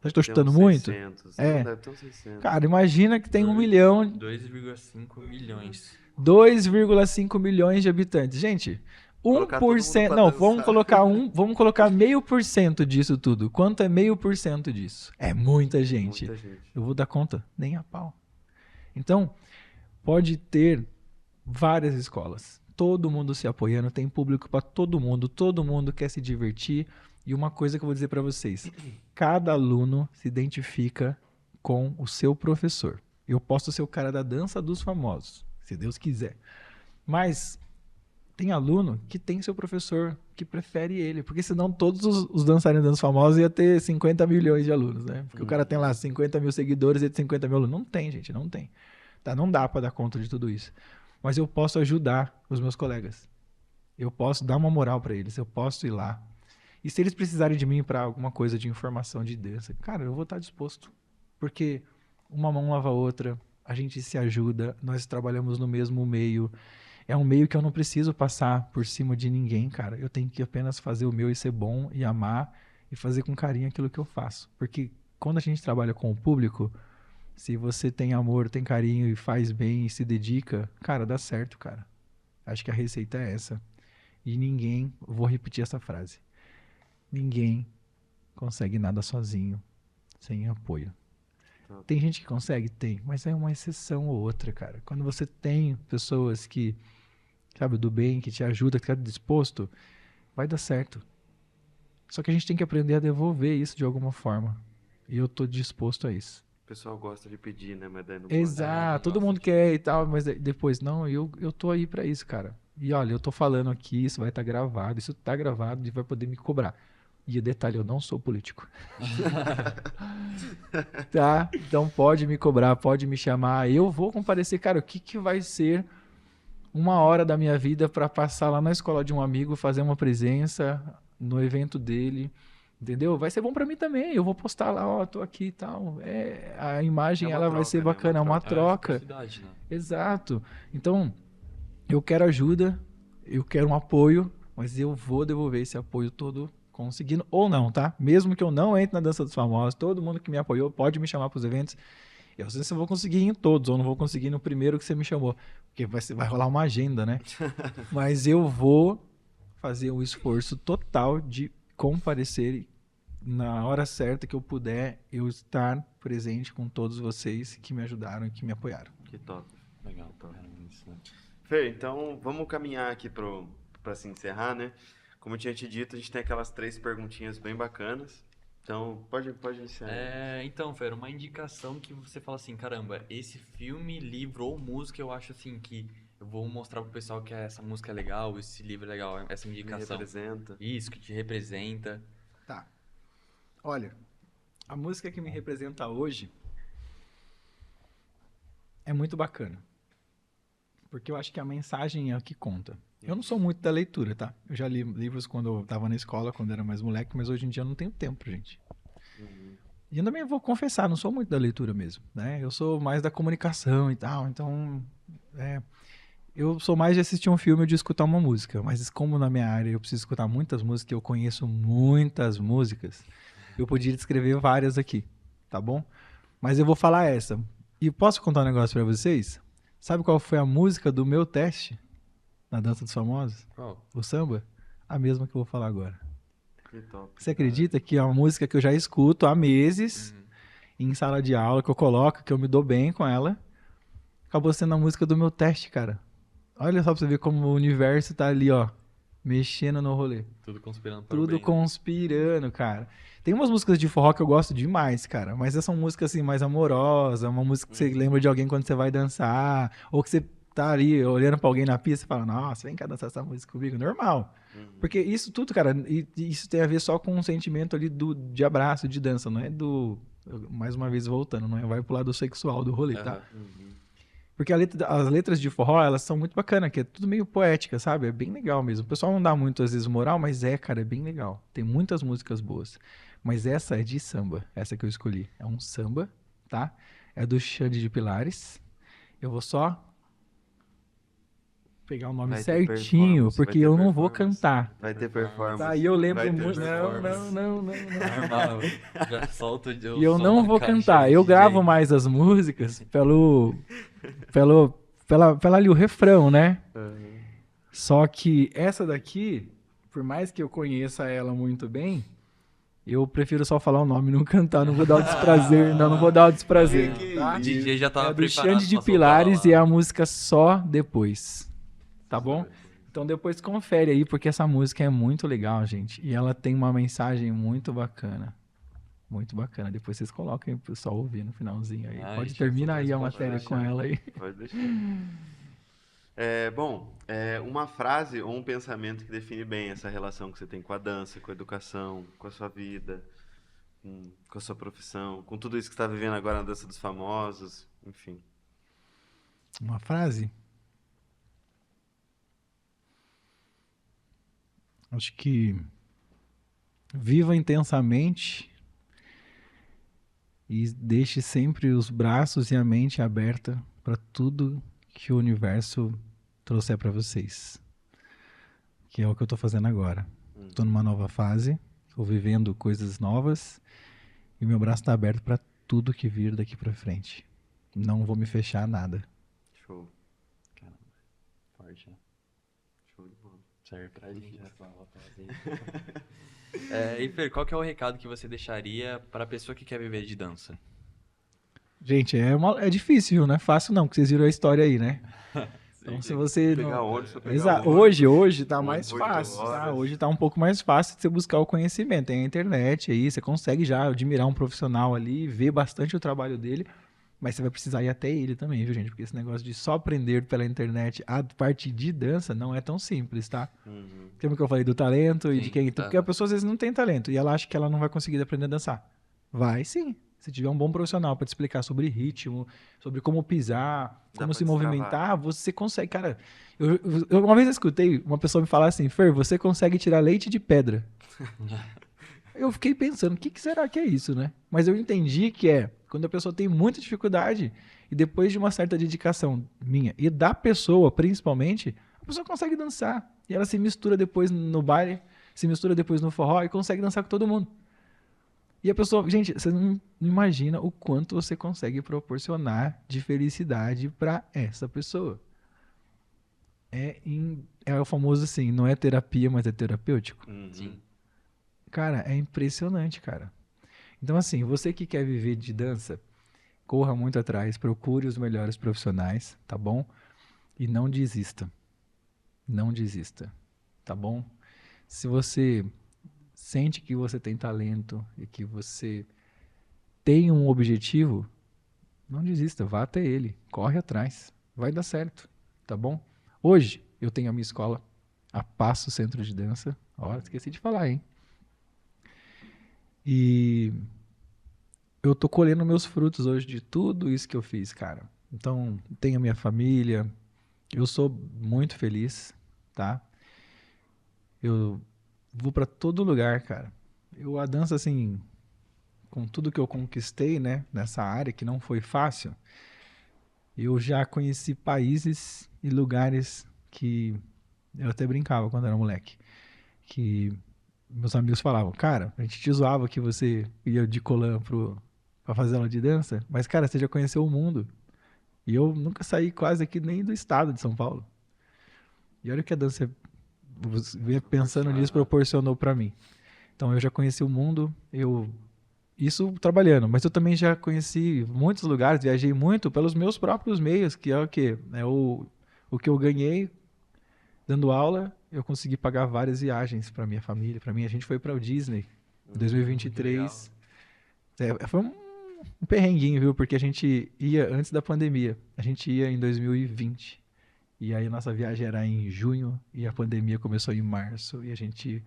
Deve tô ter chutando uns muito? 600. É. Não, deve ter uns 600. Cara, imagina que tem 1 milhão, 2,5 milhões. 2,5 milhões de habitantes. Gente, Colocar todo mundo 1%. pra Não, dançar. vamos colocar 0,5% disso tudo. Quanto é 0,5% disso? É muita gente. Muita gente. Eu vou dar conta? Nem a pau. Então, pode ter várias escolas. Todo mundo se apoiando, tem público para todo mundo quer se divertir. E uma coisa que eu vou dizer para vocês: cada aluno se identifica com o seu professor. Eu posso ser o cara da Dança dos Famosos, se Deus quiser. Mas tem aluno que tem seu professor, que prefere ele. Porque senão todos os dançarinos da Dança dos Famosos iam ter 50 milhões de alunos, né? Porque o cara tem lá 50 mil seguidores e 50 mil alunos. Não tem, gente, não tem. Tá? Não dá para dar conta de tudo isso. Mas eu posso ajudar os meus colegas. Eu posso dar uma moral para eles. Eu posso ir lá. E se eles precisarem de mim para alguma coisa de informação de dança, cara, eu vou estar disposto. Porque uma mão lava a outra, a gente se ajuda, nós trabalhamos no mesmo meio. É um meio que eu não preciso passar por cima de ninguém, cara. Eu tenho que apenas fazer o meu e ser bom e amar e fazer com carinho aquilo que eu faço. Porque quando a gente trabalha com o público, se você tem amor, tem carinho e faz bem e se dedica, cara, dá certo, cara. Acho que a receita é essa. E ninguém, vou repetir essa frase, ninguém consegue nada sozinho, sem apoio. Tem gente que consegue? Tem, mas é uma exceção ou outra, cara. Quando você tem pessoas que, sabe, do bem, que te ajudam, que tá disposto, vai dar certo. Só que a gente tem que aprender a devolver isso de alguma forma. E eu tô disposto a isso. O pessoal gosta de pedir, né? Mas daí não pode. Exato, todo mundo quer e tal, mas depois, não, eu tô aí pra isso, cara. E olha, eu tô falando aqui, isso vai estar gravado, isso tá gravado e vai poder me cobrar. E o detalhe, eu não sou político. Tá? Então pode me cobrar, pode me chamar. Eu vou comparecer. Cara, o que vai ser 1 hora da minha vida para passar lá na escola de um amigo, fazer uma presença no evento dele, entendeu? Vai ser bom para mim também. Eu vou postar lá, ó, tô aqui e tal. A imagem, É uma ela vai troca, ser né? bacana, é uma troca. Reciprocidade, né? Exato. Então, eu quero ajuda, eu quero um apoio, mas eu vou devolver esse apoio todo conseguindo ou não, tá? Mesmo que eu não entre na Dança dos Famosos, todo mundo que me apoiou pode me chamar para os eventos. Eu não sei se eu vou conseguir ir em todos ou não vou conseguir no primeiro que você me chamou, porque vai rolar uma agenda, né? Mas eu vou fazer o esforço total de comparecer e, na hora certa que eu puder, eu estar presente com todos vocês que me ajudaram e que me apoiaram. Que top. Legal, cara, isso, né? Fer, então vamos caminhar aqui pra se encerrar, né? Como eu tinha te dito, a gente tem aquelas 3 perguntinhas bem bacanas. Então, pode iniciar. Então, Fer, uma indicação que você fala assim, caramba, esse filme, livro ou música, eu acho assim que eu vou mostrar pro pessoal que essa música é legal, esse livro é legal, essa Me indicação. representa. Isso, que te representa. Tá. Olha, a música que me representa hoje é muito bacana. Porque eu acho que a mensagem é o que conta. Eu não sou muito da leitura, tá? Eu já li livros quando eu tava na escola, quando era mais moleque, mas hoje em dia eu não tenho tempo, gente. E eu também vou confessar, não sou muito da leitura mesmo, né? Eu sou mais da comunicação e tal, então... eu sou mais de assistir um filme ou de escutar uma música, mas como na minha área eu preciso escutar muitas músicas, eu conheço muitas músicas, eu podia descrever várias aqui, tá bom? Mas eu vou falar essa. E posso contar um negócio pra vocês? Sabe qual foi a música do meu teste na Dança dos Famosos? Qual? O samba? A mesma que eu vou falar agora. Que top. Você acredita que é uma música que eu já escuto há meses, em sala de aula, que eu coloco, que eu me dou bem com ela, acabou sendo a música do meu teste, cara. Olha só pra você ver como o universo tá ali, ó, mexendo no rolê. Tudo conspirando para o Tudo bem, né? conspirando, cara. Tem umas músicas de forró que eu gosto demais, cara. Mas essa música, assim, mais amorosa. Uma música que você lembra de alguém quando você vai dançar. Ou que você tá ali olhando pra alguém na pista e fala, nossa, vem cá dançar essa música comigo. Normal. Porque isso tudo, cara, e isso tem a ver só com um sentimento ali de abraço, de dança. Não é do... Mais uma vez voltando, não é? Vai pro lado sexual do rolê, tá? Porque as letras de forró, elas são muito bacanas, que é tudo meio poética, sabe? É bem legal mesmo. O pessoal não dá muito, às vezes, moral, mas cara, é bem legal. Tem muitas músicas boas. Mas essa é de samba, essa que eu escolhi. É um samba, tá? É do Xande de Pilares. Eu vou só pegar o nome Vai ter certinho, performance, porque vai ter eu não vou performance. cantar. Vai ter performance. Tá, e eu lembro Vai ter muito... performance. Não. Normal. Já solta o E eu som não na vou caixa cantar. do Eu DJ. gravo mais as músicas pela ali o refrão, né? Só que essa daqui, por mais que eu conheça ela muito bem, eu prefiro só falar o nome e não cantar. Não vou dar o desprazer, não vou dar o desprazer. Que Tá? O DJ já tava É do preparado Xande de pra soltar Pilares lá. e é a música Só Depois. Tá bom? Então depois confere aí, porque essa música é muito legal, gente. E ela tem uma mensagem muito bacana. Muito bacana. Depois vocês coloquem pro pessoal ouvir no finalzinho aí. Ah, Pode gente, terminar aí a pode matéria deixar. com ela aí. Pode deixar. Uma frase ou um pensamento que define bem essa relação que você tem com a dança, com a educação, com a sua vida, com a sua profissão, com tudo isso que você está vivendo agora na Dança dos Famosos, enfim. Uma frase? Acho que viva intensamente e deixe sempre os braços e a mente aberta para tudo que o universo trouxer para vocês. Que é o que eu estou fazendo agora. Estou numa nova fase, estou vivendo coisas novas e meu braço está aberto para tudo que vir daqui para frente. Não vou me fechar a nada. Show. Forte, né? Show de bola. Serve pra gente essa nova frase aí. E Fer, qual que é o recado que você deixaria para a pessoa que quer viver de dança? Gente, é difícil, não é fácil não, porque vocês viram a história aí, né? Então, se você Pegar não... ônibus, pegar Exato. ônibus. Hoje tá mais 8 fácil, tá? horas. Hoje tá um pouco mais fácil de você buscar o conhecimento. Tem a internet aí, você consegue já admirar um profissional ali, ver bastante o trabalho dele, mas você vai precisar ir até ele também, viu, gente? Porque esse negócio de só aprender pela internet a parte de dança não é tão simples, tá? Lembra que eu falei do talento e de Sim, quem... Porque a pessoa às vezes não tem talento e ela acha que ela não vai conseguir aprender a dançar. Vai sim. Se tiver um bom profissional para te explicar sobre ritmo, sobre como pisar, Dá como pra se destravar. movimentar, você consegue. Cara, uma vez eu escutei uma pessoa me falar assim, Fer, você consegue tirar leite de pedra. Eu fiquei pensando, o que será que é isso, né? Mas eu entendi que é quando a pessoa tem muita dificuldade e depois de uma certa dedicação minha e da pessoa, principalmente, a pessoa consegue dançar. E ela se mistura depois no baile, se mistura depois no forró e consegue dançar com todo mundo. E a pessoa, gente, você não imagina o quanto você consegue proporcionar de felicidade para essa pessoa. é o famoso assim, não é terapia, mas é terapêutico. Uhum. Sim. Cara, é impressionante, cara. Então, assim, você que quer viver de dança, corra muito atrás, procure os melhores profissionais, tá bom? E não desista. Não desista, tá bom? Se você sente que você tem talento e que você tem um objetivo, não desista, vá até ele, corre atrás, vai dar certo, tá bom? Hoje eu tenho a minha escola, a Passo Centro de Dança. Ó, esqueci de falar, hein? E eu tô colhendo meus frutos hoje de tudo isso que eu fiz, cara. Então, tenho a minha família, eu sou muito feliz, tá? Eu vou pra todo lugar, cara. A dança, assim, com tudo que eu conquistei, né, nessa área, que não foi fácil, eu já conheci países e lugares que eu até brincava quando era moleque, que meus amigos falavam, cara, a gente te zoava que você ia de colã pra fazer aula de dança, mas, cara, você já conheceu o mundo. E eu nunca saí quase aqui nem do estado de São Paulo. E olha o que a dança, pensando nisso, proporcionou pra mim. Então, eu já conheci o mundo, isso trabalhando, mas eu também já conheci muitos lugares, viajei muito pelos meus próprios meios, que é o quê? É o que eu ganhei dando aula, eu consegui pagar várias viagens para minha família, para mim. A gente foi para o Disney em 2023. Foi um perrenguinho, viu? Porque a gente ia antes da pandemia. A gente ia em 2020. E aí a nossa viagem era em junho e a pandemia começou em março e a gente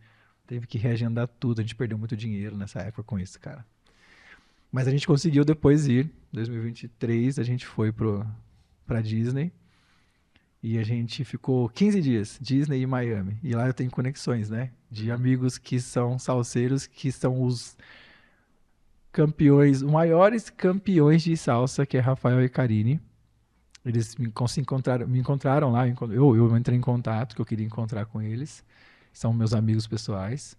teve que reagendar tudo. A gente perdeu muito dinheiro nessa época com isso, cara. Mas a gente conseguiu depois ir. Em 2023 a gente foi pra Disney. E a gente ficou 15 dias, Disney e Miami. E lá eu tenho conexões, né? De amigos que são salseiros, que são os campeões, os maiores campeões de salsa, que é Rafael e Karine. Eles me encontraram lá, eu entrei em contato, que eu queria encontrar com eles. São meus amigos pessoais.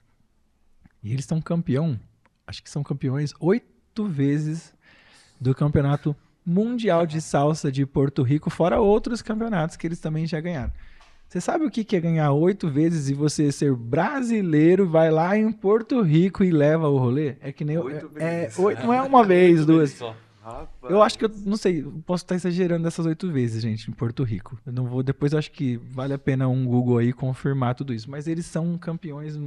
E eles são campeão, acho que são campeões 8 vezes do campeonato mundial de salsa de Porto Rico, fora outros campeonatos que eles também já ganharam. Você sabe o que é ganhar 8 vezes e você ser brasileiro, vai lá em Porto Rico e leva o rolê? É que nem... 8 vezes. Não é uma vez, duas. Só. Rapaz. Eu acho que eu não sei, posso estar exagerando dessas 8 vezes, gente, em Porto Rico. Eu não vou, depois eu acho que vale a pena um Google aí confirmar tudo isso. Mas eles são campeões,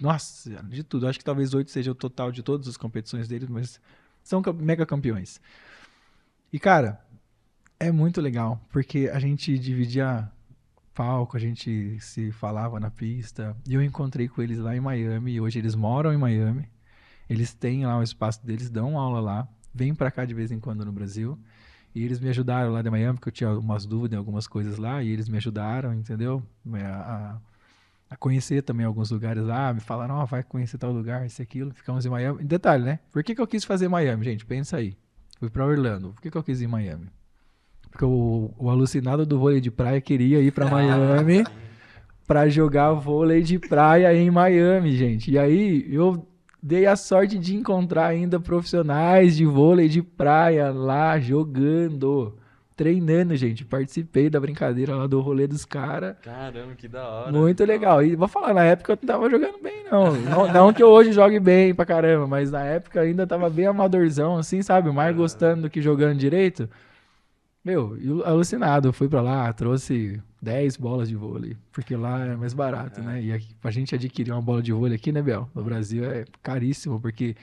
nossa, de tudo. Eu acho que talvez 8 seja o total de todas as competições deles, mas são mega campeões. E, cara, é muito legal, porque a gente dividia palco, a gente se falava na pista, e eu encontrei com eles lá em Miami, e hoje eles moram em Miami, eles têm lá o espaço deles, dão aula lá, vêm pra cá de vez em quando no Brasil, e eles me ajudaram lá de Miami, porque eu tinha umas dúvidas em algumas coisas lá, e eles me ajudaram, entendeu? A conhecer também alguns lugares lá, me falaram, vai conhecer tal lugar, isso e aquilo, ficamos em Miami. Detalhe, né? Por que eu quis fazer Miami, gente? Pensa aí. Fui pra Orlando. Por que eu quis ir em Miami? Porque o alucinado do vôlei de praia queria ir pra Miami pra jogar vôlei de praia em Miami, gente. E aí eu dei a sorte de encontrar ainda profissionais de vôlei de praia lá jogando, treinando, gente. Participei da brincadeira lá do rolê dos caras. Caramba, que da hora. Muito legal. E vou falar, na época eu não tava jogando bem, não que eu hoje jogue bem pra caramba, mas na época ainda tava bem amadorzão, assim, sabe? Mais gostando do que jogando direito. Meu, alucinado. Eu fui pra lá, trouxe 10 bolas de vôlei, porque lá é mais barato, né? E aqui, pra gente adquirir uma bola de vôlei aqui, né, Bel? No Brasil é caríssimo, porque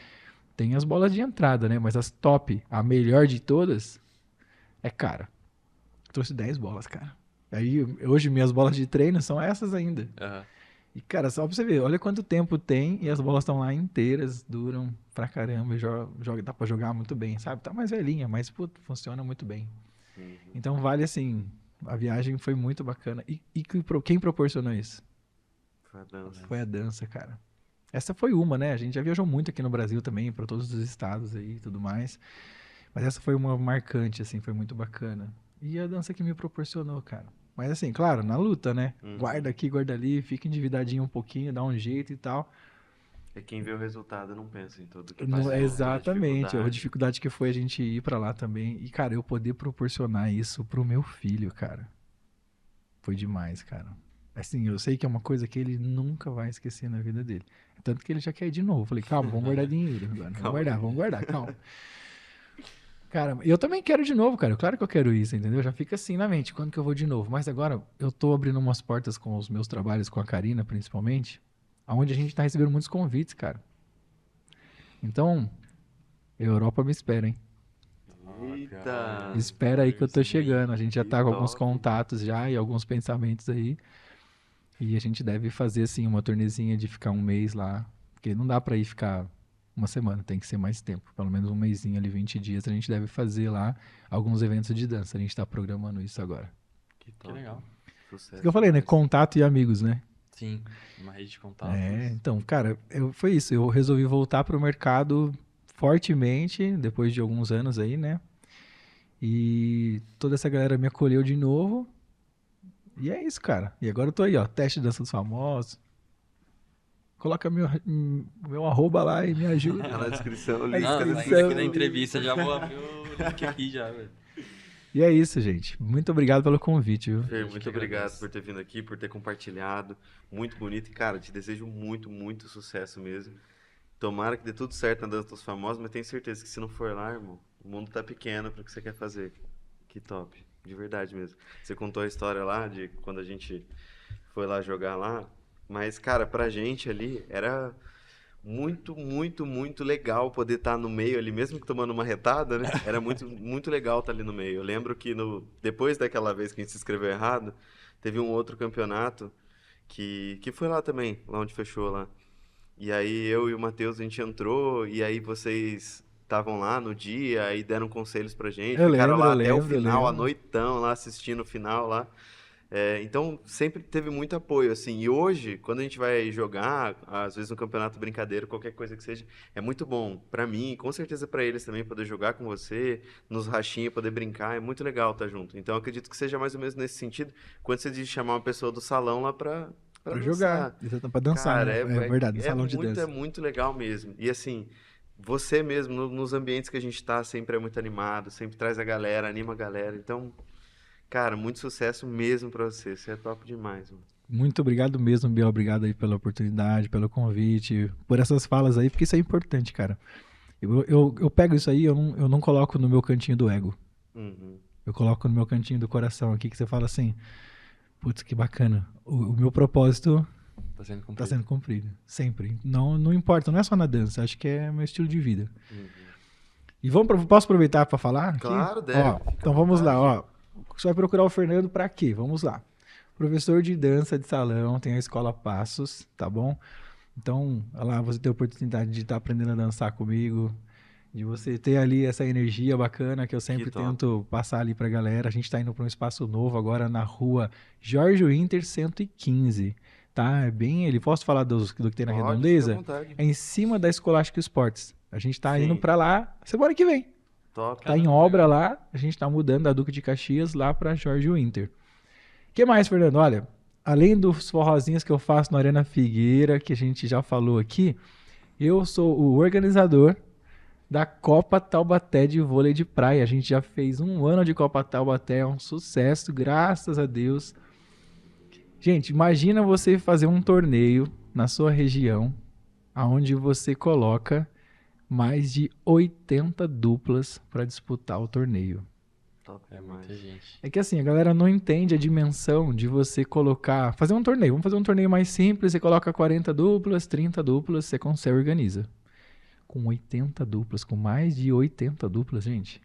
tem as bolas de entrada, né? Mas as top, a melhor de todas, é cara. Trouxe 10 bolas, cara. Aí, hoje, minhas bolas de treino são essas ainda. Aham. E, cara, só pra você ver, olha quanto tempo tem e as bolas estão lá inteiras, duram pra caramba, dá pra jogar muito bem, sabe? Tá mais velhinha, mas, pô, funciona muito bem. Então, vale, assim, a viagem foi muito bacana. E quem proporcionou isso? Foi a dança. Foi a dança, cara. Essa foi uma, né? A gente já viajou muito aqui no Brasil também, pra todos os estados aí e tudo mais. Mas essa foi uma marcante, assim, foi muito bacana. E a dança que me proporcionou, cara. Mas assim, claro, na luta, né? Guarda aqui, guarda ali, fica endividadinho um pouquinho, dá um jeito e tal. É quem vê o resultado não pensa em tudo que Não, passou, exatamente, a a dificuldade que foi a gente ir pra lá também. E, cara, eu poder proporcionar isso pro meu filho, cara. Foi demais, cara. Assim, eu sei que é uma coisa que ele nunca vai esquecer na vida dele. Tanto que ele já quer ir de novo. Eu falei, calma, vamos guardar dinheiro agora. Vamos guardar, calma. Cara, eu também quero de novo, cara. Claro que eu quero isso, entendeu? Já fica assim na mente, quando que eu vou de novo? Mas agora eu tô abrindo umas portas com os meus trabalhos, com a Karina, principalmente, onde a gente tá recebendo muitos convites, cara. Então, Europa me espera, hein? Eita! Espera aí que eu tô Sim. chegando. A gente já Que tá com alguns top. contatos já e alguns pensamentos aí. E a gente deve fazer, assim, uma turnezinha de ficar um mês lá. Porque não dá pra ir ficar uma semana, tem que ser mais tempo. Pelo menos um mesinho ali, 20 dias, a gente deve fazer lá alguns eventos de dança. A gente tá programando isso agora. Que Que top. legal. Sucesso Isso que eu falei, né? demais. Contato e amigos, né? Sim, uma rede de contatos. Então, cara, foi isso. Eu resolvi voltar pro mercado fortemente, depois de alguns anos aí, né? E toda essa galera me acolheu de novo. E é isso, cara. E agora eu tô aí, ó. Teste de dança dos famosos. Coloca meu arroba lá e me ajuda. Tá na descrição, o Na link. Não, descrição. saindo aqui da entrevista, já vou abrir o link aqui já, velho. E é isso, gente. Muito obrigado pelo convite, viu? Fer, gente muito que obrigado agradece. por ter vindo aqui, por ter compartilhado. Muito bonito. E, cara, te desejo muito, muito sucesso mesmo. Tomara que dê tudo certo na Dança dos Famosos, mas tenho certeza que se não for lá, irmão, o mundo tá pequeno para o que você quer fazer. Que top. De verdade mesmo. Você contou a história lá de quando a gente foi lá jogar lá, mas, cara, pra gente ali era muito, muito, muito legal poder estar no meio ali, mesmo que tomando uma retada, né? Era muito, muito legal estar ali no meio. Eu lembro que depois daquela vez que a gente se inscreveu errado, teve um outro campeonato que foi lá também, lá onde fechou lá. E aí eu e o Matheus, a gente entrou, e aí vocês estavam lá no dia, aí deram conselhos pra gente, Eu ficaram lembro, lá eu até o lembro, eu final, à lembro. noitão, lá assistindo o final lá. Então sempre teve muito apoio, assim. E hoje, quando a gente vai jogar, às vezes no campeonato brincadeira, qualquer coisa que seja, é muito bom pra mim, com certeza pra eles também, poder jogar com você, nos rachinhos, poder brincar, é muito legal estar junto. Então eu acredito que seja mais ou menos nesse sentido, quando você diz chamar uma pessoa do salão lá pra Pra jogar. dançar. Exatamente, pra dançar, Cara, né? É verdade, no salão de é dança. muito legal mesmo. E assim, você mesmo, nos ambientes que a gente tá, sempre é muito animado, sempre traz a galera, anima a galera. Então, cara, muito sucesso mesmo pra você. Você é top demais, mano. Muito obrigado mesmo, Biel. Obrigado aí pela oportunidade, pelo convite, por essas falas aí, porque isso é importante, cara. Eu pego isso aí, eu não coloco no meu cantinho do ego. Uhum. Eu coloco no meu cantinho do coração aqui, que você fala assim, putz, que bacana. O meu propósito Tá sendo tá cumprido. sendo cumprido. Sempre. Não importa, não é só na dança, acho que é meu estilo de vida. Uhum. E posso aproveitar para falar aqui? Claro, deve. Ó, Fica à então vamos lá, vontade. ó. Você vai procurar o Fernando para quê? Vamos lá. Professor de dança de salão, tem a Escola Passos, tá bom? Então, lá você tem a oportunidade de estar aprendendo a dançar comigo, de você ter ali essa energia bacana que eu sempre top. tento passar ali pra galera. A gente tá indo para um espaço novo agora na rua Jorge Winter 115, tá? É bem, ele posso falar do que tem na Pode, fica à Redondeza? vontade. É em cima da Escolástico Esportes. A gente tá Sim. indo pra lá semana que vem. Top. Tá em obra lá, a gente tá mudando da Duque de Caxias lá pra Jorge Winter. O que mais, Fernando? Olha, além dos forrozinhos que eu faço na Arena Figueira, que a gente já falou aqui, eu sou o organizador da Copa Taubaté de vôlei de praia. A gente já fez um ano de Copa Taubaté, é um sucesso, graças a Deus. Gente, imagina você fazer um torneio na sua região, onde você coloca mais de 80 duplas para disputar o torneio. Top É demais. muita gente. É que assim, a galera não entende a dimensão de você colocar... Fazer um torneio. Vamos fazer um torneio mais simples. Você coloca 40 duplas, 30 duplas, você consegue organiza. Com 80 duplas, com mais de 80 duplas, gente.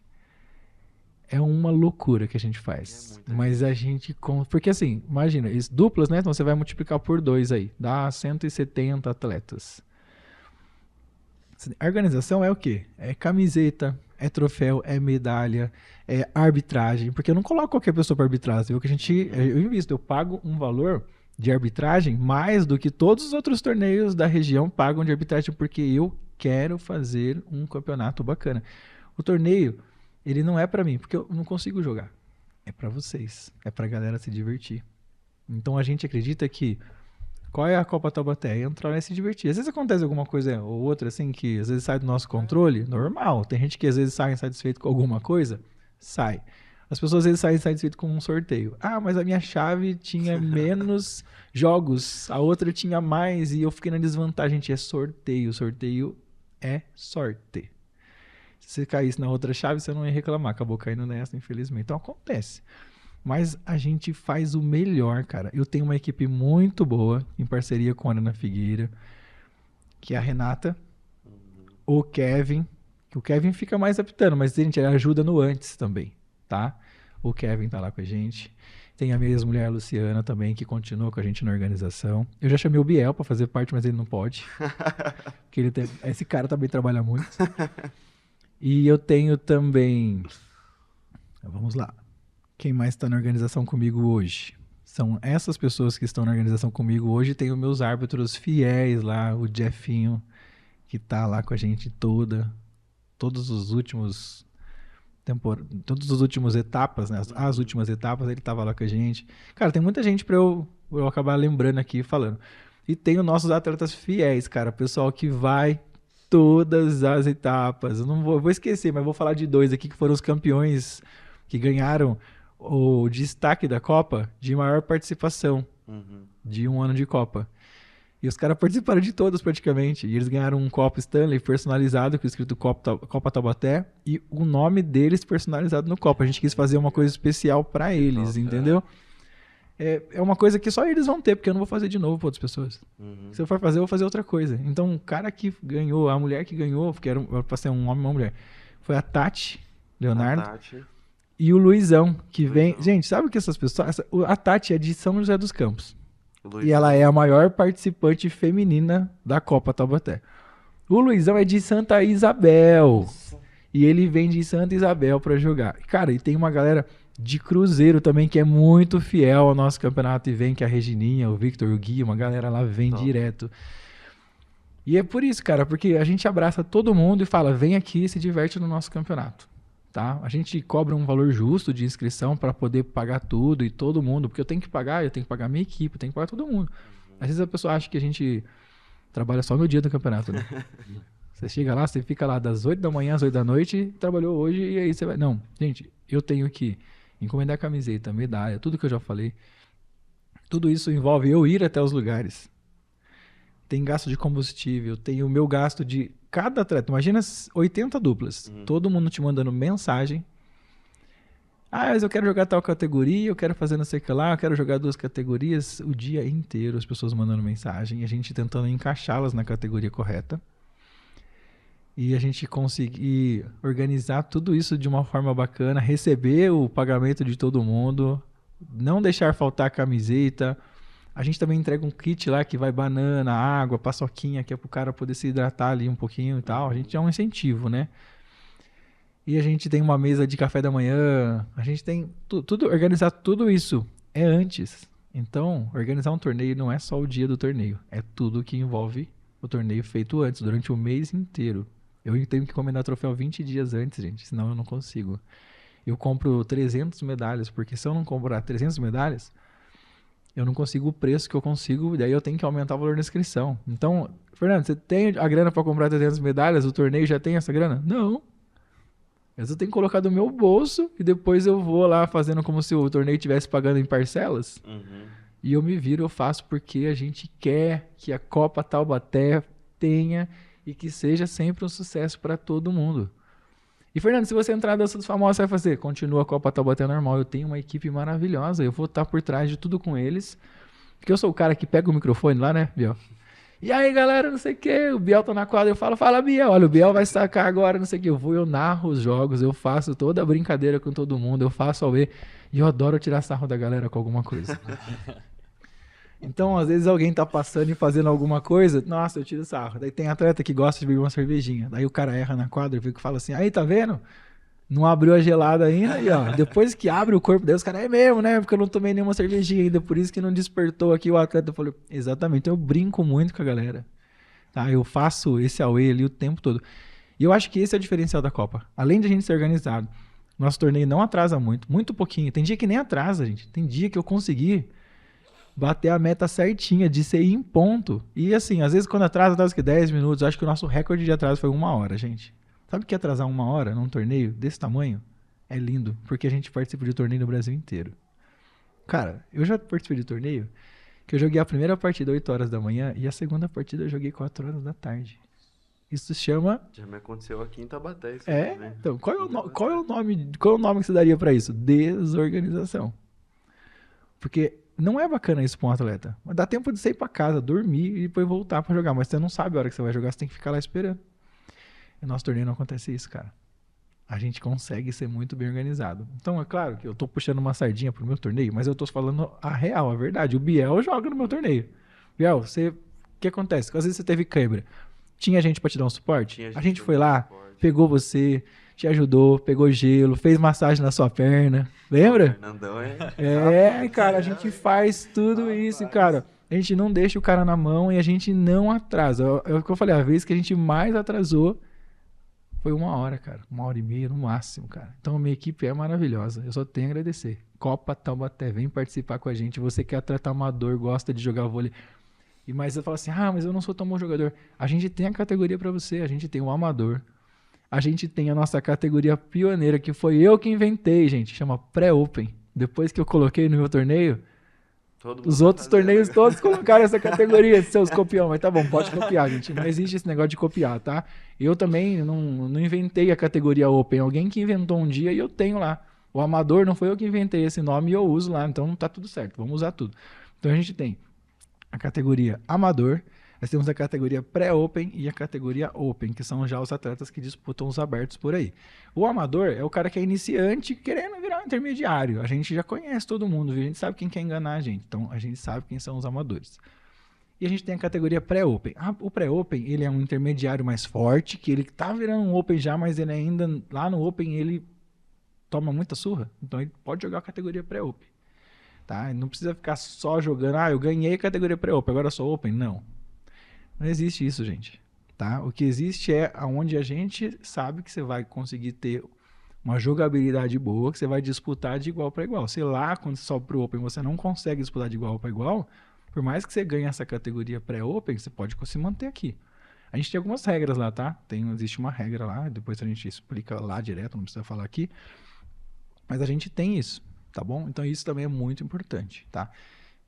É uma loucura que a gente faz. É muita Mas a gente... Porque assim, imagina, duplas, né? Então você vai multiplicar por 2 aí. Dá 170 atletas. A organização é o quê? É camiseta, é troféu, é medalha, é arbitragem. Porque eu não coloco qualquer pessoa para arbitrar. Você viu que eu invisto, eu pago um valor de arbitragem mais do que todos os outros torneios da região pagam de arbitragem, porque eu quero fazer um campeonato bacana. O torneio, ele não é para mim, porque eu não consigo jogar. É para vocês, é para a galera se divertir. Então a gente acredita que qual é a Copa Taubaté? Entrar e se divertir. Às vezes acontece alguma coisa ou outra assim que às vezes sai do nosso controle, normal. Tem gente que às vezes sai insatisfeito com alguma coisa, sai. As pessoas às vezes saem satisfeitas com um sorteio. Ah, mas a minha chave tinha menos jogos, a outra tinha mais e eu fiquei na desvantagem. Gente, é sorteio. Sorteio é sorte. Se você caísse na outra chave, você não ia reclamar. Acabou caindo nessa, infelizmente. Então acontece. Mas a gente faz o melhor, cara. Eu tenho uma equipe muito boa, em parceria com a Ana Figueira, que é a Renata, o Kevin, que o Kevin fica mais apitando, mas, gente, ele ajuda no antes também, tá? O Kevin tá lá com a gente. Tem a minha ex-mulher, a Luciana, também, que continua com a gente na organização. Eu já chamei o Biel pra fazer parte, mas ele não pode. Porque esse cara também trabalha muito. E eu tenho também... Vamos lá. Quem mais está na organização comigo hoje? São essas pessoas que estão na organização comigo hoje. Tem os meus árbitros fiéis lá, o Jeffinho, que tá lá com a gente todos os últimos etapas, né? As últimas etapas, ele tava lá com a gente. Cara, tem muita gente para eu acabar lembrando aqui e falando. E tem os nossos atletas fiéis, cara, pessoal que vai todas as etapas. Eu não vou esquecer, mas vou falar de 2 aqui que foram os campeões que ganharam o destaque da Copa de maior participação de um ano de Copa. E os caras participaram de todas praticamente. E eles ganharam um copo Stanley personalizado, com escrito Copa Taubaté, e o nome deles personalizado no copo. A gente quis fazer uma coisa especial pra eles, entendeu? É uma coisa que só eles vão ter, porque eu não vou fazer de novo pra outras pessoas. Se eu for fazer, eu vou fazer outra coisa. Então, o cara que ganhou, a mulher que ganhou, que era pra ser um homem e uma mulher, foi a Tati Leonardo. E o Luizão, que vem... Gente, sabe que essas pessoas... A Tati é de São José dos Campos. E ela é a maior participante feminina da Copa Taubaté. O Luizão é de Santa Isabel. E ele vem de Santa Isabel pra jogar. Cara, e tem uma galera de Cruzeiro também que é muito fiel ao nosso campeonato. E vem, que é a Regininha, o Victor, o Gui, uma galera lá vem direto. E é por isso, cara, porque a gente abraça todo mundo e fala, vem aqui e se diverte no nosso campeonato. Tá? A gente cobra um valor justo de inscrição para poder pagar tudo e todo mundo, porque eu tenho que pagar minha equipe, eu tenho que pagar todo mundo. Às vezes a pessoa acha que a gente trabalha só no dia do campeonato, né? Você chega lá, você fica lá das 8 da manhã às 8 da noite, trabalhou hoje e aí você vai... Não, gente, eu tenho que encomendar camiseta, medalha, tudo que eu já falei. Tudo isso envolve eu ir até os lugares. Tem gasto de combustível, tem o meu gasto de cada atleta. Imagina 80 duplas. Todo mundo te mandando mensagem. Ah, mas eu quero jogar tal categoria, eu quero fazer não sei o que lá, eu quero jogar 2 categorias. O dia inteiro as pessoas mandando mensagem, a gente tentando encaixá-las na categoria correta. E a gente conseguir organizar tudo isso de uma forma bacana, receber o pagamento de todo mundo, não deixar faltar camiseta. A gente também entrega um kit lá que vai banana, água, paçoquinha, que é pro cara poder se hidratar ali um pouquinho e tal. A gente é um incentivo, né? E a gente tem uma mesa de café da manhã. A gente tem tudo, organizar tudo isso é antes. Então, organizar um torneio não é só o dia do torneio. É tudo que envolve o torneio feito antes, durante o mês inteiro. Eu tenho que encomendar troféu 20 dias antes, gente, senão eu não consigo. Eu compro 300 medalhas, porque se eu não comprar 300 medalhas... eu não consigo o preço que eu consigo, daí eu tenho que aumentar o valor da inscrição. Então, Fernando, você tem a grana para comprar 300 medalhas? O torneio já tem essa grana? Não. Eu tenho que colocar do meu bolso e depois eu vou lá fazendo como se o torneio estivesse pagando em parcelas. E eu me viro, eu faço porque a gente quer que a Copa Taubaté tenha e que seja sempre um sucesso para todo mundo. E, Fernando, se você entrar na Dança dos Famosos, você vai fazer, continua a Copa Taubaté normal. Eu tenho uma equipe maravilhosa, eu vou estar por trás de tudo com eles. Porque eu sou o cara que pega o microfone lá, né, Biel? E aí, galera, não sei o quê, o Biel tá na quadra, eu falo, fala, Biel, olha, o Biel vai sacar agora, não sei o quê. Eu narro os jogos, eu faço toda a brincadeira com todo mundo, eu faço ao E. E eu adoro tirar sarro da galera com alguma coisa. Então, às vezes alguém tá passando e fazendo alguma coisa, nossa, eu tiro sarro. Daí tem atleta que gosta de beber uma cervejinha. Daí o cara erra na quadra e fala assim, aí, tá vendo? Não abriu a gelada ainda, e ó, depois que abre o corpo, daí os caras, é mesmo, né? Porque eu não tomei nenhuma cervejinha ainda, por isso que não despertou aqui o atleta. Eu falei, exatamente, então eu brinco muito com a galera. Tá? Eu faço esse away ali o tempo todo. E eu acho que esse é o diferencial da Copa. Além de a gente ser organizado, nosso torneio não atrasa muito, muito pouquinho. Tem dia que nem atrasa, gente. Tem dia que eu consegui bater a meta certinha de ser em ponto. E assim, às vezes quando atrasa que 10 minutos. Eu acho que o nosso recorde de atraso foi 1 hora, gente. Sabe o que é atrasar 1 hora num torneio desse tamanho? É lindo, porque a gente participa de torneio no Brasil inteiro. Cara, eu já participei de torneio que eu joguei a primeira partida 8 horas da manhã e a segunda partida eu joguei 4 horas da tarde. Isso se chama... Já me aconteceu aqui em Taubaté isso É? também. Então, qual é o nome que você daria pra isso? Desorganização. Porque não é bacana isso pra um atleta. Mas dá tempo de você ir pra casa, dormir e depois voltar pra jogar. Mas você não sabe a hora que você vai jogar, você tem que ficar lá esperando. E no nosso torneio não acontece isso, cara. A gente consegue ser muito bem organizado. Então, é claro que eu tô puxando uma sardinha pro meu torneio, mas eu tô falando a real, a verdade. O Biel joga no meu torneio. Biel, o que acontece? Às vezes você teve câimbra. Tinha gente pra te dar um suporte? Tinha A gente pra foi dar lá, suporte. pegou você, te ajudou, pegou gelo, fez massagem na sua perna. O Lembra? Fernandão Cara, a gente faz tudo isso, cara. A gente não deixa o cara na mão e a gente não atrasa. É o que eu falei, a vez que a gente mais atrasou foi 1 hora, cara. 1h30 no máximo, cara. Então a minha equipe é maravilhosa. Eu só tenho a agradecer. Copa Taubaté, vem participar com a gente. Você que é atleta amador, gosta de jogar vôlei. Mas você fala assim, mas eu não sou tão bom jogador. A gente tem a categoria pra você. A gente tem o amador. A gente tem a nossa categoria pioneira, que foi eu que inventei, gente. Chama Pré-Open. Depois que eu coloquei no meu torneio, Todo mundo os tá outros fazendo. torneios todos colocaram essa categoria, seus copião. Mas tá bom, pode copiar, gente. Não existe esse negócio de copiar, tá? Eu também não inventei a categoria Open. Alguém que inventou um dia e eu tenho lá. O amador não foi eu que inventei esse nome e eu uso lá. Então tá tudo certo, vamos usar tudo. Então a gente tem a categoria amador, nós temos a categoria pré-open e a categoria open, que são já os atletas que disputam os abertos por aí. O amador é o cara que é iniciante querendo virar um intermediário. A gente já conhece todo mundo, viu? A gente sabe quem quer enganar a gente. Então a gente sabe quem são os amadores. E a gente tem a categoria pré-open. O pré-open, ele é um intermediário mais forte, que ele tá virando um open já, mas ele ainda, lá no open, ele toma muita surra. Então ele pode jogar a categoria pré-open. Tá? Não precisa ficar só jogando, eu ganhei a categoria pré-open, agora sou open. Não. Não existe isso, gente. Tá? O que existe é onde a gente sabe que você vai conseguir ter uma jogabilidade boa, que você vai disputar de igual para igual. Se lá, quando você sobe pro open, você não consegue disputar de igual para igual, por mais que você ganhe essa categoria pré-open, você pode se manter aqui. A gente tem algumas regras lá, tá? Existe uma regra lá, depois a gente explica lá direto, não precisa falar aqui. Mas a gente tem isso. Tá bom? Então isso também é muito importante, tá?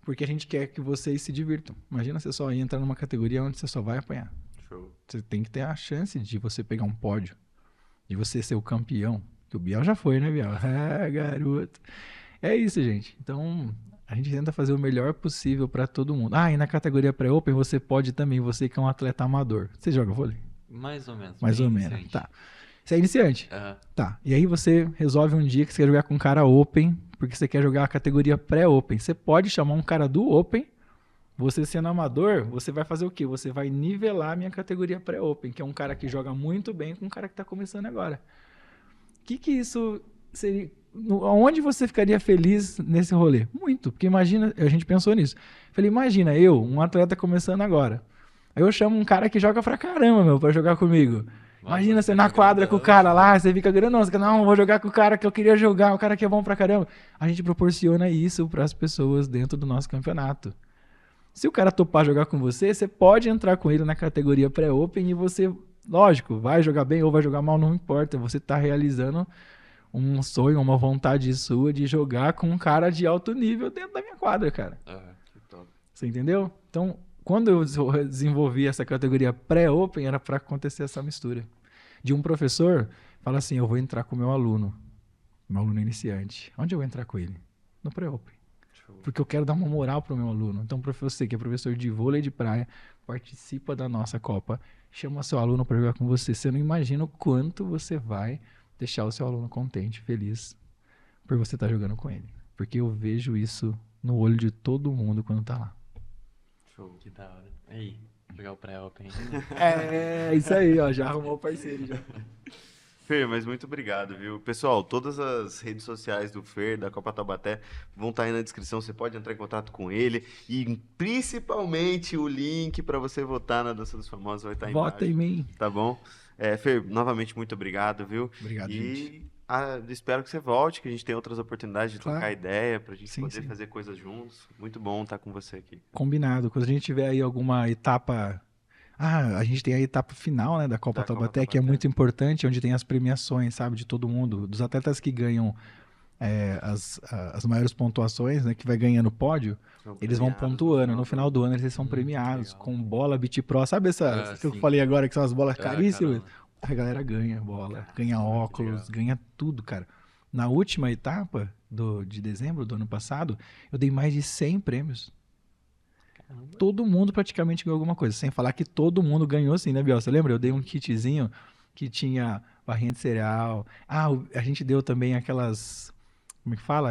Porque a gente quer que vocês se divirtam. Imagina você só entrar numa categoria onde você só vai apanhar. Show. Você tem que ter a chance de você pegar um pódio, de você ser o campeão. Que o Biel já foi, né, Biel? Garoto. É isso, gente. Então, a gente tenta fazer o melhor possível para todo mundo. E na categoria pré-open você pode também, você que é um atleta amador. Você joga vôlei? Mais ou menos. Mais bem ou menos, iniciante. tá. Você é iniciante? Aham. Tá. E aí você resolve um dia que você quer jogar com um cara open, porque você quer jogar a categoria pré-open. Você pode chamar um cara do open, você sendo amador, você vai fazer o quê? Você vai nivelar a minha categoria pré-open, que é um cara que joga muito bem com um cara que tá começando agora. O que isso seria... Onde você ficaria feliz nesse rolê? Muito, porque imagina, a gente pensou nisso. Falei, imagina eu, um atleta começando agora. Aí eu chamo um cara que joga pra caramba, pra jogar comigo. Imagina você na quadra com o cara lá, você fica grandão, você fica, não, vou jogar com o cara que eu queria jogar, o cara que é bom pra caramba. A gente proporciona isso pras pessoas dentro do nosso campeonato. Se o cara topar jogar com você, você pode entrar com ele na categoria pré-open e você, lógico, vai jogar bem ou vai jogar mal, não importa. Você tá realizando um sonho, uma vontade sua de jogar com um cara de alto nível dentro da minha quadra, cara. Que top. Você entendeu? Então, quando eu desenvolvi essa categoria pré-open, era para acontecer essa mistura. De um professor, fala assim, eu vou entrar com o meu aluno iniciante. Onde eu vou entrar com ele? No pré-open. Porque eu quero dar uma moral pro meu aluno. Então, você que é professor de vôlei de praia, participa da nossa Copa, chama seu aluno para jogar com você. Você não imagina o quanto você vai deixar o seu aluno contente, feliz, por você estar jogando com ele. Porque eu vejo isso no olho de todo mundo quando tá lá. Show. Que da hora. Aí, jogar o pré-open. É, isso aí, ó, já arrumou o parceiro já. Fer, mas muito obrigado, viu? Pessoal, todas as redes sociais do Fer, da Copa Taubaté, vão estar aí na descrição. Você pode entrar em contato com ele. E principalmente o link para você votar na Dança dos Famosos vai estar aí Vota em embaixo. mim. Tá bom? Fer, novamente, muito obrigado, viu? Obrigado, gente. Espero que você volte, que a gente tenha outras oportunidades de Claro. trocar ideia, pra gente Sim, poder sim. fazer coisas juntos. Muito bom estar com você aqui. Combinado. Quando a gente tiver aí alguma etapa A gente tem a etapa final, né, da Copa Da Copa Taubaté, que é Taubaté. muito importante, onde tem as premiações, sabe, de todo mundo, dos atletas que ganham as maiores pontuações, né, que vai ganhando pódio, São eles vão premiados pontuando. No do final do ano eles são que premiados legal. com bola Beat Pro. Sabe essa que eu Sim. falei agora, que são as bolas Ah, caríssimas? caramba. A galera ganha bola, Cara, ganha muito óculos, legal. ganha tudo, cara. Na última etapa de dezembro do ano passado, eu dei mais de 100 prêmios. Todo mundo praticamente ganhou alguma coisa. Sem falar que todo mundo ganhou sim, né, Biel? Você lembra? Eu dei um kitzinho que tinha barrinha de cereal. A gente deu também aquelas... Como é que fala?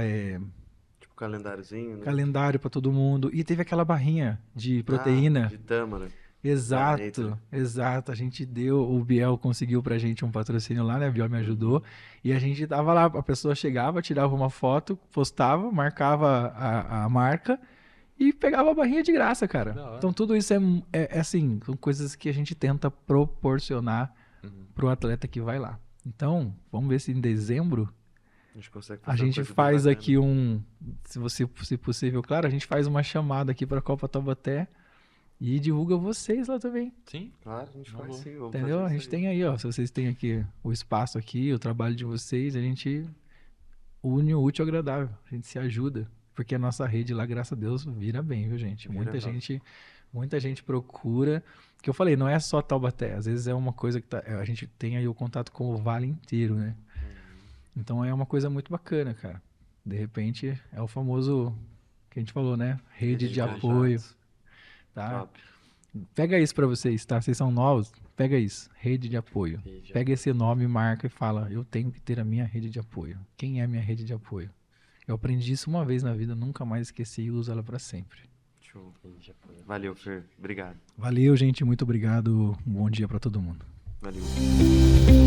Tipo calendáriozinho, né? Calendário pra todo mundo. E teve aquela barrinha de Ah, proteína. de tâmara. Exato, exato. A gente deu, o Biel conseguiu pra gente um patrocínio lá, né? O Biel me ajudou. E a gente tava lá, a pessoa chegava, tirava uma foto, postava, marcava a marca e pegava a barrinha de graça, cara. Da hora. Então tudo isso é assim, são coisas que a gente tenta proporcionar Uhum. pro atleta que vai lá. Então, vamos ver se em dezembro A gente consegue a fazer uma gente coisa bem faz bacana. aqui se possível, claro, a gente faz uma chamada aqui pra Copa Taubaté e divulga vocês lá também. Sim. Claro, a gente Não faz vou. sim. Vamos Entendeu? fazer A isso gente aí. tem aí, ó. Se vocês têm aqui o espaço aqui, o trabalho de vocês, a gente une o útil ao agradável. A gente se ajuda. Porque a nossa rede lá, graças a Deus, vira bem, viu, gente? Vira Muita top. gente procura. Que eu falei, não é só Taubaté. Às vezes é uma coisa que a gente tem aí o contato com o vale inteiro, né? Então é uma coisa muito bacana, cara. De repente é o famoso que a gente falou, né? Rede de contatos. apoio, tá? Top. Pega isso pra vocês, tá? Vocês são novos, pega isso, rede de apoio. Rede de Pega esse nome, marca e fala, eu tenho que ter a minha rede de apoio. Quem é a minha rede de apoio? Eu aprendi isso uma vez na vida, nunca mais esqueci e uso ela pra sempre. Show. Rede de apoio. Valeu, Fer. Obrigado. Valeu, gente, muito obrigado. Um bom dia pra todo mundo. Valeu.